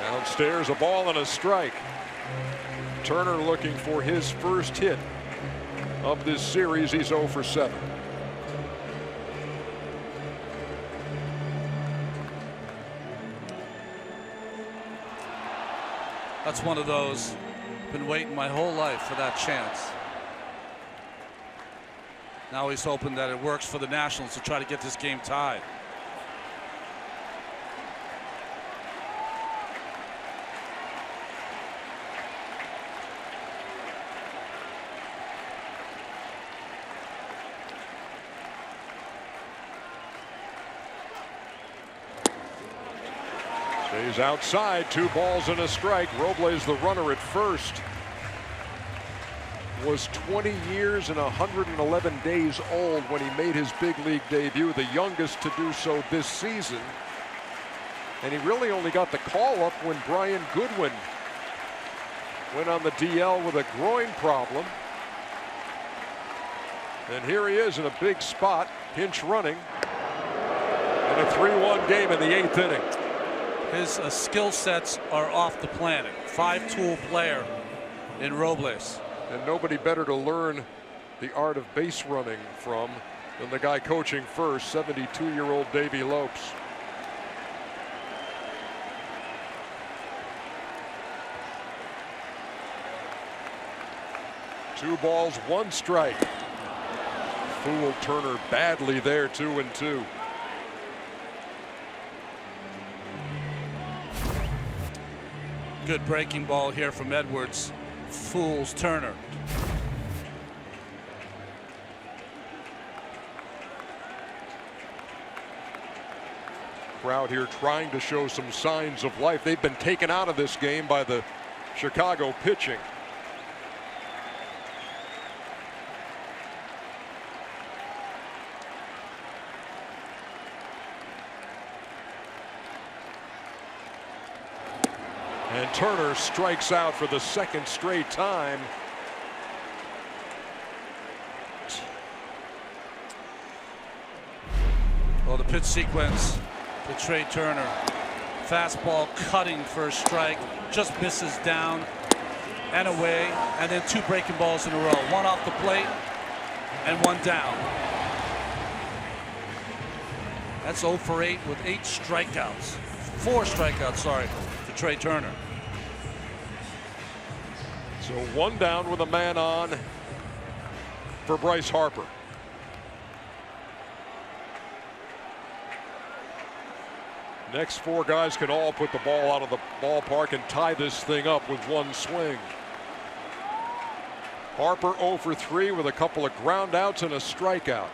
Downstairs, a ball and a strike. Turner looking for his first hit of this series. He's 0 for 7. That's one of those. Been waiting my whole life for that chance. Now he's hoping that it works for the Nationals to try to get this game tied. Stays outside, 2 balls and a strike. Robles, the runner at first, was 20 years and 111 days old when he made his big league debut, the youngest to do so this season. And he really only got the call up when Brian Goodwin went on the DL with a groin problem. And here he is in a big spot, pinch running, in a 3-1 game in the 8th inning. His skill sets are off the planet. 5-tool player in Robles. And nobody better to learn the art of base running from than the guy coaching first, 72-year-old Davey Lopes. Two balls, 1 strike. Fooled Turner badly there, 2-2. Good breaking ball here from Edwards. Fools Turner. Crowd here trying to show some signs of life. They've been taken out of this game by the Chicago pitching. And Turner strikes out for the 2nd straight time. Well, the pitch sequence to Trey Turner. Fastball cutting for a strike. Just misses down and away. And then 2 breaking balls in a row. 1 off the plate and 1 down. That's 0 for 8 with 8 strikeouts. 4 strikeouts, sorry, for Trey Turner. So 1 down with a man on. for Bryce Harper. Next 4 guys can all put the ball out of the ballpark and tie this thing up with one swing. Harper 0 for 3 with a couple of ground outs and a strikeout.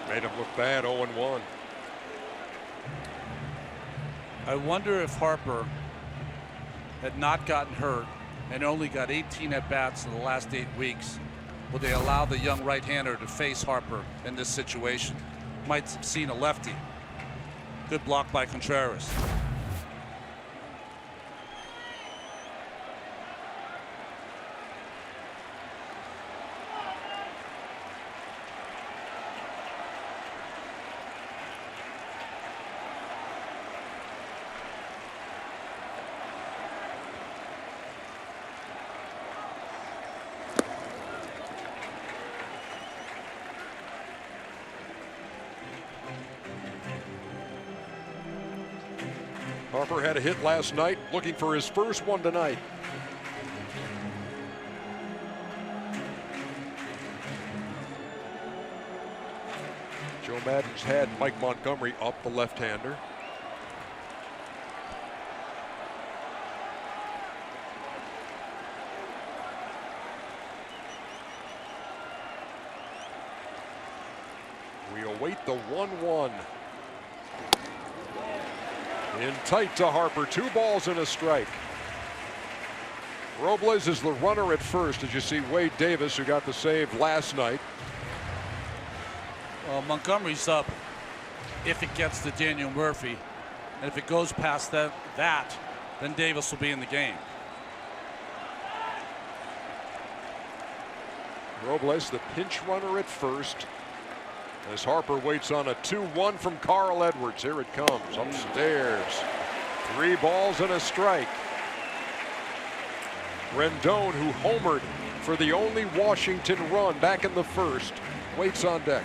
Made him look bad, 0-1. I wonder if Harper had not gotten hurt and only got 18 at-bats in the last 8 weeks, would they allow the young right-hander to face Harper in this situation? Might have seen a lefty. Good block by Contreras. Harper had a hit last night, looking for his first one tonight. Joe Maddon's had Mike Montgomery up, the left-hander. We await the 1-1. In tight to Harper, 2 balls and a strike. Robles is the runner at first, as you see Wade Davis, who got the save last night. Well, Montgomery's up if it gets to Daniel Murphy, and if it goes past that, then Davis will be in the game. Robles, the pinch runner at first, as Harper waits on a 2-1 from Carl Edwards. Here it comes upstairs. 3 balls and a strike. Rendon, who homered for the only Washington run back in the first, waits on deck.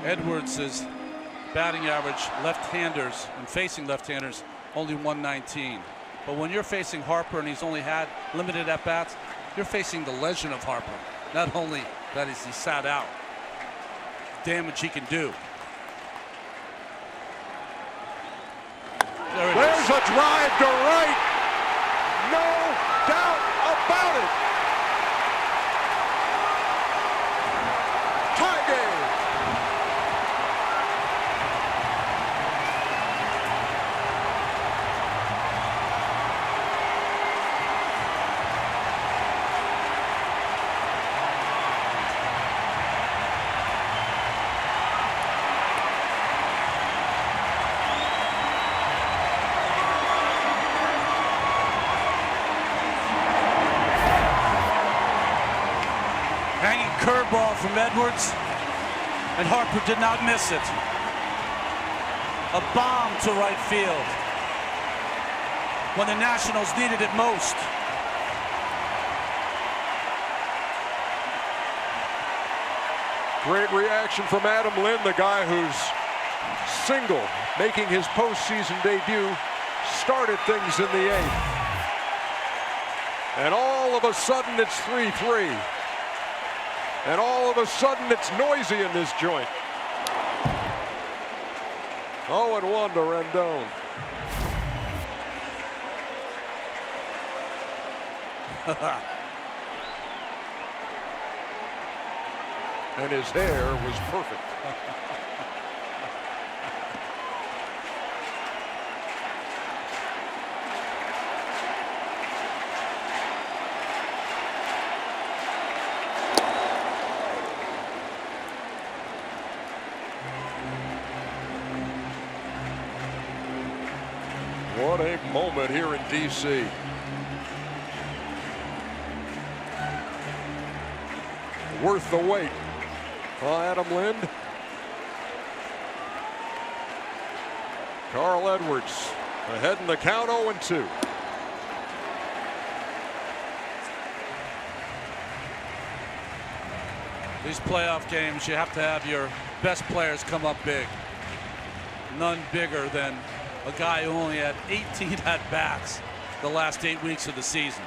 Edwards' batting average, left-handers and facing left-handers, only 119. But when you're facing Harper and he's only had limited at-bats, you're facing the legend of Harper. Not only that is he sat out, damage he can do. There's a drive to right. No doubt about it. Tie game. Curveball from Edwards, and Harper did not miss it. A bomb to right field when the Nationals needed it most. Great reaction from Adam Lind, the guy who's single, making his postseason debut, started things in the 8th. And all of a sudden it's 3-3. And all of a sudden it's noisy in this joint. 0-1 to Rendon. And his hair was perfect. What a moment here in D.C. Worth the wait. Adam Lind. Carl Edwards ahead in the count, 0-2. These playoff games, you have to have your best players come up big. None bigger than A guy who only had 18 at-bats the last 8 weeks of the season.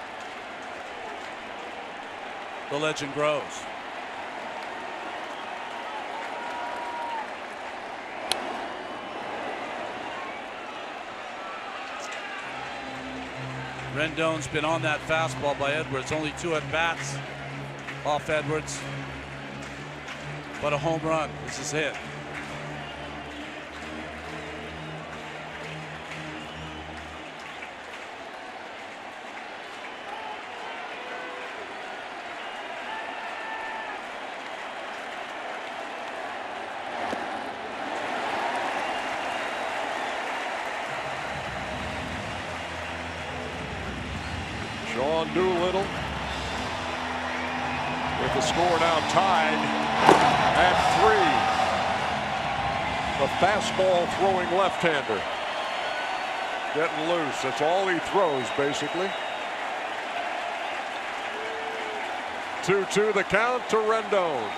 The legend grows. Rendon's been on that fastball by Edwards. Only 2 at-bats off Edwards. But a home run. This is hit. Doolittle with the score now tied at 3. The fastball throwing left-hander getting loose. That's all he throws basically. 2-2 the count to Rendon.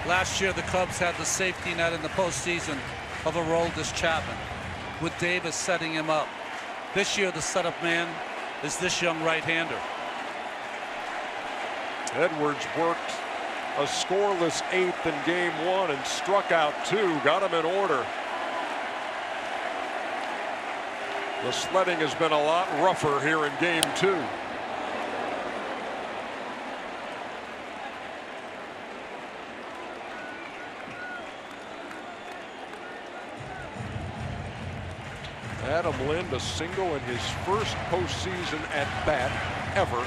Last year, the Cubs had the safety net in the postseason of Aroldis Chapman, with Davis setting him up. This year, the setup man is this young right-hander. Edwards worked a scoreless 8th in Game 1 and struck out 2, got him in order. The sledding has been a lot rougher here in Game 2. Adam Lind, a single in his first postseason at bat ever.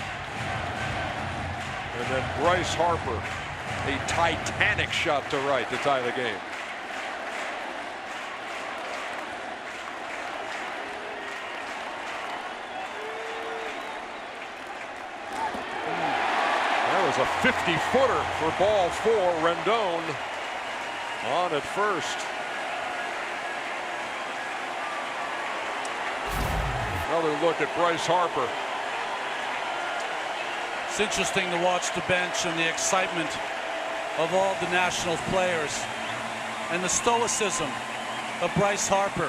And then Bryce Harper, a titanic shot to right to tie the game. That was a 50-footer for ball 4. Rendon on at first. Another look at Bryce Harper. It's interesting to watch the bench and the excitement of all the Nationals players and the stoicism of Bryce Harper,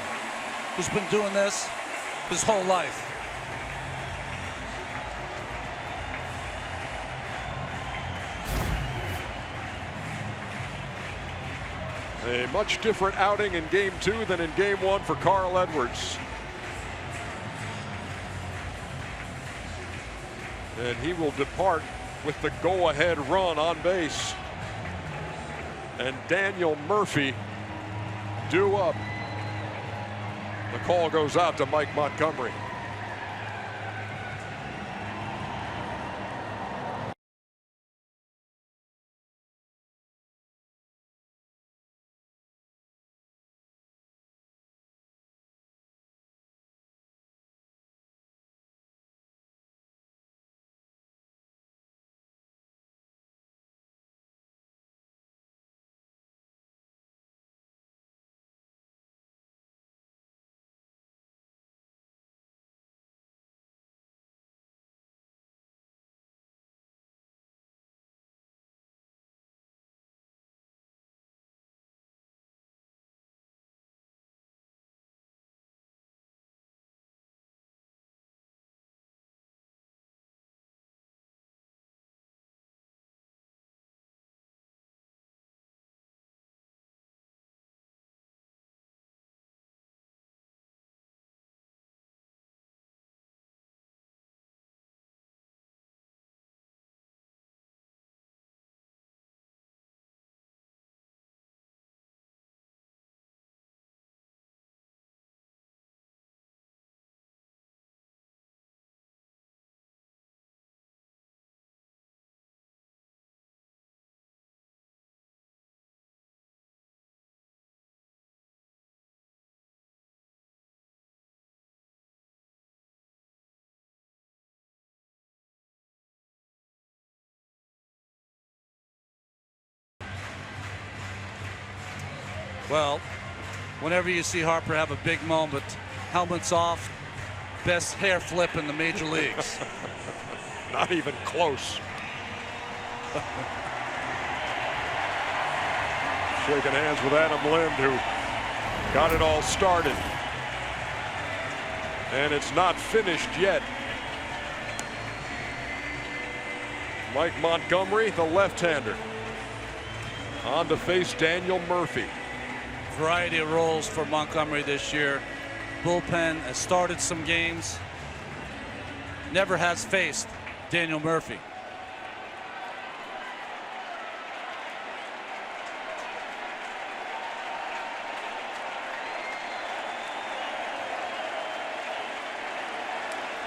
who's been doing this his whole life. A much different outing in Game 2 than in Game 1 for Carl Edwards. And he will depart with the go-ahead run on base. And Daniel Murphy due up. The call goes out to Mike Montgomery. Well, whenever you see Harper have a big moment, helmets off, best hair flip in the major leagues. Not even close. Shaking hands with Adam Lind, who got it all started. And it's not finished yet. Mike Montgomery, the left-hander, on to face Daniel Murphy. Variety of roles for Montgomery this year. Bullpen has started some games. Never has faced Daniel Murphy.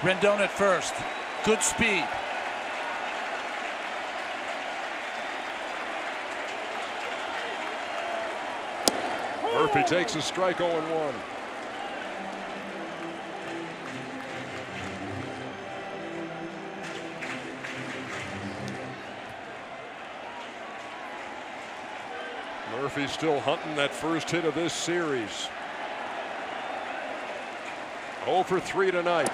Rendon at first. Good speed. Murphy takes a strike, 0-1. Murphy still hunting that first hit of this series. 0 for 3 tonight.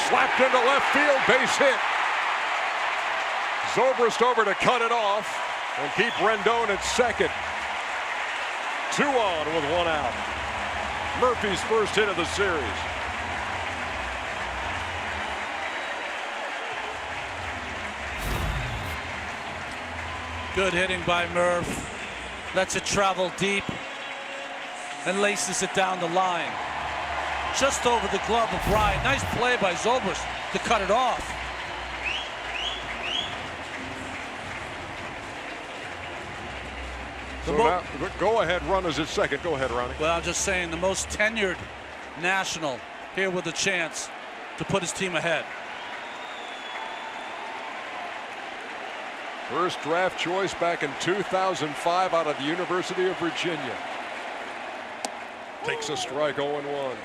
Slapped into left field, base hit. Zobrist over to cut it off and keep Rendon at second. 2 on with 1 out. Murphy's first hit of the series. Good hitting by Murph. Lets it travel deep and laces it down the line. Just over the glove of Bryant. Nice play by Zobrist to cut it off. So now, go-ahead run is at second. Go ahead, Ronnie. Well, I'm just saying the most tenured national here with a chance to put his team ahead. First draft choice back in 2005 out of the University of Virginia. Takes a strike, 0-1.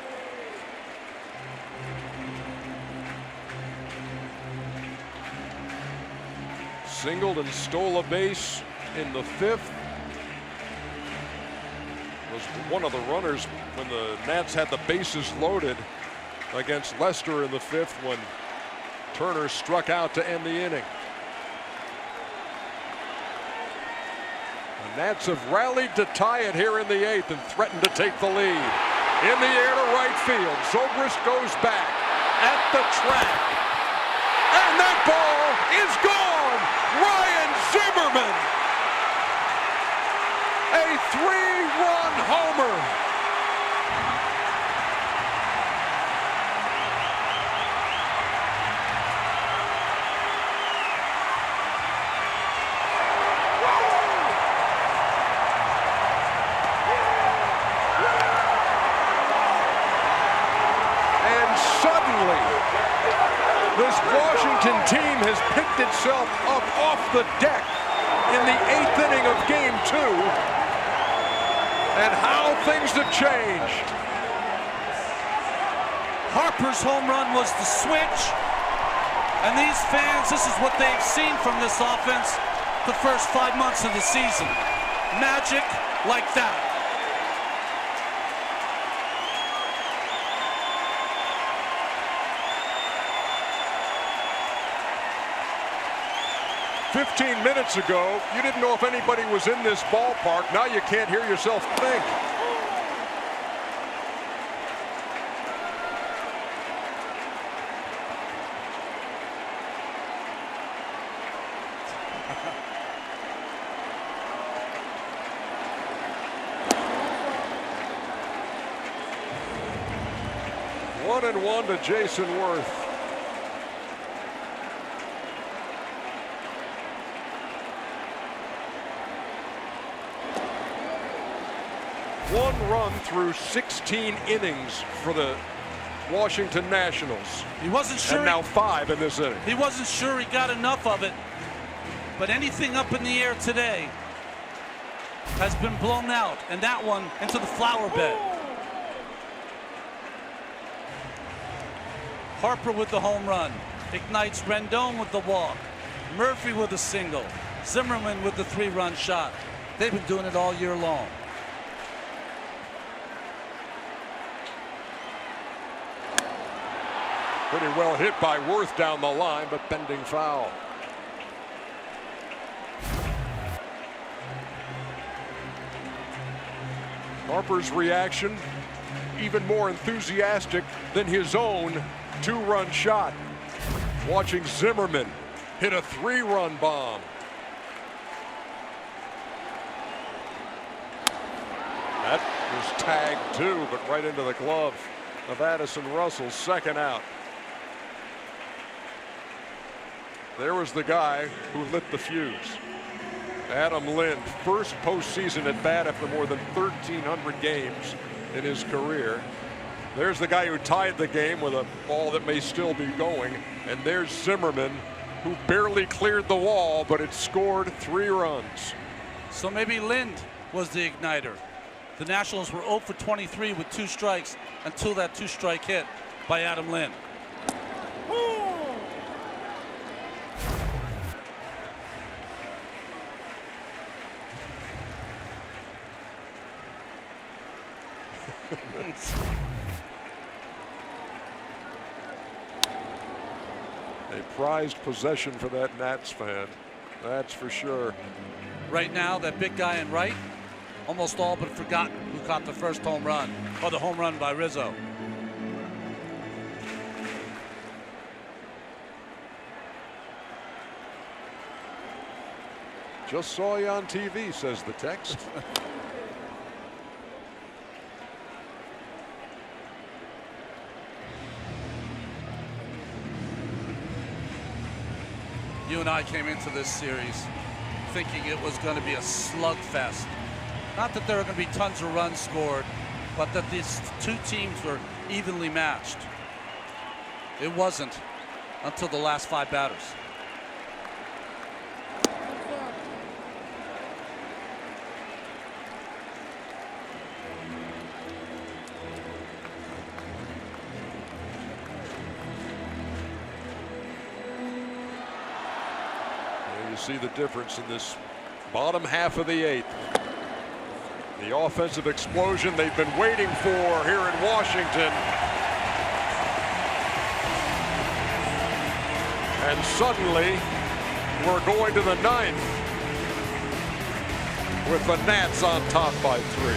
Singled and stole a base in the 5th. Was one of the runners when the Nats had the bases loaded against Lester in the 5th when Turner struck out to end the inning. The Nats have rallied to tie it here in the 8th and threatened to take the lead. In the air to right field. Zobrist goes back at the track. And that ball is gone. Ryan Zimmerman. A 3-run homer. And suddenly, this Washington team has picked itself up off the deck in the 8th inning of Game 2. And how things have changed. Harper's home run was the switch. And these fans, this is what they've seen from this offense the first 5 months of the season. Magic like that. "15 minutes ago, you didn't know if anybody was in this ballpark. Now you can't hear yourself think." One and one to Jason Worth. One run through 16 innings for the Washington Nationals. He wasn't sure. And now 5 in this inning. He wasn't sure he got enough of it. But anything up in the air today has been blown out. And that one into the flower bed. Harper with the home run. Ignites Rendon with the walk. Murphy with a single. Zimmerman with the 3-run shot. They've been doing it all year long. Pretty well hit by Worth down the line, but bending foul. Harper's reaction even more enthusiastic than his own 2-run shot. Watching Zimmerman hit a 3-run bomb. That was tagged too, but right into the glove of Addison Russell. Second out. There was the guy who lit the fuse. Adam Lind, first postseason at bat after more than 1,300 games in his career. There's the guy who tied the game with a ball that may still be going. And there's Zimmerman, who barely cleared the wall, but it scored 3 runs. So maybe Lind was the igniter. The Nationals were 0 for 23 with 2 strikes until that 2-strike hit by Adam Lind. A prized possession for that Nats fan, that's for sure. Right now, that big guy in right, almost all but forgotten who caught the first home run, or the home run by Rizzo. Just saw you on TV, says the text. You and I came into this series thinking it was going to be a slugfest. Not that there were going to be tons of runs scored, but that these 2 teams were evenly matched. It wasn't until the last 5 batters. You see the difference in this bottom half of the 8th. The offensive explosion they've been waiting for here in Washington. And suddenly we're going to the 9th with the Nats on top by 3.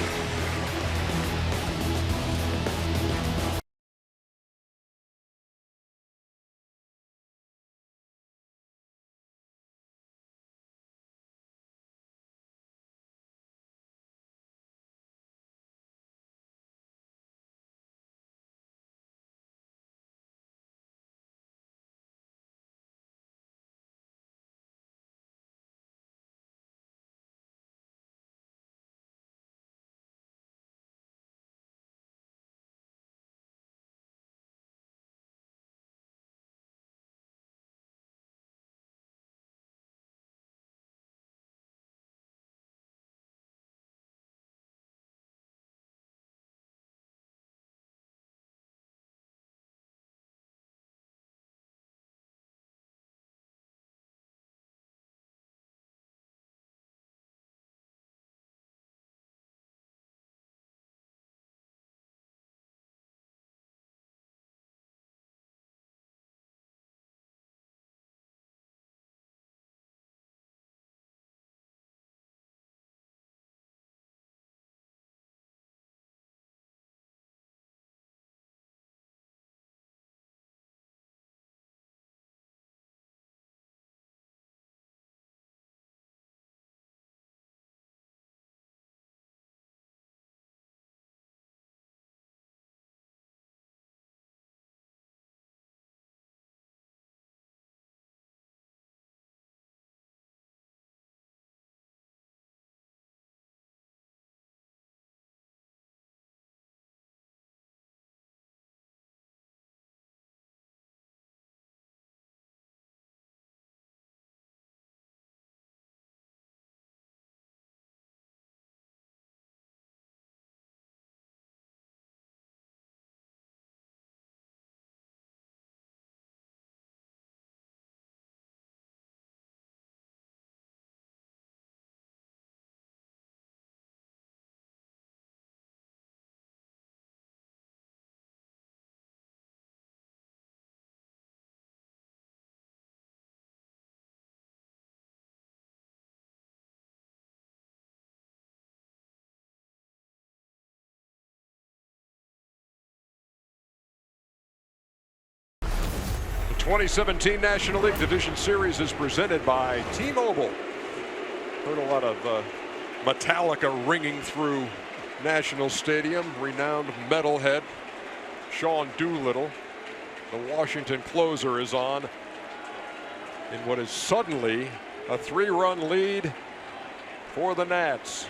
2017 National League Division Series is presented by T-Mobile. Heard a lot of Metallica ringing through National Stadium. Renowned metalhead Sean Doolittle, the Washington closer, is on in what is suddenly a 3-run lead for the Nats.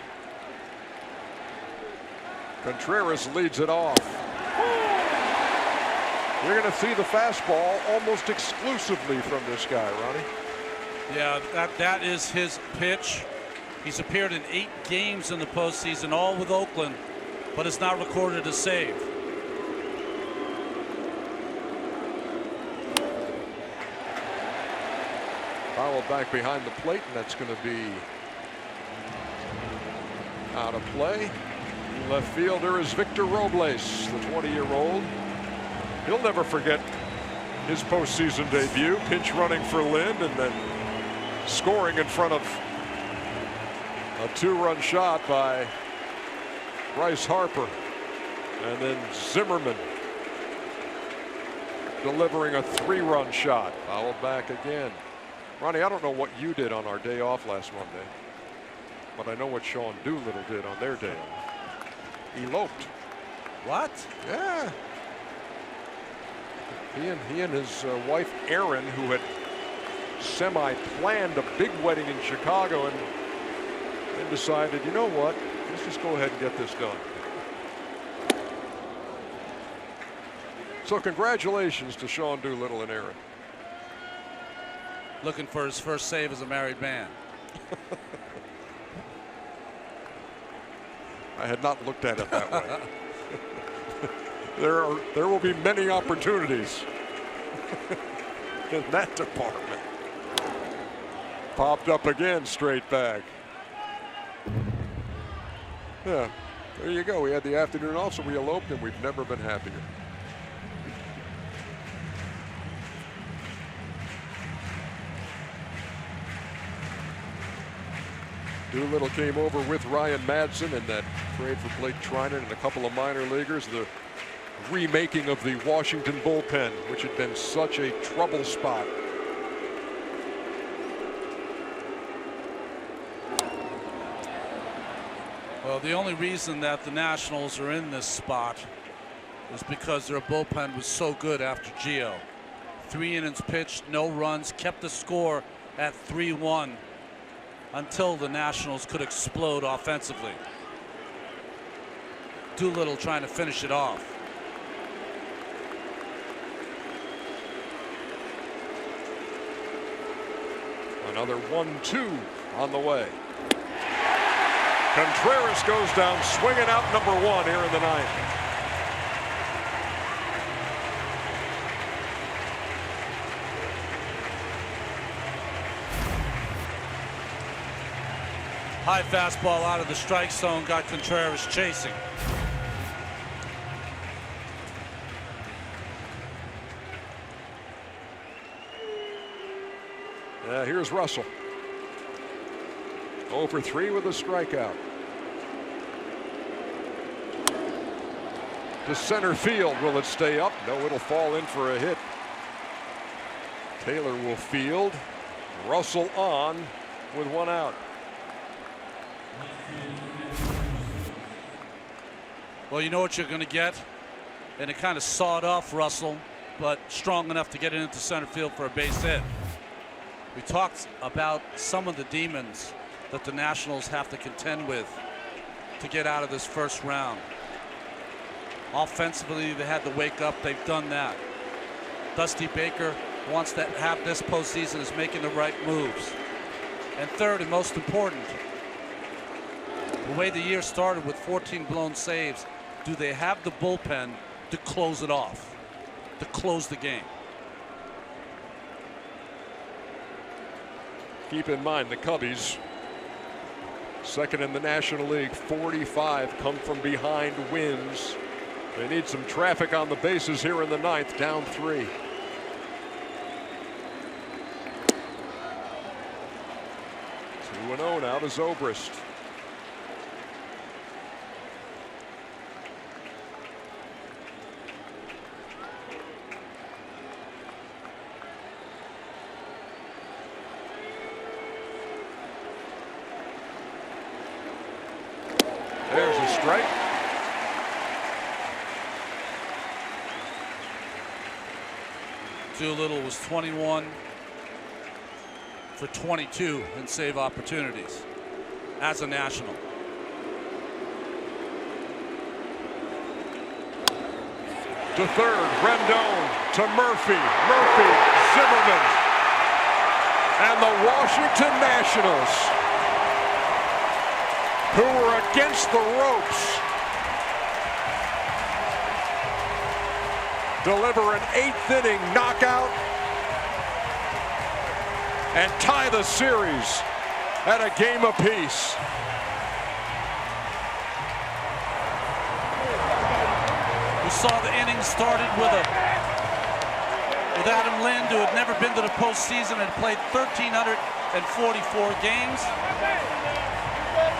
Contreras leads it off. You're going to see the fastball almost exclusively from this guy, Ronnie. Yeah, that is his pitch. He's appeared in 8 games in the postseason, all with Oakland, but has not recorded a save. Foul back behind the plate, and that's going to be out of play. Left fielder is Victor Robles, the 20-year-old. He'll never forget his postseason debut, pinch running for Lind and then scoring in front of a 2-run shot by Bryce Harper, and then Zimmerman delivering a 3-run shot. Fouled back again. Ronnie, I don't know what you did on our day off last Monday, but I know what Sean Doolittle did on their day off. Eloped. What? Yeah. He and his wife Erin, who had semi-planned a big wedding in Chicago, and then decided, you know what, let's just go ahead and get this done. So congratulations to Sean Doolittle and Erin. Looking for his first save as a married man. I had not looked at it that way. There will be many opportunities in that department. Popped up again, straight back. Yeah, there you go. We had the afternoon off, so we eloped, and we've never been happier. Doolittle came over with Ryan Madsen in that trade for Blake Trinan and a couple of minor leaguers. The remaking of the Washington bullpen, which had been such a trouble spot. Well, the only reason that the Nationals are in this spot is because their bullpen was so good after Gio. 3 innings pitched, no runs, kept the score at 3-1 until the Nationals could explode offensively. Doolittle trying to finish it off. Another 1-2 on the way. Contreras goes down swinging out number 1 here in the 9th. High fastball out of the strike zone got Contreras chasing. Here's Russell. 0 for 3 with a strikeout. To center field. Will it stay up? No, it'll fall in for a hit. Taylor will field. Russell on with 1 out. Well, you know what you're going to get, and it kind of sawed off Russell, but strong enough to get it into center field for a base hit. We talked about some of the demons that the Nationals have to contend with to get out of this first round. Offensively, they had to wake up. They've done that. Dusty Baker wants to have this postseason is making the right moves. And third, and most important, the way the year started with 14 blown saves, do they have the bullpen to close it off, to close the game? Keep in mind the Cubbies, second in the National League, 45 come from behind wins. They need some traffic on the bases here in the 9th, down 3. 2-0 now to Zobrist. right? Doolittle was 21 for 22 in save opportunities as a national. To third, Rendon to Murphy. Murphy, Zimmerman. And the Washington Nationals, who were against the ropes, deliver an 8th inning knockout and tie the series at a game apiece. We saw the inning started with Adam Lind, who had never been to the postseason and played 1,344 games.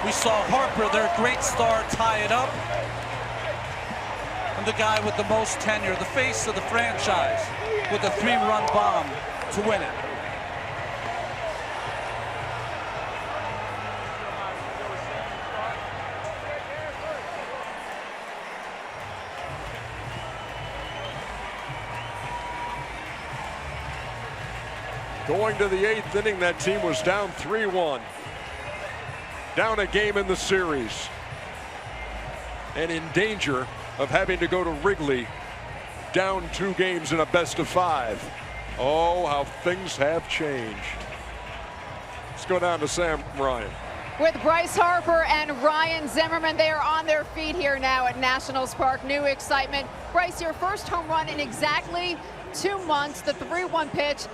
We saw Harper, their great star, tie it up. And the guy with the most tenure, the face of the franchise, with a 3-run bomb to win it. Going to the 8th inning, that team was down 3-1. Down a game in the series. And in danger of having to go to Wrigley, down 2 games in a best-of-5. Oh, how things have changed. Let's go down to Sam Ryan. With Bryce Harper and Ryan Zimmerman, they are on their feet here now at Nationals Park. New excitement. Bryce, your first home run in exactly 2 months, the 3-1 pitch.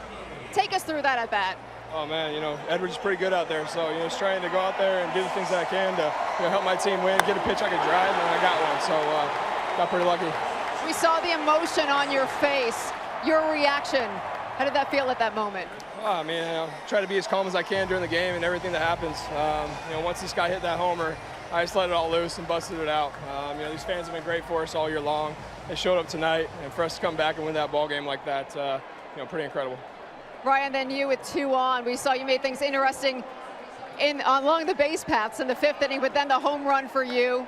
Take us through that at bat. Oh man, Edwards is pretty good out there, so just trying to go out there and do the things that I can to help my team win, get a pitch I could drive, and I got one, so got pretty lucky. We saw the emotion on your face, your reaction. How did that feel at that moment? I mean, try to be as calm as I can during the game and everything that happens. Once this guy hit that homer, I just let it all loose and busted it out. These fans have been great for us all year long. They showed up tonight, and for us to come back and win that ball game like that, pretty incredible. Ryan, then you with 2 on. We saw you made things interesting along the base paths in the 5th inning, but then the home run for you.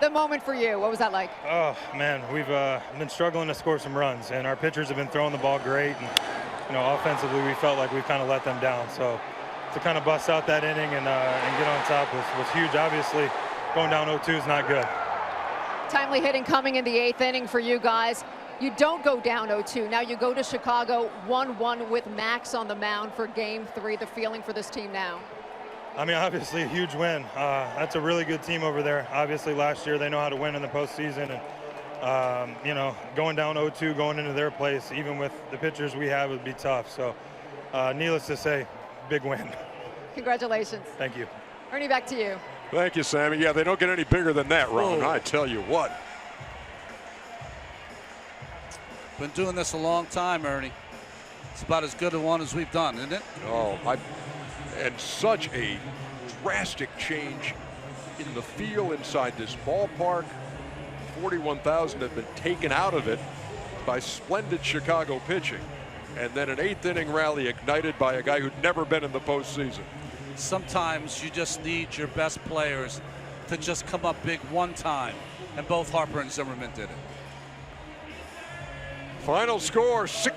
The moment for you, what was that like? Oh man, we've been struggling to score some runs, and our pitchers have been throwing the ball great, and offensively we felt like we've kind of let them down. So to kind of bust out that inning and get on top was huge. Obviously, going down 0-2 is not good. Timely hitting coming in the 8th inning for you guys. You don't go down 0-2. Now you go to Chicago 1-1 with Max on the mound for Game 3. The feeling for this team now? I mean, obviously a huge win. That's a really good team over there. Obviously last year they know how to win in the postseason. And, going down 0-2, going into their place, even with the pitchers we have, would be tough. So needless to say, big win. Congratulations. Thank you. Ernie, back to you. Thank you, Sammy. Yeah, they don't get any bigger than that, Ron. I tell you what. Been doing this a long time, Ernie. It's about as good a one as we've done, isn't it? Oh, and such a drastic change in the feel inside this ballpark. 41,000 have been taken out of it by splendid Chicago pitching. And then an 8th inning rally ignited by a guy who'd never been in the postseason. Sometimes you just need your best players to just come up big one time. And both Harper and Zimmerman did it. Final score, 6